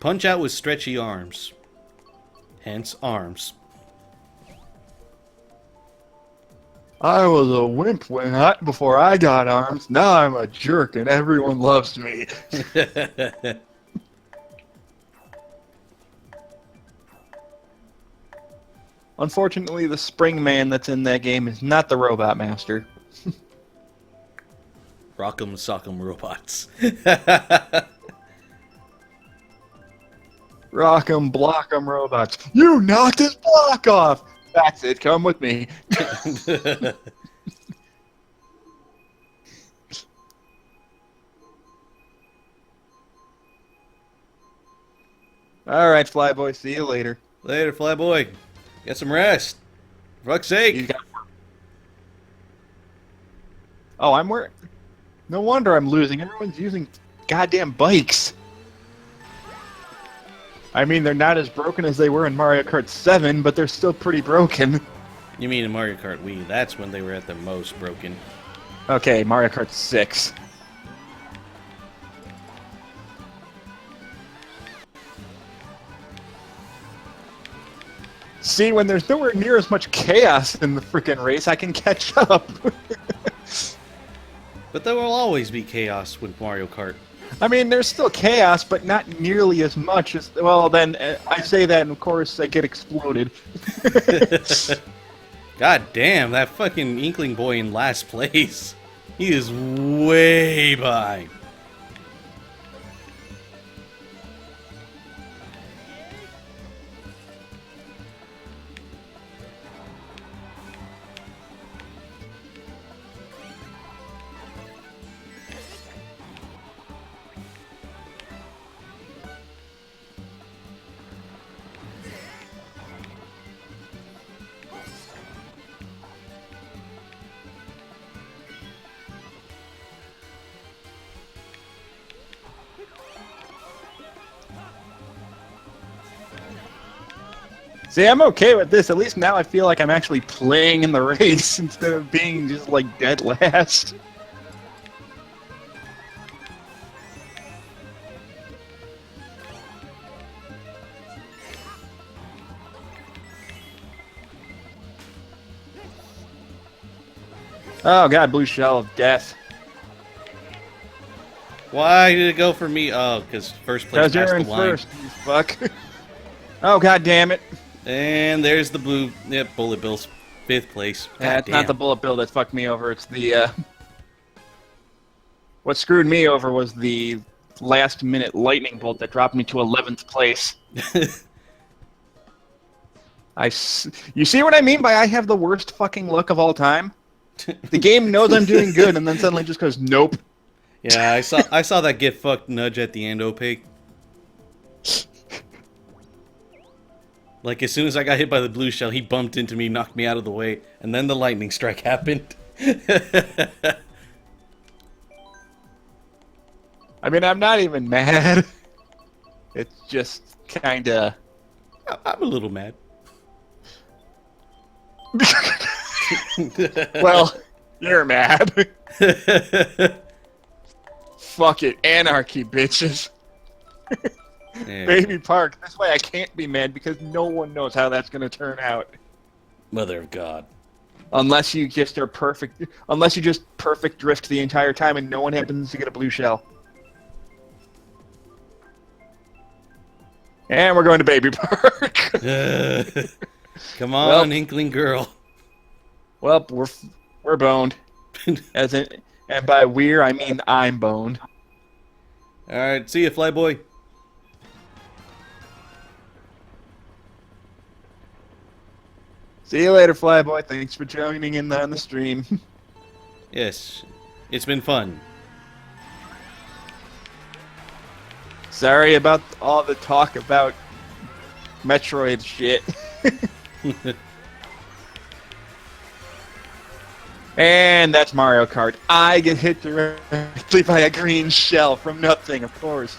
Punch out with stretchy arms. Hence, arms. I was a wimp before I got arms. Now I'm a jerk and everyone loves me. Unfortunately, the spring man that's in that game is not the robot master. Rock'em sock'em robots. Rock'em, block'em robots. You knocked his block off! That's it, come with me. Alright, Flyboy, see you later. Later, Flyboy. Get some rest. For fuck's sake. He's got Oh, I'm where. No wonder I'm losing. Everyone's using goddamn bikes. I mean, they're not as broken as they were in Mario Kart 7, but they're still pretty broken. You mean in Mario Kart Wii? That's when they were at their most broken. Okay, Mario Kart 6. See, when there's nowhere near as much chaos in the freaking race, I can catch up. But there will always be chaos with Mario Kart. I mean, there's still chaos, but not nearly as much as... Well, then, I say that, and of course, I get exploded. God damn, that fucking Inkling boy in last place. He is way behind. See, I'm okay with this. At least now I feel like I'm actually playing in the race instead of being just, like, dead last. Oh god, blue shell of death. Why did it go for me? Oh, because first place Because passed you're the in line. first, you fuck. Oh god damn it. And there's the blue. Yep, Bullet Bill's 5th place. God It's not the damn. bullet bill that fucked me over, it's the, What screwed me over was the last minute lightning bolt that dropped me to 11th place. You see what I mean by I have the worst fucking luck of all time? The game knows I'm doing good and then suddenly just goes, nope. Yeah, I saw that get fucked nudge at the end, Opaque. Like, as soon as I got hit by the blue shell, he bumped into me, knocked me out of the way, and then the lightning strike happened. I mean, I'm not even mad. It's just kinda... I'm a little mad. Well, you're mad. Fuck it. Anarchy, bitches. Yeah. Baby Park. This way I can't be mad because no one knows how that's gonna turn out. Mother of God. Unless you just are perfect. Unless you just perfect drift the entire time and no one happens to get a blue shell. And we're going to Baby Park. Come on, Well- Inkling girl. Well, we're boned. As in, and by we're I mean I'm boned. Alright, see ya, Flyboy. See you later, Flyboy. Thanks for joining in on the stream. Yes, it's been fun. Sorry about all the talk about Metroid shit. And that's Mario Kart. I get hit directly by a green shell from nothing, of course.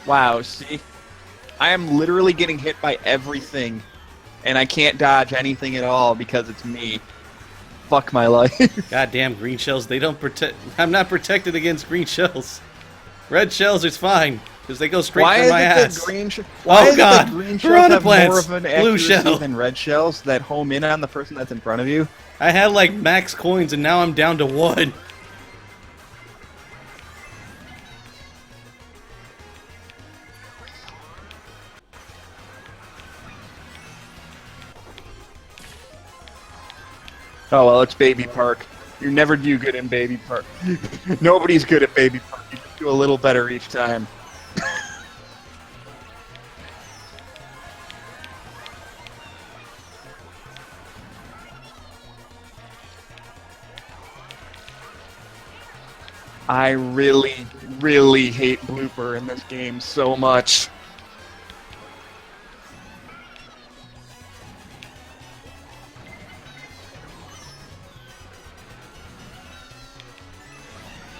Wow, see? I am literally getting hit by everything, and I can't dodge anything at all because it's me. Fuck my life. Goddamn green shells, they don't protect. I'm not protected against green shells. Red shells, it's fine, because they go straight Why for my is it ass. that green Oh god! green Piranha shells have more plants! of an Blue accuracy shell! than red shells that home in on the person that's in front of you? I had like max coins and now I'm down to 1. Oh well, it's Baby Park. You never do good in Baby Park. Nobody's good at Baby Park. You just do a little better each time. I really, really hate Blooper in this game so much.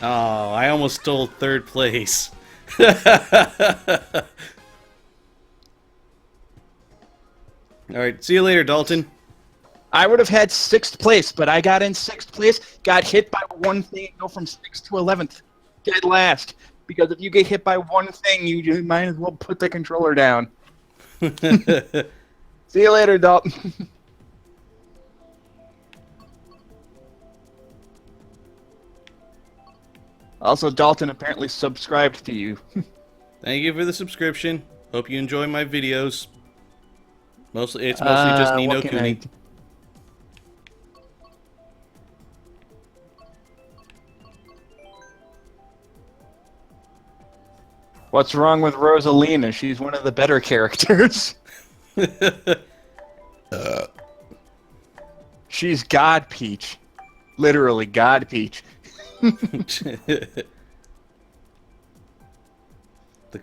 Oh, I almost stole third place. Alright, see you later, Dalton. I would have had 6th place, but I got in 6th place, got hit by one thing, and go from 6th to 11th. Dead last. Because if you get hit by one thing, you just might as well put the controller down. See you later, Dalton. Also, Dalton apparently subscribed to you. Thank you for the subscription. Hope you enjoy my videos. It's mostly just Nino what can Cooney. What's wrong with Rosalina? She's one of the better characters. She's God Peach. Literally, God Peach. The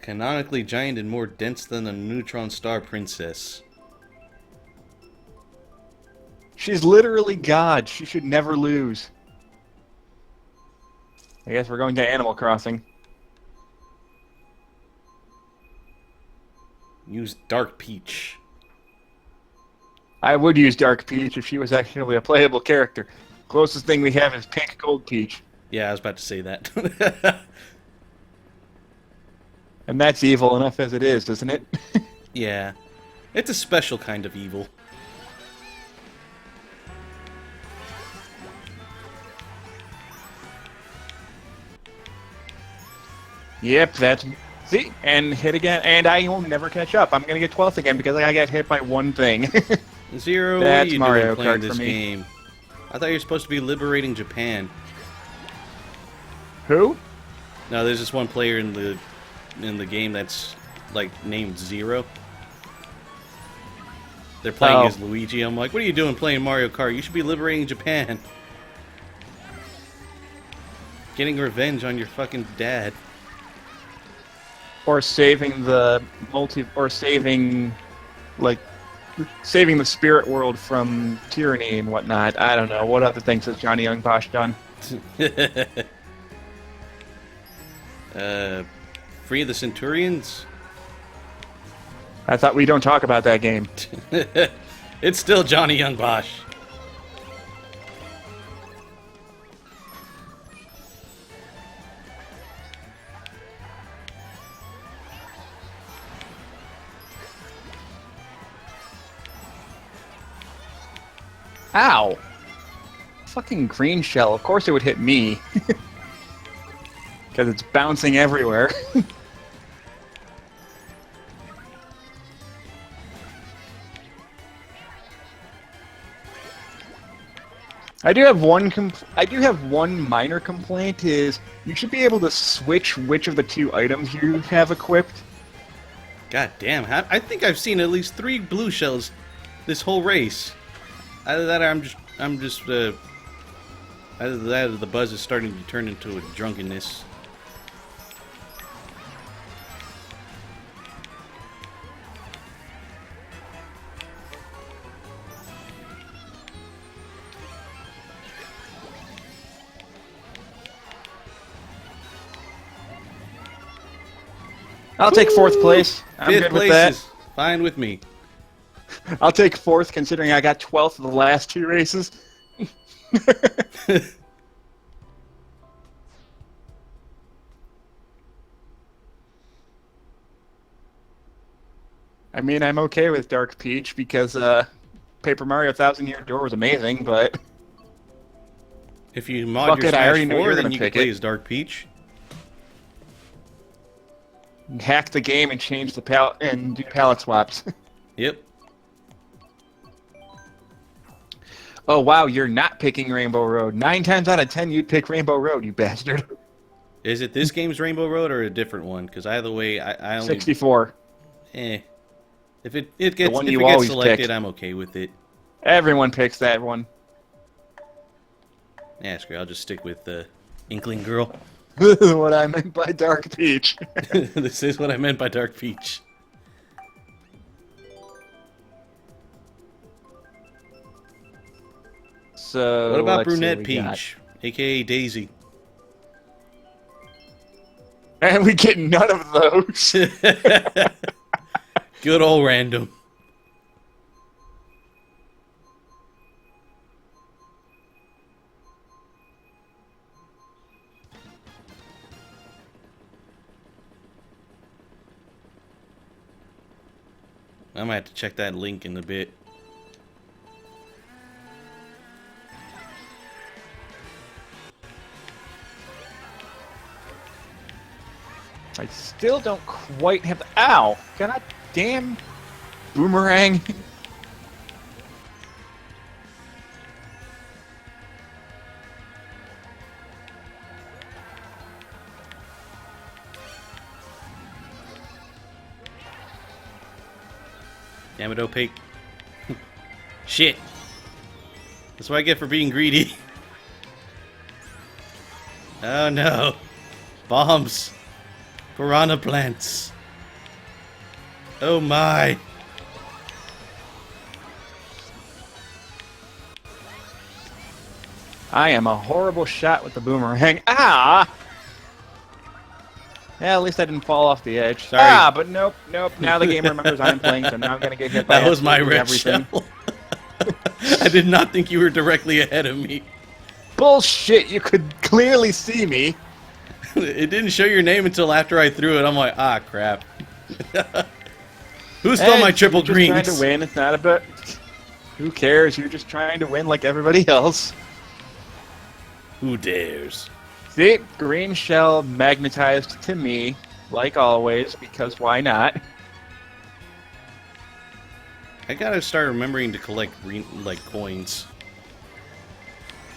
canonically giant and more dense than a neutron star princess. She's literally God. She should never lose. I guess we're going to Animal Crossing. Use Dark Peach. I would use Dark Peach if she was actually a playable character. Closest thing we have is Pink Gold Peach. Yeah, I was about to say that. And that's evil enough as it is, isn't it? Yeah. It's a special kind of evil. Yep, that's... See? And hit again, and I will never catch up. I'm gonna get 12th again because I got hit by one thing. Zero, That's what are you Mario doing playing Kart this for me. game? I thought you were supposed to be liberating Japan. Who? No, there's this one player in the game that's like named Zero. They're playing as Luigi. I'm like, what are you doing playing Mario Kart? You should be liberating Japan. Getting revenge on your fucking dad. Or saving the saving the spirit world from tyranny and whatnot. I don't know. What other things has Johnny Young Bosch done? Free the Centurions? I thought we don't talk about that game. It's still Johnny Young Bosch. Ow! Fucking green shell. Of course it would hit me. Because it's bouncing everywhere. I do have one minor complaint is you should be able to switch which of the two items you have equipped. God damn, I think I've seen at least 3 blue shells this whole race. Either that or either that or the buzz is starting to turn into a drunkenness. I'll take 4th place. I'm 5th good place with that. is fine with me. I'll take 4th considering I got 12th of the last 2 races. I mean, I'm okay with Dark Peach because Paper Mario Thousand Year Door was amazing, but If you mod Fuck your it, I already Smash know 4, you're then gonna you can pick play it. as Dark Peach. hack the game and change the palette and do palette swaps. Yep. Oh wow, you're not picking Rainbow Road. 9 times out of 10, you'd pick Rainbow Road, you bastard. Is it this game's Rainbow Road or a different one? Because either way, I only... 64. If it gets one if you it gets always selected, pick. I'm okay with it. Everyone picks that one. Yeah, screw it, I'll just stick with Inkling Girl. What I meant by Dark Peach. This is what I meant by Dark Peach. So What about let's see Brunette what we got. Peach, aka Daisy? And we get none of those. Good old random. I might have to check that link in a bit. I still don't quite have the... Ow! God damn boomerang. Damn it, opaque. Shit. That's what I get for being greedy. Oh no. Bombs. Piranha plants. Oh my. I am a horrible shot with the boomerang. Ah! Yeah, at least I didn't fall off the edge. Sorry. Ah, but nope. Now the game remembers I'm playing, so now I'm gonna get hit by That was my absolutely red everything. shell. I did not think you were directly ahead of me. Bullshit! You could clearly see me. It didn't show your name until after I threw it. I'm like, ah, crap. Who stole my triple you're greens? Just trying to win. It's not about. Who cares? You're just trying to win like everybody else. Who dares? See, green shell magnetized to me, like always, because why not? I gotta start remembering to collect green, like, coins.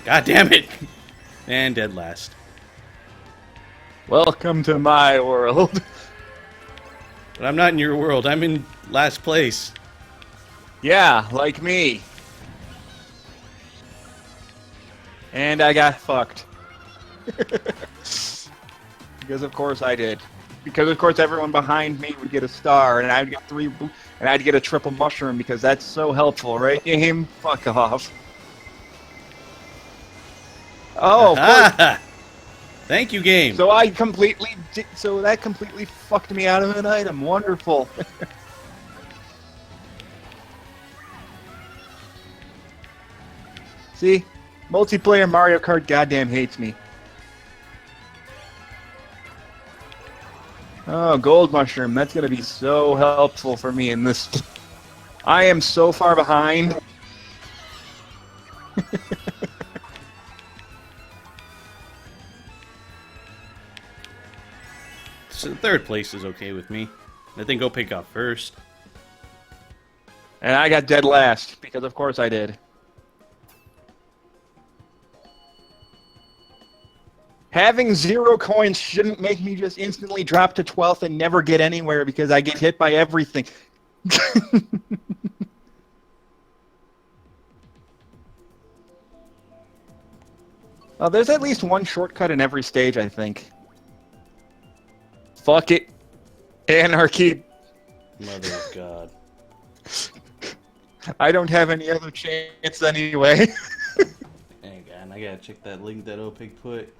God damn it! And dead last. Welcome to my world. But I'm not in your world. I'm in last place. Yeah, like me. And I got fucked. Because of course I did. Because of course everyone behind me would get a star, and I'd get and I'd get a triple mushroom because that's so helpful, right? Game, fuck off. Oh, Ah! Thank you, game. so so that completely fucked me out of an item. Wonderful. See, multiplayer Mario Kart goddamn hates me. Oh, gold mushroom. That's going to be so helpful for me in this. I am so far behind. So third place is okay with me. I think go pick up first. And I got dead last, because of course I did. Having 0 coins shouldn't make me just instantly drop to 12th and never get anywhere because I get hit by everything. Well, there's at least one shortcut in every stage, I think. Fuck it. Anarchy. Mother of God. I don't have any other chance anyway. Hang on, I gotta check that link that Opig put.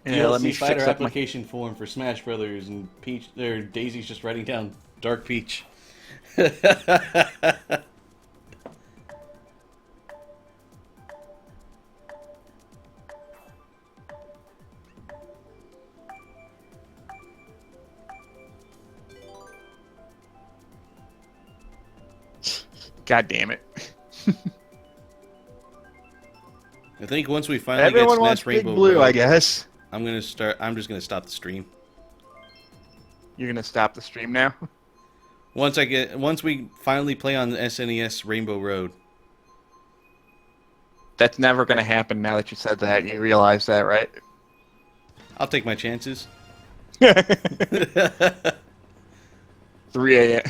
Yeah, let me fighter fix up my... application form for Smash Brothers, and Peach or Daisy's just writing down Dark Peach. God damn it. I think once we finally Everyone get wants Smash Big Rainbow Blue, Road, I guess. I'm just gonna stop the stream. You're gonna stop the stream now? Once we finally play on the SNES Rainbow Road. That's never gonna happen now that you said that. You realize that, right? I'll take my chances. 3 a.m.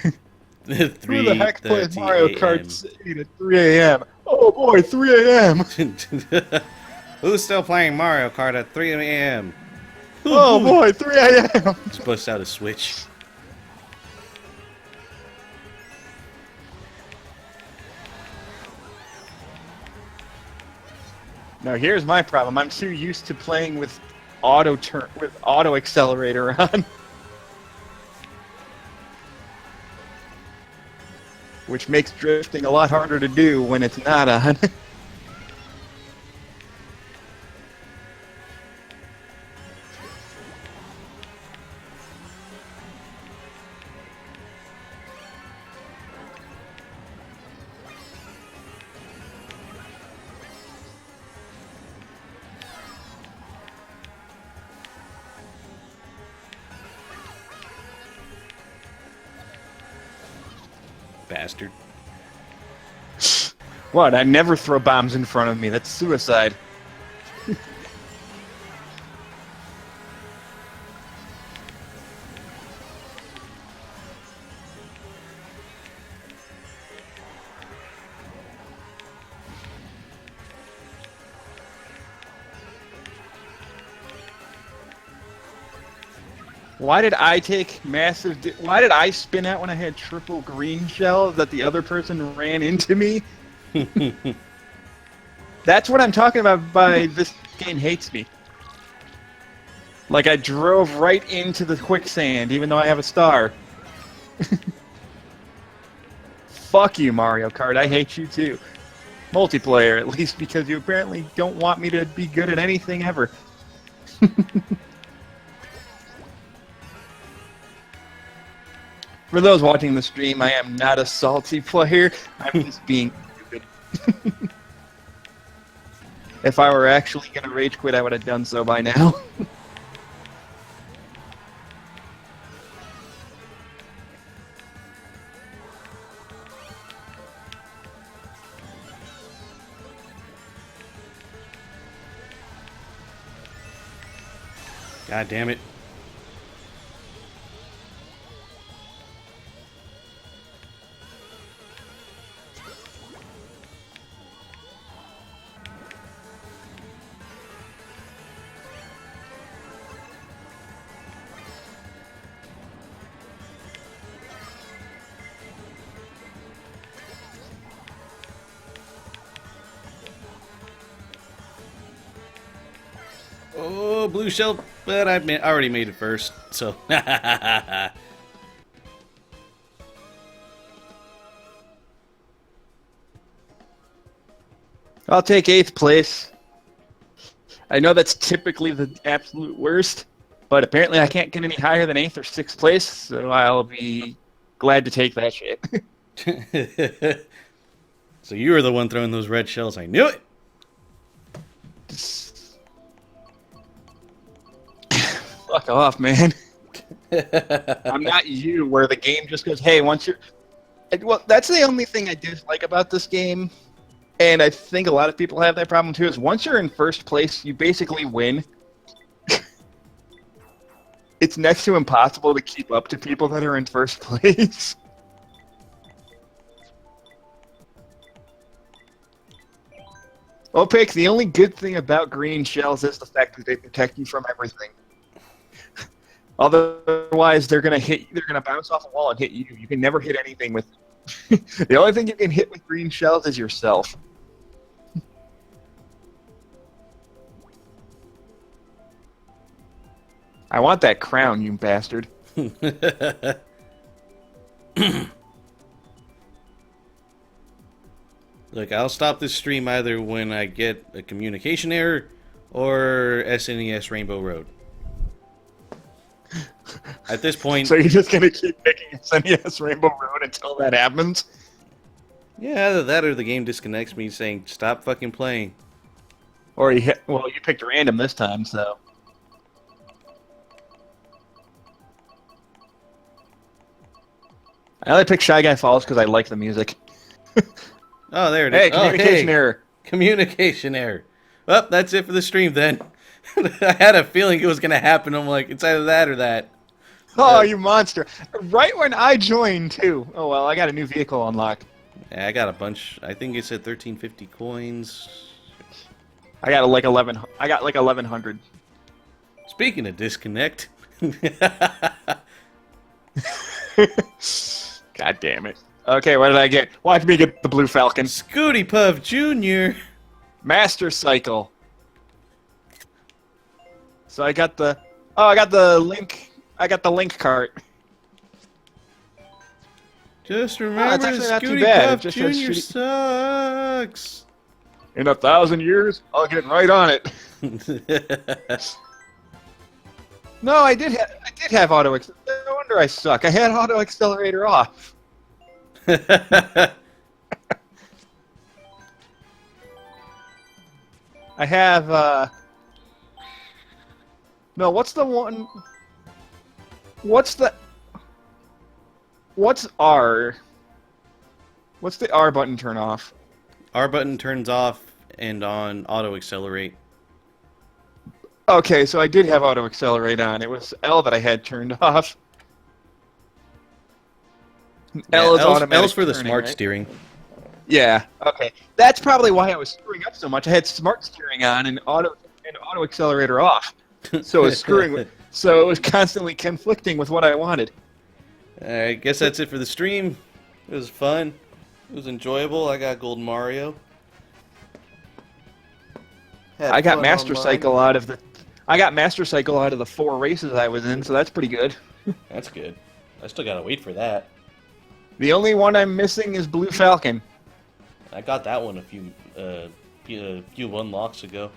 Who the 3:30 heck plays Mario a.m. Kart 8 at 3 a.m.? Oh boy, 3 a.m. Who's still playing Mario Kart at 3 a.m.? Oh boy, 3 a.m. Just bust out a Switch. Now here's my problem. I'm too used to playing with auto accelerator on, which makes drifting a lot harder to do when it's not on. Bastard. What? I never throw bombs in front of me. That's suicide. Why did I take why did I spin out when I had triple green shells that the other person ran into me? That's what I'm talking about by this game hates me. Like I drove right into the quicksand even though I have a star. Fuck you, Mario Kart. I hate you too. Multiplayer, at least, because you apparently don't want me to be good at anything ever. For those watching the stream, I am not a salty player. I'm just being stupid. If I were actually going to rage quit, I would have done so by now. God damn it. Oh, blue shell, but I already made it first, so. I'll take 8th place. I know that's typically the absolute worst, but apparently I can't get any higher than 8th or 6th place, so I'll be glad to take that shit. So you were the one throwing those red shells. I knew it. Fuck off, man. I'm not you, where the game just goes, hey, once you're... Well, that's the only thing I dislike about this game, and I think a lot of people have that problem too, is once you're in first place, you basically win. It's next to impossible to keep up to people that are in first place. Opaque, the only good thing about green shells is the fact that they protect you from everything. Otherwise, they're gonna bounce off a wall and hit you. You can never hit anything with them. The only thing you can hit with green shells is yourself. I want that crown, you bastard. Look, I'll stop this stream either when I get a communication error or SNES Rainbow Road. At this point... So you're just going to keep picking SNES Rainbow Road until that happens? Yeah, either that or the game disconnects me saying, stop fucking playing. Or you picked random this time, so... I only picked Shy Guy Falls because I like the music. Oh, there it is. Hey, communication error. Communication error. Well, that's it for the stream then. I had a feeling it was going to happen. I'm like, it's either that or that. Oh, you monster. Right when I joined, too. Oh, well, I got a new vehicle unlocked. Yeah, I got a bunch. I think it said 1350 coins. I got like 1100. Speaking of disconnect. God damn it. Okay, what did I get? Watch me get the Blue Falcon. Scooty Puff Jr. Master Cycle. So I got the. Oh, I got the link. I got the link cart. Just it's remember, actually not too Scooty bad. It Puff just says Jr. shitty- sucks. In 1,000 years, I'll get right on it. No, I did have auto. No wonder I suck. I had auto accelerator off. I have. No, what's the one? What's R? What's the R button turn off? R button turns off and on auto accelerate. Okay, so I did have auto accelerate on. It was L that I had turned off. L is automatic L's for the turning, smart right? steering. Yeah. Okay. That's probably why I was screwing up so much. I had smart steering on and auto accelerator off. So it was so it was constantly conflicting with what I wanted. I guess that's it for the stream. It was fun. It was enjoyable. I got Golden Mario. Had I got fun Master online. Cycle out of the. I got Master Cycle out of the 4 races I was in, so that's pretty good. That's good. I still gotta wait for that. The only one I'm missing is Blue Falcon. I got that one a few unlocks ago.